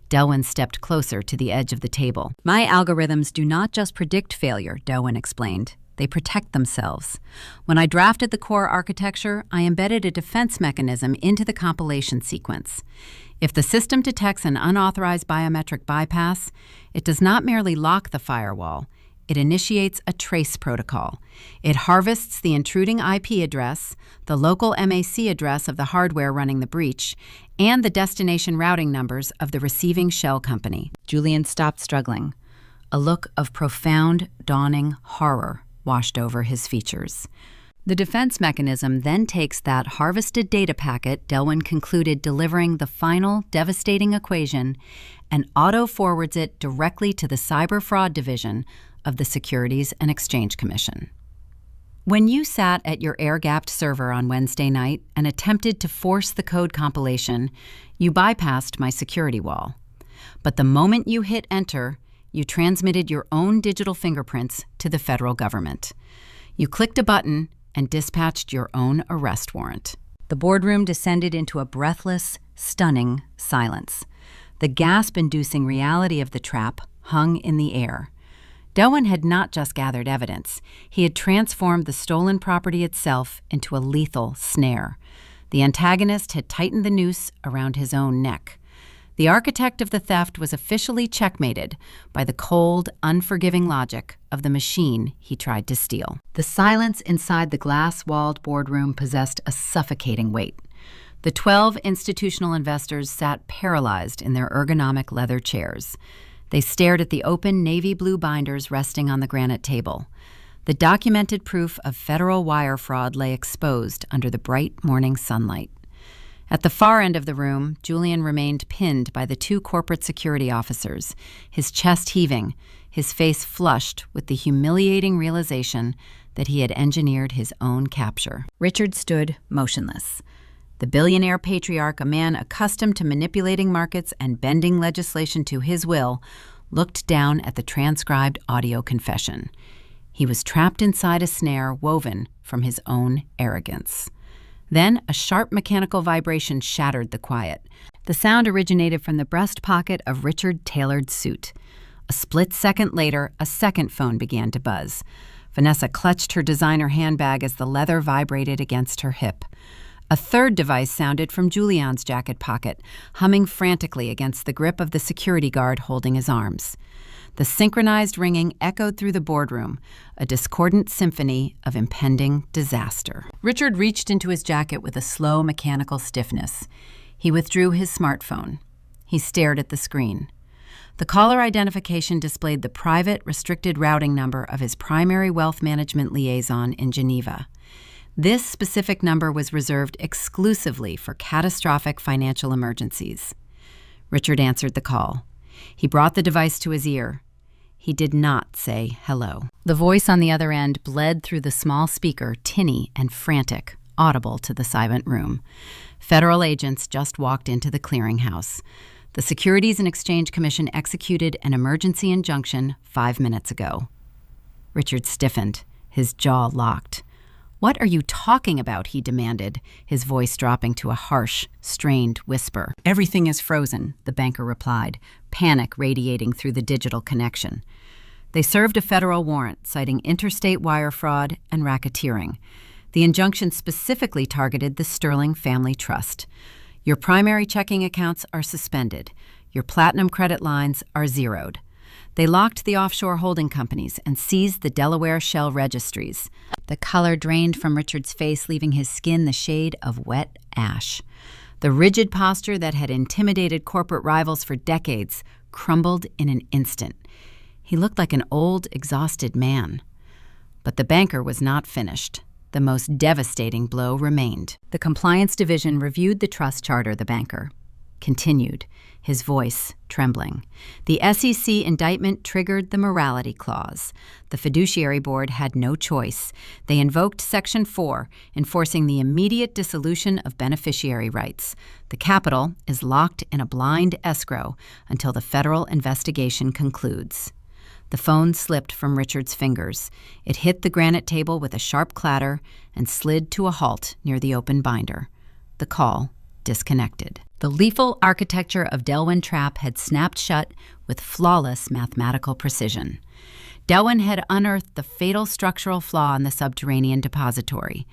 Delwyn stepped closer to the edge of the table. "My algorithms do not just predict failure," Delwyn explained. They protect themselves. When I drafted the core architecture, I embedded a defense mechanism into the compilation sequence. If the system detects an unauthorized biometric bypass, it does not merely lock the firewall. It initiates a trace protocol. It harvests the intruding IP address, the local MAC address of the hardware running the breach, and the destination routing numbers of the receiving shell company. Julian stopped struggling. A look of profound, dawning horror washed over his features. The defense mechanism then takes that harvested data packet, Delwyn concluded, delivering the final devastating equation, and auto-forwards it directly to the Cyber Fraud Division of the Securities and Exchange Commission. When you sat at your air-gapped server on Wednesday night and attempted to force the code compilation, you bypassed my security wall. But the moment you hit enter, you transmitted your own digital fingerprints to the federal government. You clicked a button and dispatched your own arrest warrant. The boardroom descended into a breathless, stunning silence. The gasp-inducing reality of the trap hung in the air. Delwyn had not just gathered evidence. He had transformed the stolen property itself into a lethal snare. The antagonist had tightened the noose around his own neck. The architect of the theft was officially checkmated by the cold, unforgiving logic of the machine he tried to steal. The silence inside the glass-walled boardroom possessed a suffocating weight. The 12 institutional investors sat paralyzed in their ergonomic leather chairs. They stared at the open navy blue binders resting on the granite table. The documented proof of federal wire fraud lay exposed under the bright morning sunlight. At the far end of the room, Julian remained pinned by the two corporate security officers, his chest heaving, his face flushed with the humiliating realization that he had engineered his own capture. Richard stood motionless. The billionaire patriarch, a man accustomed to manipulating markets and bending legislation to his will, looked down at the transcribed audio confession. He was trapped inside a snare woven from his own arrogance. Then a sharp mechanical vibration shattered the quiet. The sound originated from the breast pocket of Richard's tailored suit. A split second later, a second phone began to buzz. Vanessa clutched her designer handbag as the leather vibrated against her hip. A third device sounded from Julian's jacket pocket, humming frantically against the grip of the security guard holding his arms. The synchronized ringing echoed through the boardroom, a discordant symphony of impending disaster. Richard reached into his jacket with a slow mechanical stiffness. He withdrew his smartphone. He stared at the screen. The caller identification displayed the private, restricted routing number of his primary wealth management liaison in Geneva. This specific number was reserved exclusively for catastrophic financial emergencies. Richard answered the call. He brought the device to his ear. He did not say hello. The voice on the other end bled through the small speaker, tinny and frantic, audible to the silent room. Federal agents just walked into the clearinghouse. The Securities and Exchange Commission executed an emergency injunction 5 minutes ago. Richard stiffened, his jaw locked. "What are you talking about?" he demanded, his voice dropping to a harsh, strained whisper. "Everything is frozen," the banker replied, panic radiating through the digital connection. They served a federal warrant citing interstate wire fraud and racketeering. The injunction specifically targeted the Sterling Family Trust. Your primary checking accounts are suspended. Your platinum credit lines are zeroed. They locked the offshore holding companies and seized the Delaware shell registries. The color drained from Richard's face, leaving his skin the shade of wet ash. The rigid posture that had intimidated corporate rivals for decades crumbled in an instant. He looked like an old, exhausted man. But the banker was not finished. The most devastating blow remained. The Compliance Division reviewed the trust charter the banker continued, his voice trembling. The SEC indictment triggered the morality clause. The fiduciary board had no choice. They invoked Section 4, enforcing the immediate dissolution of beneficiary rights. The capital is locked in a blind escrow until the federal investigation concludes. The phone slipped from Richard's fingers. It hit the granite table with a sharp clatter and slid to a halt near the open binder. The call disconnected. The lethal architecture of Delwyn Trap had snapped shut with flawless mathematical precision. Delwyn had unearthed the fatal structural flaw in the subterranean depository.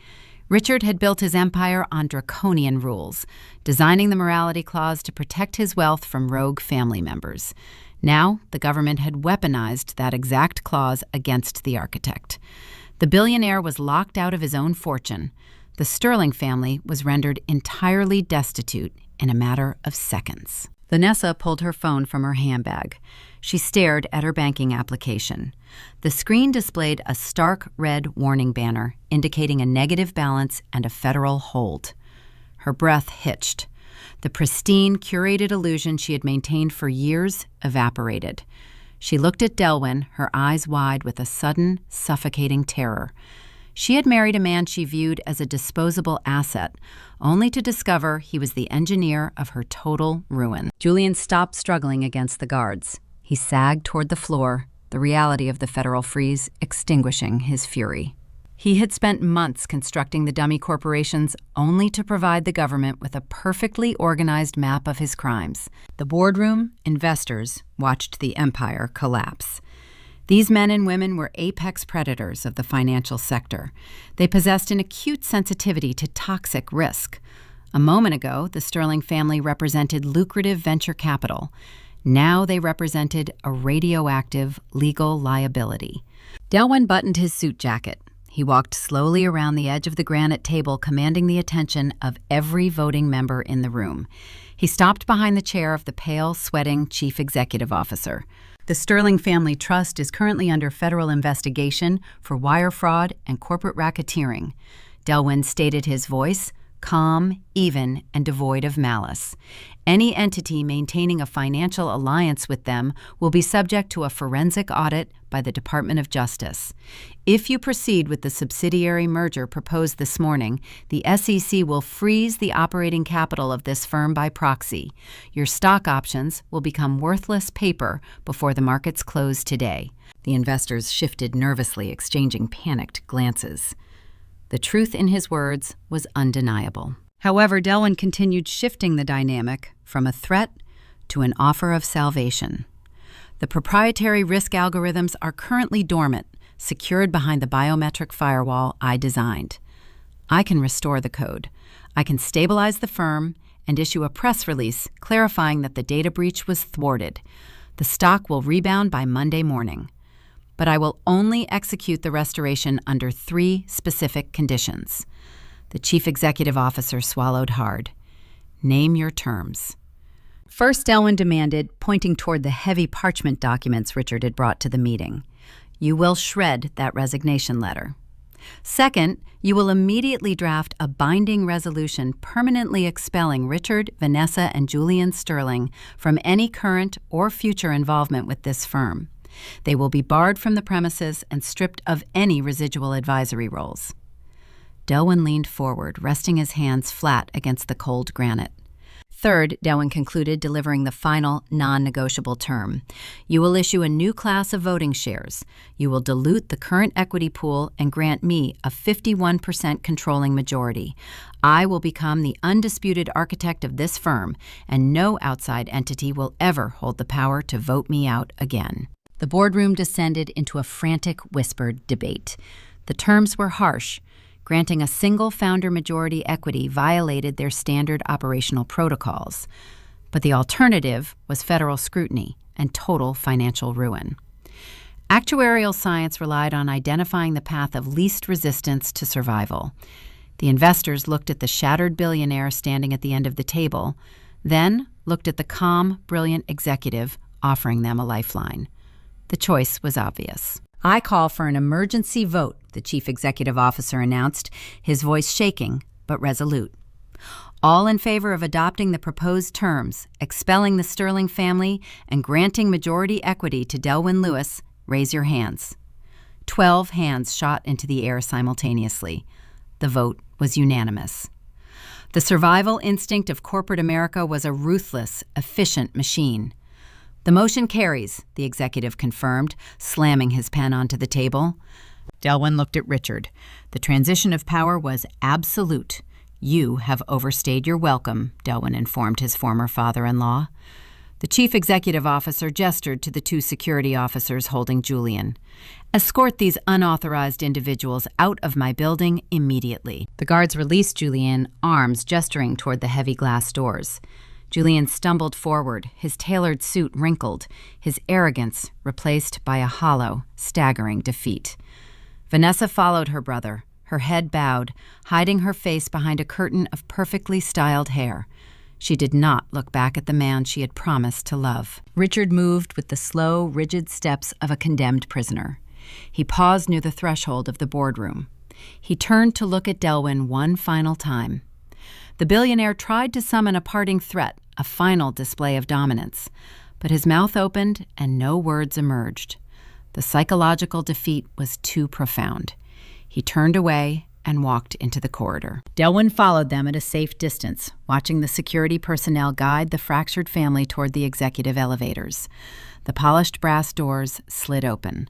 Richard had built his empire on draconian rules, designing the morality clause to protect his wealth from rogue family members. Now, the government had weaponized that exact clause against the architect. The billionaire was locked out of his own fortune. The Sterling family was rendered entirely destitute in a matter of seconds. Vanessa pulled her phone from her handbag. She stared at her banking application. The screen displayed a stark red warning banner indicating a negative balance and a federal hold. Her breath hitched. The pristine, curated illusion she had maintained for years evaporated. She looked at Delwyn, her eyes wide with a sudden, suffocating terror. She had married a man she viewed as a disposable asset, only to discover he was the engineer of her total ruin. Julian stopped struggling against the guards. He sagged toward the floor, the reality of the federal freeze extinguishing his fury. He had spent months constructing the dummy corporations only to provide the government with a perfectly organized map of his crimes. The boardroom, investors watched the empire collapse. These men and women were apex predators of the financial sector. They possessed an acute sensitivity to toxic risk. A moment ago, the Sterling family represented lucrative venture capital. Now they represented a radioactive legal liability. Delwyn buttoned his suit jacket. He walked slowly around the edge of the granite table, commanding the attention of every voting member in the room. He stopped behind the chair of the pale, sweating chief executive officer. The Sterling Family Trust is currently under federal investigation for wire fraud and corporate racketeering. Delwyn stated, his voice calm, even, and devoid of malice. Any entity maintaining a financial alliance with them will be subject to a forensic audit by the Department of Justice. If you proceed with the subsidiary merger proposed this morning, the SEC will freeze the operating capital of this firm by proxy. Your stock options will become worthless paper before the markets close today. The investors shifted nervously, exchanging panicked glances. The truth in his words was undeniable. However, Delwyn continued shifting the dynamic from a threat to an offer of salvation. The proprietary risk algorithms are currently dormant, secured behind the biometric firewall I designed. I can restore the code. I can stabilize the firm and issue a press release clarifying that the data breach was thwarted. The stock will rebound by Monday morning. But I will only execute the restoration under 3 specific conditions. The chief executive officer swallowed hard. Name your terms. First, Delwyn demanded, pointing toward the heavy parchment documents Richard had brought to the meeting. You will shred that resignation letter. Second, you will immediately draft a binding resolution permanently expelling Richard, Vanessa, and Julian Sterling from any current or future involvement with this firm. They will be barred from the premises and stripped of any residual advisory roles. Delwyn leaned forward, resting his hands flat against the cold granite. Third, Delwyn concluded, delivering the final, non-negotiable term. You will issue a new class of voting shares. You will dilute the current equity pool and grant me a 51% controlling majority. I will become the undisputed architect of this firm, and no outside entity will ever hold the power to vote me out again. The boardroom descended into a frantic, whispered debate. The terms were harsh. Granting a single founder majority equity violated their standard operational protocols. But the alternative was federal scrutiny and total financial ruin. Actuarial science relied on identifying the path of least resistance to survival. The investors looked at the shattered billionaire standing at the end of the table, then looked at the calm, brilliant executive offering them a lifeline. The choice was obvious. "I call for an emergency vote," the chief executive officer announced, his voice shaking but resolute. "All in favor of adopting the proposed terms, expelling the Sterling family, and granting majority equity to Delwyn Lewis, raise your hands." 12 hands shot into the air simultaneously. The vote was unanimous. The survival instinct of corporate America was a ruthless, efficient machine. "The motion carries," the executive confirmed, slamming his pen onto the table. Delwyn looked at Richard. The transition of power was absolute. "You have overstayed your welcome," Delwyn informed his former father-in-law. The chief executive officer gestured to the 2 security officers holding Julian. "Escort these unauthorized individuals out of my building immediately." The guards released Julian, arms gesturing toward the heavy glass doors. Julian stumbled forward, his tailored suit wrinkled, his arrogance replaced by a hollow, staggering defeat. Vanessa followed her brother, her head bowed, hiding her face behind a curtain of perfectly styled hair. She did not look back at the man she had promised to love. Richard moved with the slow, rigid steps of a condemned prisoner. He paused near the threshold of the boardroom. He turned to look at Delwyn one final time. The billionaire tried to summon a parting threat, a final display of dominance, but his mouth opened and no words emerged. The psychological defeat was too profound. He turned away and walked into the corridor. Delwyn followed them at a safe distance, watching the security personnel guide the fractured family toward the executive elevators. The polished brass doors slid open.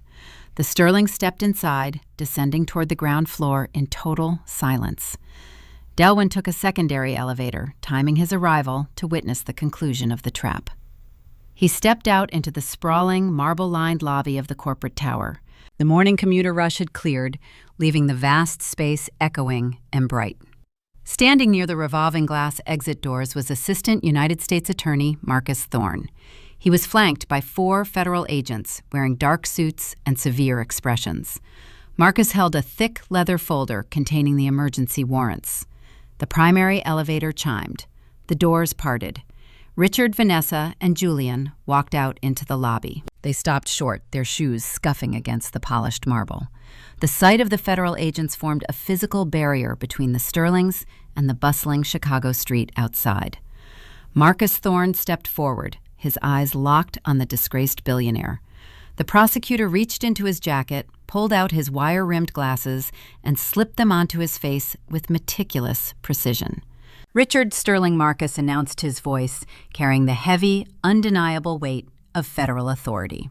The Sterling stepped inside, descending toward the ground floor in total silence. Delwyn took a secondary elevator, timing his arrival to witness the conclusion of the trap. He stepped out into the sprawling, marble-lined lobby of the corporate tower. The morning commuter rush had cleared, leaving the vast space echoing and bright. Standing near the revolving glass exit doors was Assistant United States Attorney Marcus Thorne. He was flanked by 4 federal agents wearing dark suits and severe expressions. Marcus held a thick leather folder containing the emergency warrants. The primary elevator chimed. The doors parted. Richard, Vanessa, and Julian walked out into the lobby. They stopped short, their shoes scuffing against the polished marble. The sight of the federal agents formed a physical barrier between the Sterlings and the bustling Chicago street outside. Marcus Thorne stepped forward, his eyes locked on the disgraced billionaire. The prosecutor reached into his jacket, pulled out his wire-rimmed glasses, and slipped them onto his face with meticulous precision. Richard Sterling Marcus announced, his voice carrying the heavy, undeniable weight of federal authority.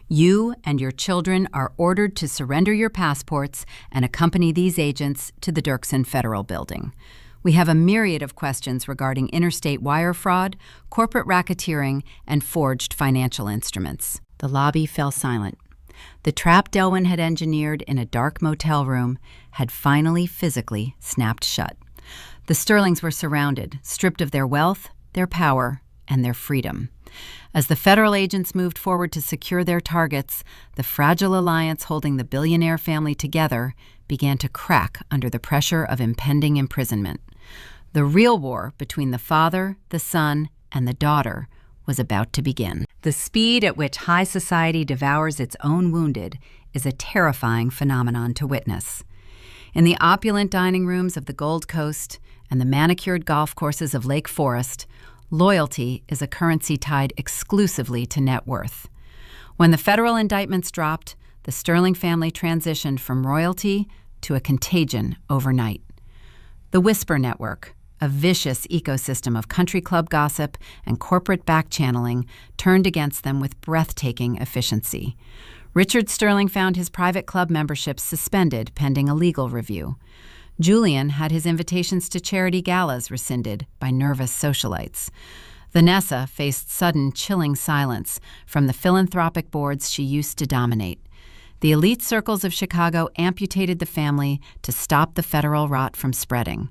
"You and your children are ordered to surrender your passports and accompany these agents to the Dirksen Federal Building. We have a myriad of questions regarding interstate wire fraud, corporate racketeering, and forged financial instruments." The lobby fell silent. The trap Delwyn had engineered in a dark motel room had finally physically snapped shut. The Sterlings were surrounded, stripped of their wealth, their power, and their freedom. As the federal agents moved forward to secure their targets, the fragile alliance holding the billionaire family together began to crack under the pressure of impending imprisonment. The real war between the father, the son, and the daughter was about to begin. The speed at which high society devours its own wounded is a terrifying phenomenon to witness. In the opulent dining rooms of the Gold Coast and the manicured golf courses of Lake Forest, loyalty is a currency tied exclusively to net worth. When the federal indictments dropped, the Sterling family transitioned from royalty to a contagion overnight. The Whisper Network, a vicious ecosystem of country club gossip and corporate back-channeling, turned against them with breathtaking efficiency. Richard Sterling found his private club memberships suspended pending a legal review. Julian had his invitations to charity galas rescinded by nervous socialites. Vanessa faced sudden, chilling silence from the philanthropic boards she used to dominate. The elite circles of Chicago amputated the family to stop the federal rot from spreading.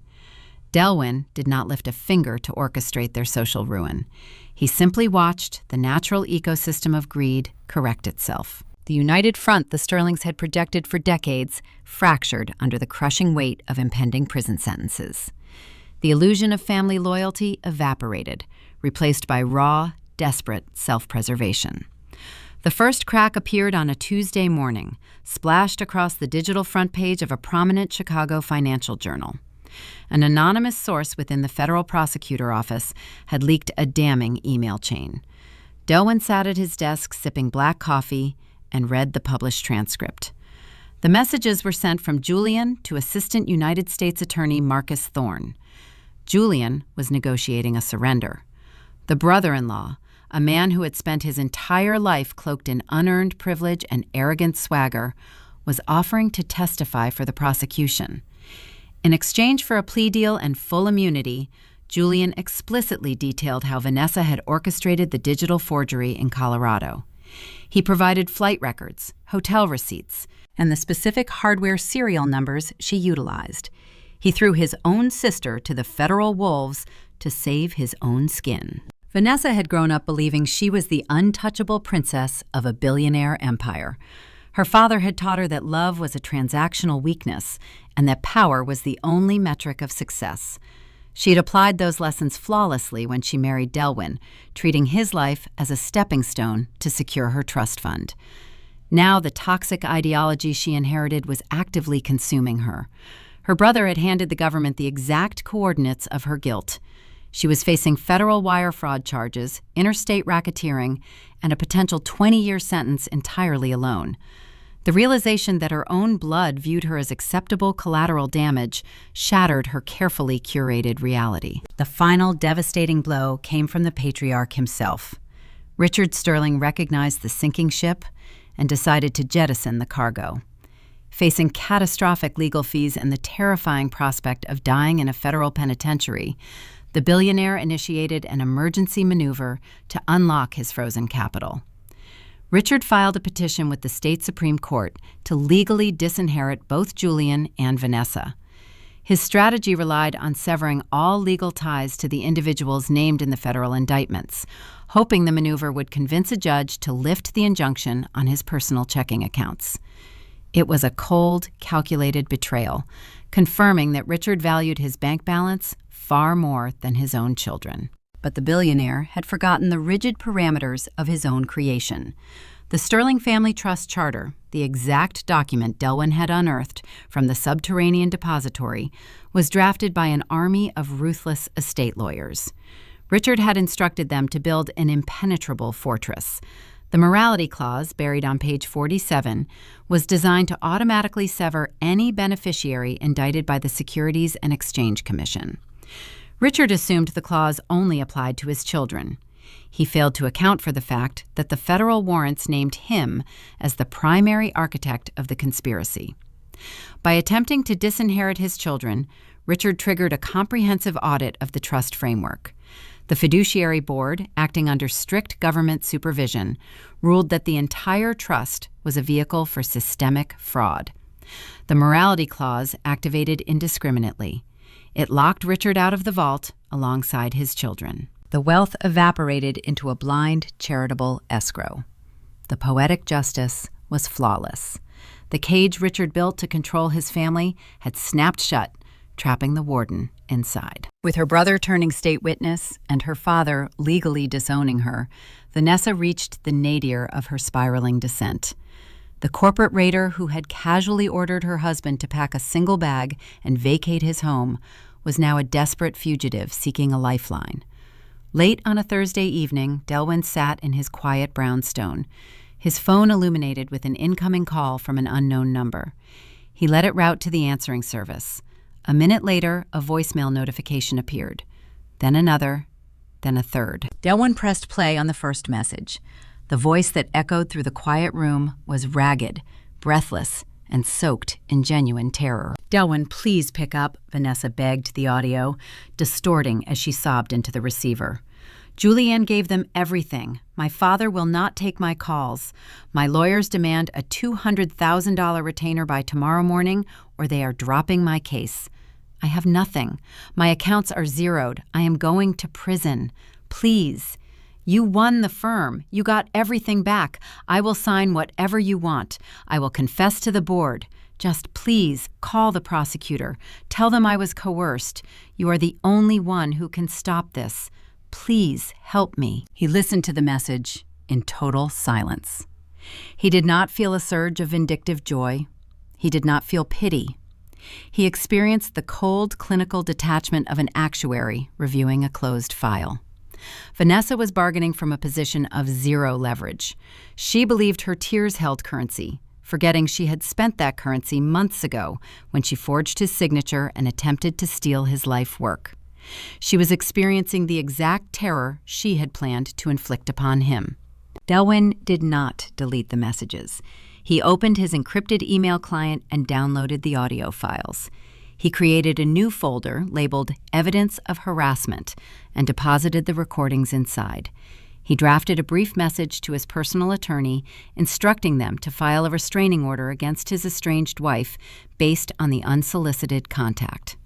Delwyn did not lift a finger to orchestrate their social ruin. He simply watched the natural ecosystem of greed correct itself. The united front the Sterlings had projected for decades fractured under the crushing weight of impending prison sentences. The illusion of family loyalty evaporated, replaced by raw, desperate self-preservation. The first crack appeared on a Tuesday morning, splashed across the digital front page of a prominent Chicago financial journal. An anonymous source within the federal prosecutor office had leaked a damning email chain. Delwin sat at his desk sipping black coffee and read the published transcript. The messages were sent from Julian to Assistant United States Attorney Marcus Thorne. Julian was negotiating a surrender. The brother-in-law, a man who had spent his entire life cloaked in unearned privilege and arrogant swagger, was offering to testify for the prosecution. In exchange for a plea deal and full immunity, Julian explicitly detailed how Vanessa had orchestrated the digital forgery in Colorado. He provided flight records, hotel receipts, and the specific hardware serial numbers she utilized. He threw his own sister to the federal wolves to save his own skin. Vanessa had grown up believing she was the untouchable princess of a billionaire empire. Her father had taught her that love was a transactional weakness and that power was the only metric of success. She had applied those lessons flawlessly when she married Delwin, treating his life as a stepping stone to secure her trust fund. Now the toxic ideology she inherited was actively consuming her. Her brother had handed the government the exact coordinates of her guilt. She was facing federal wire fraud charges, interstate racketeering, and a potential 20-year sentence entirely alone. The realization that her own blood viewed her as acceptable collateral damage shattered her carefully curated reality. The final devastating blow came from the patriarch himself. Richard Sterling recognized the sinking ship and decided to jettison the cargo. Facing catastrophic legal fees and the terrifying prospect of dying in a federal penitentiary, the billionaire initiated an emergency maneuver to unlock his frozen capital. Richard filed a petition with the state Supreme Court to legally disinherit both Julian and Vanessa. His strategy relied on severing all legal ties to the individuals named in the federal indictments, hoping the maneuver would convince a judge to lift the injunction on his personal checking accounts. It was a cold, calculated betrayal, confirming that Richard valued his bank balance far more than his own children. But the billionaire had forgotten the rigid parameters of his own creation. The Sterling Family Trust Charter, the exact document Delwin had unearthed from the subterranean depository, was drafted by an army of ruthless estate lawyers. Richard had instructed them to build an impenetrable fortress. The morality clause, buried on page 47, was designed to automatically sever any beneficiary indicted by the Securities and Exchange Commission. Richard assumed the clause only applied to his children. He failed to account for the fact that the federal warrants named him as the primary architect of the conspiracy. By attempting to disinherit his children, Richard triggered a comprehensive audit of the trust framework. The fiduciary board, acting under strict government supervision, ruled that the entire trust was a vehicle for systemic fraud. The morality clause activated indiscriminately. It locked Richard out of the vault alongside his children. The wealth evaporated into a blind, charitable escrow. The poetic justice was flawless. The cage Richard built to control his family had snapped shut, trapping the warden inside. With her brother turning state witness and her father legally disowning her, Vanessa reached the nadir of her spiraling descent. The corporate raider who had casually ordered her husband to pack a single bag and vacate his home was now a desperate fugitive seeking a lifeline. Late on a Thursday evening, Delwin sat in his quiet brownstone, his phone illuminated with an incoming call from an unknown number. He let it route to the answering service. A minute later, a voicemail notification appeared. Then another, then a third. Delwin pressed play on the first message. The voice that echoed through the quiet room was ragged, breathless, and soaked in genuine terror. "Delwin, please pick up," Vanessa begged the audio, distorting as she sobbed into the receiver. "Julian gave them everything. My father will not take my calls. My lawyers demand a $200,000 retainer by tomorrow morning, or they are dropping my case. I have nothing. My accounts are zeroed. I am going to prison. Please. You won the firm. You got everything back. I will sign whatever you want. I will confess to the board. Just please call the prosecutor. Tell them I was coerced. You are the only one who can stop this. "Please help me." He listened to the message in total silence. He did not feel a surge of vindictive joy. He did not feel pity. He experienced the cold clinical detachment of an actuary reviewing a closed file. Vanessa was bargaining from a position of zero leverage. She believed her tears held currency, forgetting she had spent that currency months ago when she forged his signature and attempted to steal his life work. She was experiencing the exact terror she had planned to inflict upon him. Delwyn did not delete the messages. He opened his encrypted email client and downloaded the audio files. He created a new folder labeled Evidence of Harassment and deposited the recordings inside. He drafted a brief message to his personal attorney, instructing them to file a restraining order against his estranged wife based on the unsolicited contact.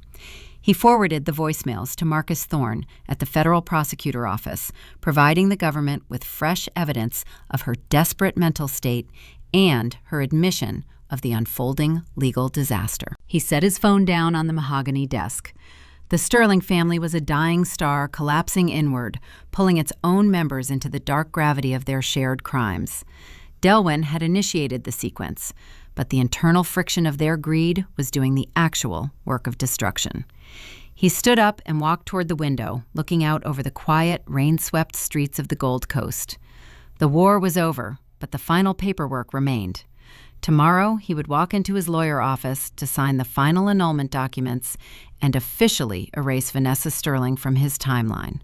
He forwarded the voicemails to Marcus Thorne at the federal prosecutor office, providing the government with fresh evidence of her desperate mental state and her admission of the unfolding legal disaster. He set his phone down on the mahogany desk. The Sterling family was a dying star collapsing inward, pulling its own members into the dark gravity of their shared crimes. Delwyn had initiated the sequence, but the internal friction of their greed was doing the actual work of destruction. He stood up and walked toward the window, looking out over the quiet, rain-swept streets of the Gold Coast. The war was over, but the final paperwork remained. Tomorrow, he would walk into his lawyer office to sign the final annulment documents and officially erase Vanessa Sterling from his timeline.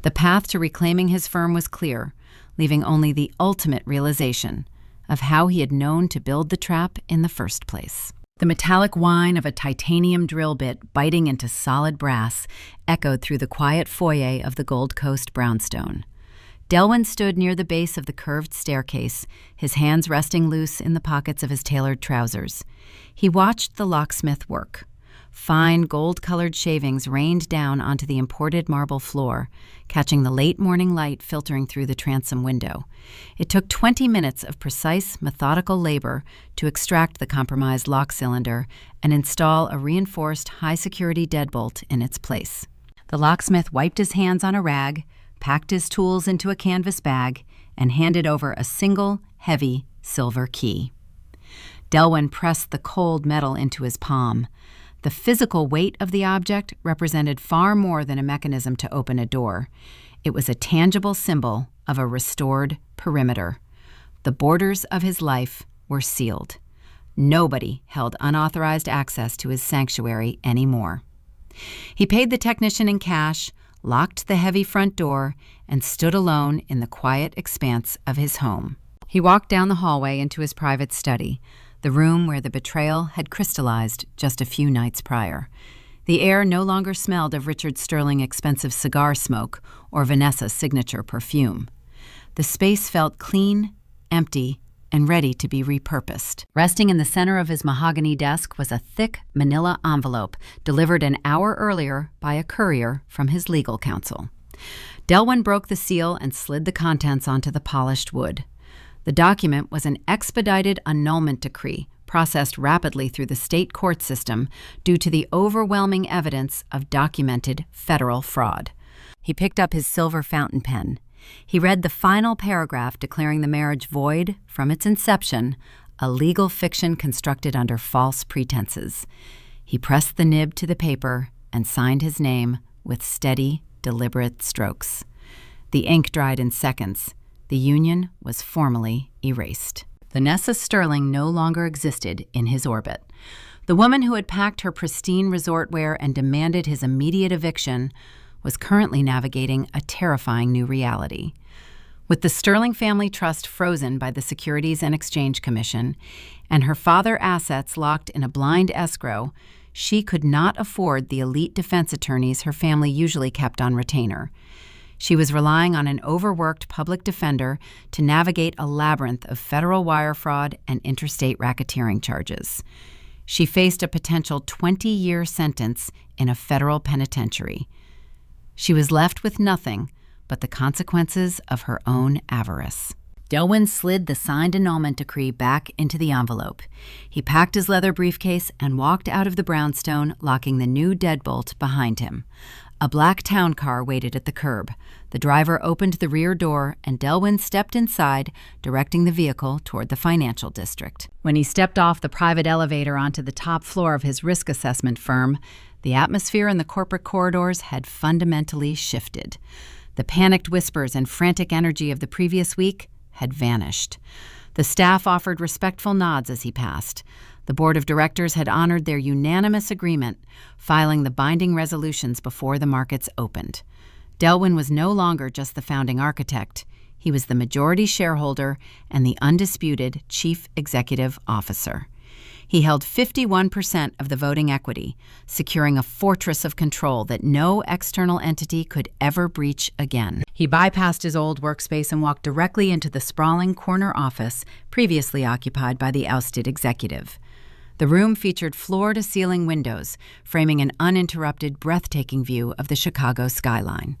The path to reclaiming his firm was clear, leaving only the ultimate realization of how he had known to build the trap in the first place. The metallic whine of a titanium drill bit biting into solid brass echoed through the quiet foyer of the Gold Coast brownstone. Delwyn stood near the base of the curved staircase, his hands resting loose in the pockets of his tailored trousers. He watched the locksmith work. Fine, gold-colored shavings rained down onto the imported marble floor, catching the late morning light filtering through the transom window. It took 20 minutes of precise, methodical labor to extract the compromised lock cylinder and install a reinforced high-security deadbolt in its place. The locksmith wiped his hands on a rag, packed his tools into a canvas bag, and handed over a single, heavy, silver key. Delwyn pressed the cold metal into his palm. The physical weight of the object represented far more than a mechanism to open a door. It was a tangible symbol of a restored perimeter. The borders of his life were sealed. Nobody held unauthorized access to his sanctuary anymore. He paid the technician in cash, locked the heavy front door, and stood alone in the quiet expanse of his home. He walked down the hallway into his private study, the room where the betrayal had crystallized just a few nights prior. The air no longer smelled of Richard Sterling expensive cigar smoke or Vanessa's signature perfume. The space felt clean, empty, and ready to be repurposed. Resting in the center of his mahogany desk was a thick manila envelope delivered an hour earlier by a courier from his legal counsel. Delwyn broke the seal and slid the contents onto the polished wood. The document was an expedited annulment decree processed rapidly through the state court system due to the overwhelming evidence of documented federal fraud. He picked up his silver fountain pen. He read the final paragraph declaring the marriage void from its inception, a legal fiction constructed under false pretenses. He pressed the nib to the paper and signed his name with steady, deliberate strokes. The ink dried in seconds. The union was formally erased. Vanessa Sterling no longer existed in his orbit. The woman who had packed her pristine resort wear and demanded his immediate eviction was currently navigating a terrifying new reality. With the Sterling Family Trust frozen by the Securities and Exchange Commission and her father's assets locked in a blind escrow, she could not afford the elite defense attorneys her family usually kept on retainer. She was relying on an overworked public defender to navigate a labyrinth of federal wire fraud and interstate racketeering charges. She faced a potential 20-year sentence in a federal penitentiary. She was left with nothing but the consequences of her own avarice. Delwyn slid the signed annulment decree back into the envelope. He packed his leather briefcase and walked out of the brownstone, locking the new deadbolt behind him. A black town car waited at the curb. The driver opened the rear door, and Delwyn stepped inside, directing the vehicle toward the financial district. When he stepped off the private elevator onto the top floor of his risk assessment firm, the atmosphere in the corporate corridors had fundamentally shifted. The panicked whispers and frantic energy of the previous week had vanished. The staff offered respectful nods as he passed. The board of directors had honored their unanimous agreement, filing the binding resolutions before the markets opened. Delwyn was no longer just the founding architect. He was the majority shareholder and the undisputed chief executive officer. He held 51% of the voting equity, securing a fortress of control that no external entity could ever breach again. He bypassed his old workspace and walked directly into the sprawling corner office previously occupied by the ousted executive. The room featured floor-to-ceiling windows, framing an uninterrupted, breathtaking view of the Chicago skyline.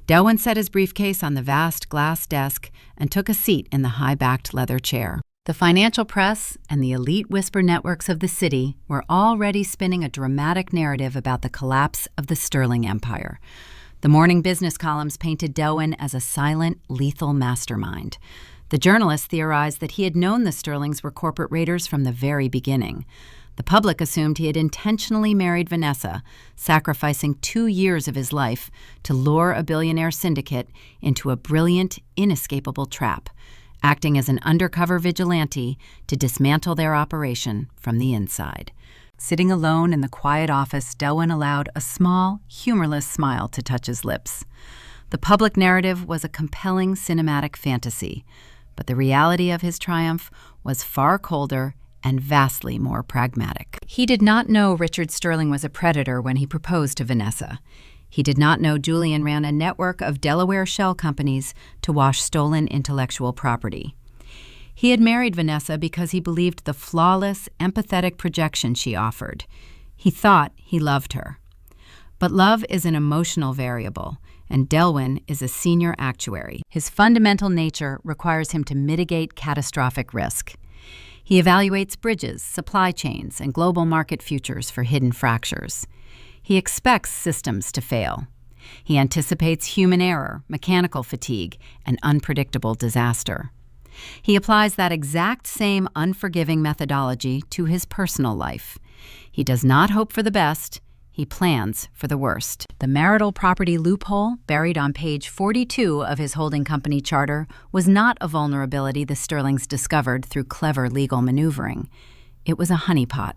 Delwyn set his briefcase on the vast glass desk and took a seat in the high-backed leather chair. The financial press and the elite whisper networks of the city were already spinning a dramatic narrative about the collapse of the Sterling Empire. The morning business columns painted Delwyn as a silent, lethal mastermind. The journalists theorized that he had known the Sterlings were corporate raiders from the very beginning. The public assumed he had intentionally married Vanessa, sacrificing 2 years of his life to lure a billionaire syndicate into a brilliant, inescapable trap, acting as an undercover vigilante to dismantle their operation from the inside. Sitting alone in the quiet office, Delwyn allowed a small, humorless smile to touch his lips. The public narrative was a compelling cinematic fantasy, but the reality of his triumph was far colder and vastly more pragmatic. He did not know Richard Sterling was a predator when he proposed to Vanessa. He did not know Julian ran a network of Delaware shell companies to wash stolen intellectual property. He had married Vanessa because he believed the flawless, empathetic projection she offered. He thought he loved her. But love is an emotional variable, and Delwyn is a senior actuary. His fundamental nature requires him to mitigate catastrophic risk. He evaluates bridges, supply chains, and global market futures for hidden fractures. He expects systems to fail. He anticipates human error, mechanical fatigue, and unpredictable disaster. He applies that exact same unforgiving methodology to his personal life. He does not hope for the best. He plans for the worst. The marital property loophole, buried on page 42 of his holding company charter, was not a vulnerability the Sterlings discovered through clever legal maneuvering. It was a honeypot.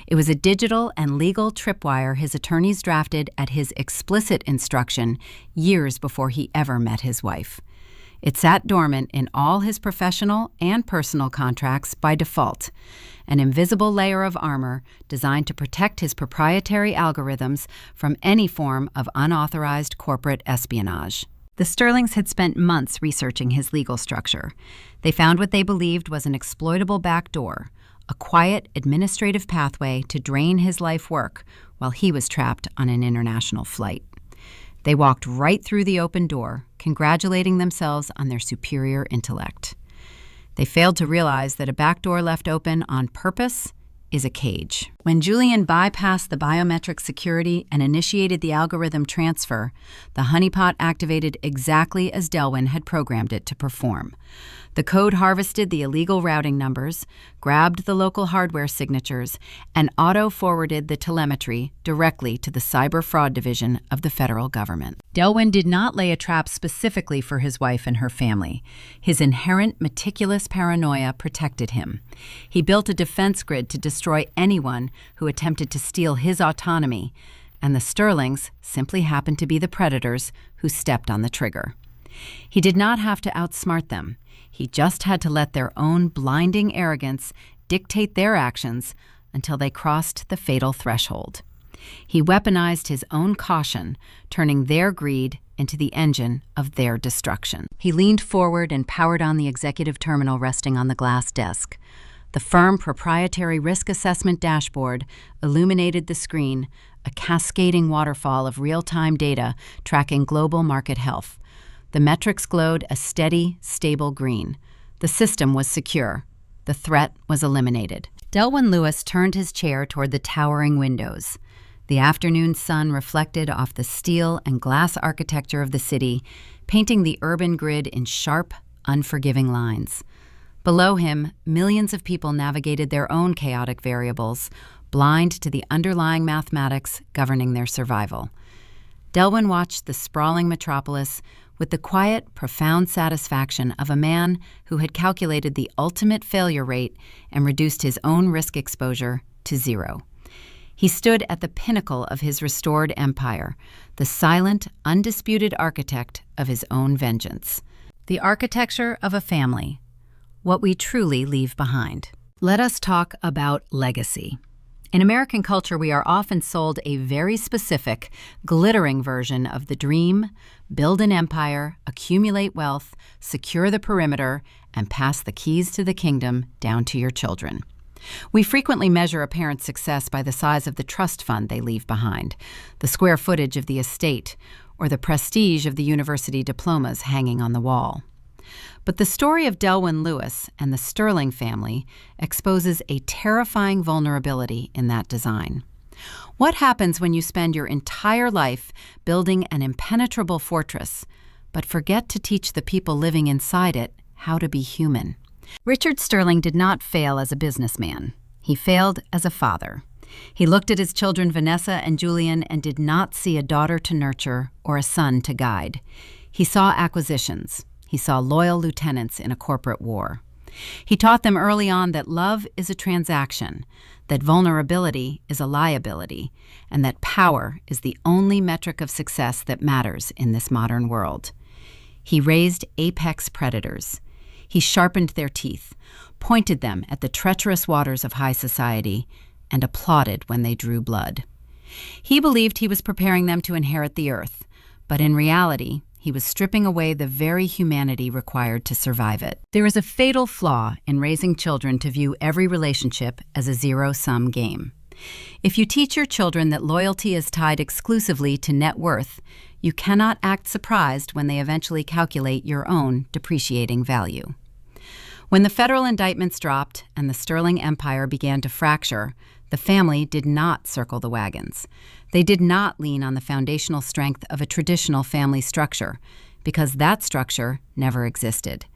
It was a digital and legal tripwire his attorneys drafted at his explicit instruction years before he ever met his wife. It sat dormant in all his professional and personal contracts by default, an invisible layer of armor designed to protect his proprietary algorithms from any form of unauthorized corporate espionage. The Sterlings had spent months researching his legal structure. They found what they believed was an exploitable backdoor, a quiet administrative pathway to drain his life work while he was trapped on an international flight. They walked right through the open door, congratulating themselves on their superior intellect. They failed to realize that a back door left open on purpose is a cage. When Julian bypassed the biometric security and initiated the algorithm transfer, the honeypot activated exactly as Delwyn had programmed it to perform. The code harvested the illegal routing numbers, grabbed the local hardware signatures, and auto-forwarded the telemetry directly to the Cyber Fraud Division of the federal government. Delwyn did not lay a trap specifically for his wife and her family. His inherent meticulous paranoia protected him. He built a defense grid to destroy anyone who attempted to steal his autonomy, and the Sterlings simply happened to be the predators who stepped on the trigger. He did not have to outsmart them. He just had to let their own blinding arrogance dictate their actions until they crossed the fatal threshold. He weaponized his own caution, turning their greed into the engine of their destruction. He leaned forward and powered on the executive terminal resting on the glass desk. The firm proprietary risk assessment dashboard illuminated the screen, a cascading waterfall of real-time data tracking global market health. The metrics glowed a steady, stable green. The system was secure. The threat was eliminated. Delwyn Lewis turned his chair toward the towering windows. The afternoon sun reflected off the steel and glass architecture of the city, painting the urban grid in sharp, unforgiving lines. Below him, millions of people navigated their own chaotic variables, blind to the underlying mathematics governing their survival. Delwyn watched the sprawling metropolis with the quiet, profound satisfaction of a man who had calculated the ultimate failure rate and reduced his own risk exposure to zero. He stood at the pinnacle of his restored empire, the silent, undisputed architect of his own vengeance. The architecture of a family, what we truly leave behind. Let us talk about legacy. In American culture, we are often sold a very specific, glittering version of the dream: build an empire, accumulate wealth, secure the perimeter, and pass the keys to the kingdom down to your children. We frequently measure a parent's success by the size of the trust fund they leave behind, the square footage of the estate, or the prestige of the university diplomas hanging on the wall. But the story of Delwyn Lewis and the Sterling family exposes a terrifying vulnerability in that design. What happens when you spend your entire life building an impenetrable fortress, but forget to teach the people living inside it how to be human? Richard Sterling did not fail as a businessman. He failed as a father. He looked at his children Vanessa and Julian and did not see a daughter to nurture or a son to guide. He saw acquisitions. He saw loyal lieutenants in a corporate war. He taught them early on that love is a transaction, that vulnerability is a liability, and that power is the only metric of success that matters in this modern world. He raised apex predators. He sharpened their teeth, pointed them at the treacherous waters of high society, and applauded when they drew blood. He believed he was preparing them to inherit the earth, but in reality, he was stripping away the very humanity required to survive it. There is a fatal flaw in raising children to view every relationship as a zero-sum game. If you teach your children that loyalty is tied exclusively to net worth, you cannot act surprised when they eventually calculate your own depreciating value. When the federal indictments dropped and the Sterling Empire began to fracture, the family did not circle the wagons. They did not lean on the foundational strength of a traditional family structure, because that structure never existed.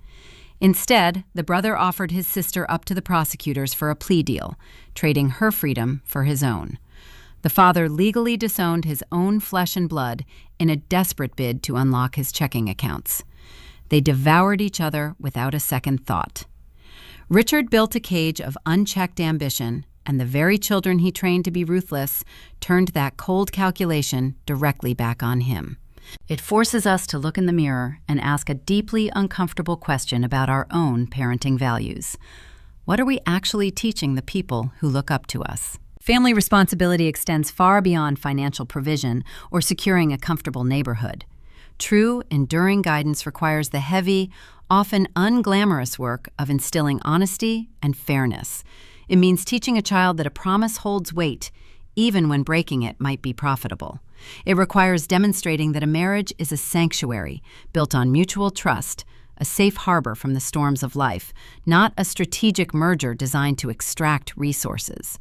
Instead, the brother offered his sister up to the prosecutors for a plea deal, trading her freedom for his own. The father legally disowned his own flesh and blood in a desperate bid to unlock his checking accounts. They devoured each other without a second thought. Richard built a cage of unchecked ambition, and the very children he trained to be ruthless turned that cold calculation directly back on him. It forces us to look in the mirror and ask a deeply uncomfortable question about our own parenting values. What are we actually teaching the people who look up to us? Family responsibility extends far beyond financial provision or securing a comfortable neighborhood. True, enduring guidance requires the heavy, often unglamorous work of instilling honesty and fairness. It means teaching a child that a promise holds weight, even when breaking it might be profitable. It requires demonstrating that a marriage is a sanctuary built on mutual trust, a safe harbor from the storms of life, not a strategic merger designed to extract resources.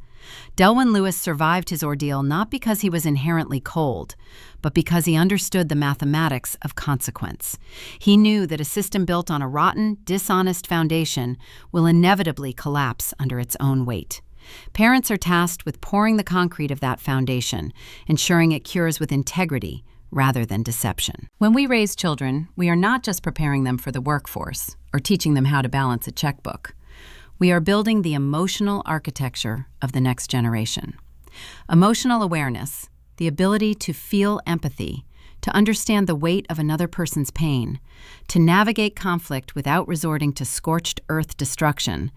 Delwyn Lewis survived his ordeal not because he was inherently cold, but because he understood the mathematics of consequence. He knew that a system built on a rotten, dishonest foundation will inevitably collapse under its own weight. Parents are tasked with pouring the concrete of that foundation, ensuring it cures with integrity rather than deception. When we raise children, we are not just preparing them for the workforce or teaching them how to balance a checkbook. We are building the emotional architecture of the next generation. Emotional awareness, the ability to feel empathy, to understand the weight of another person's pain, to navigate conflict without resorting to scorched earth destruction,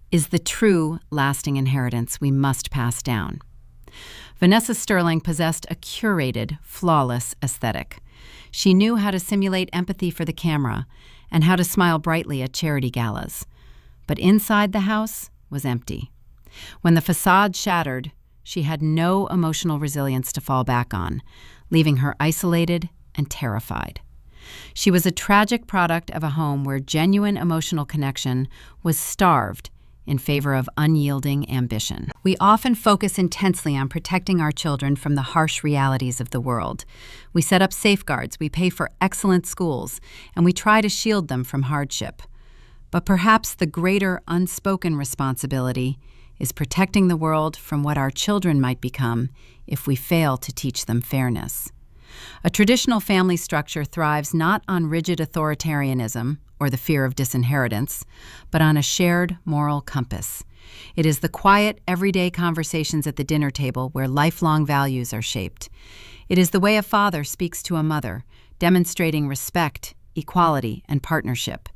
is the true, lasting inheritance we must pass down. Vanessa Sterling possessed a curated, flawless aesthetic. She knew how to simulate empathy for the camera and how to smile brightly at charity galas. But inside the house was empty. When the facade shattered, she had no emotional resilience to fall back on, leaving her isolated and terrified. She was a tragic product of a home where genuine emotional connection was starved in favor of unyielding ambition. We often focus intensely on protecting our children from the harsh realities of the world. We set up safeguards, we pay for excellent schools, and we try to shield them from hardship. But perhaps the greater unspoken responsibility is protecting the world from what our children might become if we fail to teach them fairness. A traditional family structure thrives not on rigid authoritarianism or the fear of disinheritance, but on a shared moral compass. It is the quiet, everyday conversations at the dinner table where lifelong values are shaped. It is the way a father speaks to a mother, demonstrating respect, equality, and partnership.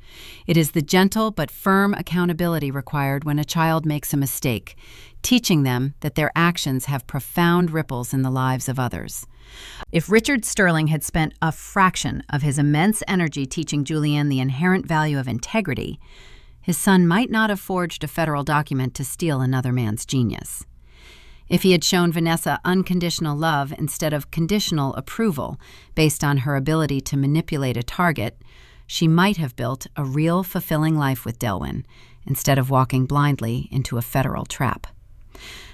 It is the gentle but firm accountability required when a child makes a mistake, teaching them that their actions have profound ripples in the lives of others. If Richard Sterling had spent a fraction of his immense energy teaching Julian the inherent value of integrity, his son might not have forged a federal document to steal another man's genius. If he had shown Vanessa unconditional love instead of conditional approval based on her ability to manipulate a target, she might have built a real, fulfilling life with Delwyn instead of walking blindly into a federal trap.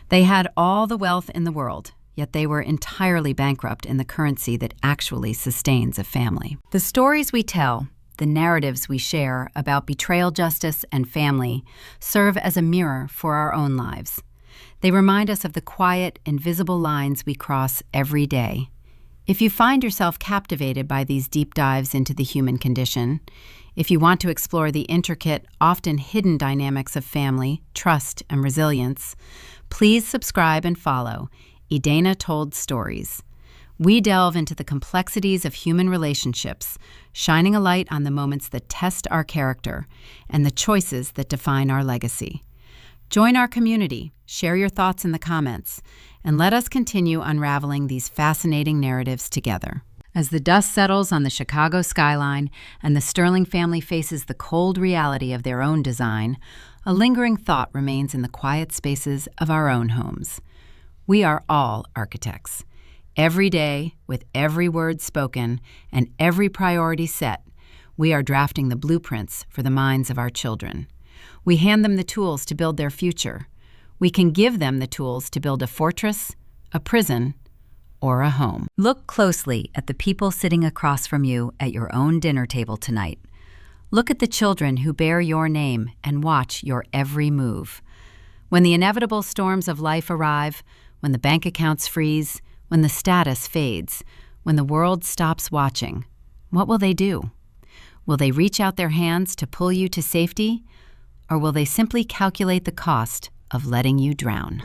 They had all the wealth in the world, yet they were entirely bankrupt in the currency that actually sustains a family. The stories we tell, the narratives we share about betrayal, justice, and family serve as a mirror for our own lives. They remind us of the quiet, invisible lines we cross every day. If you find yourself captivated by these deep dives into the human condition, if you want to explore the intricate, often hidden dynamics of family, trust, and resilience, please subscribe and follow Edana Told Stories. We delve into the complexities of human relationships, shining a light on the moments that test our character and the choices that define our legacy. Join our community, share your thoughts in the comments, and let us continue unraveling these fascinating narratives together. As the dust settles on the Chicago skyline and the Sterling family faces the cold reality of their own design, a lingering thought remains in the quiet spaces of our own homes. We are all architects. Every day, with every word spoken and every priority set, we are drafting the blueprints for the minds of our children. We hand them the tools to build their future. We can give them the tools to build a fortress, a prison, or a home. Look closely at the people sitting across from you at your own dinner table tonight. Look at the children who bear your name and watch your every move. When the inevitable storms of life arrive, when the bank accounts freeze, when the status fades, when the world stops watching, what will they do? Will they reach out their hands to pull you to safety, or will they simply calculate the cost of letting you drown?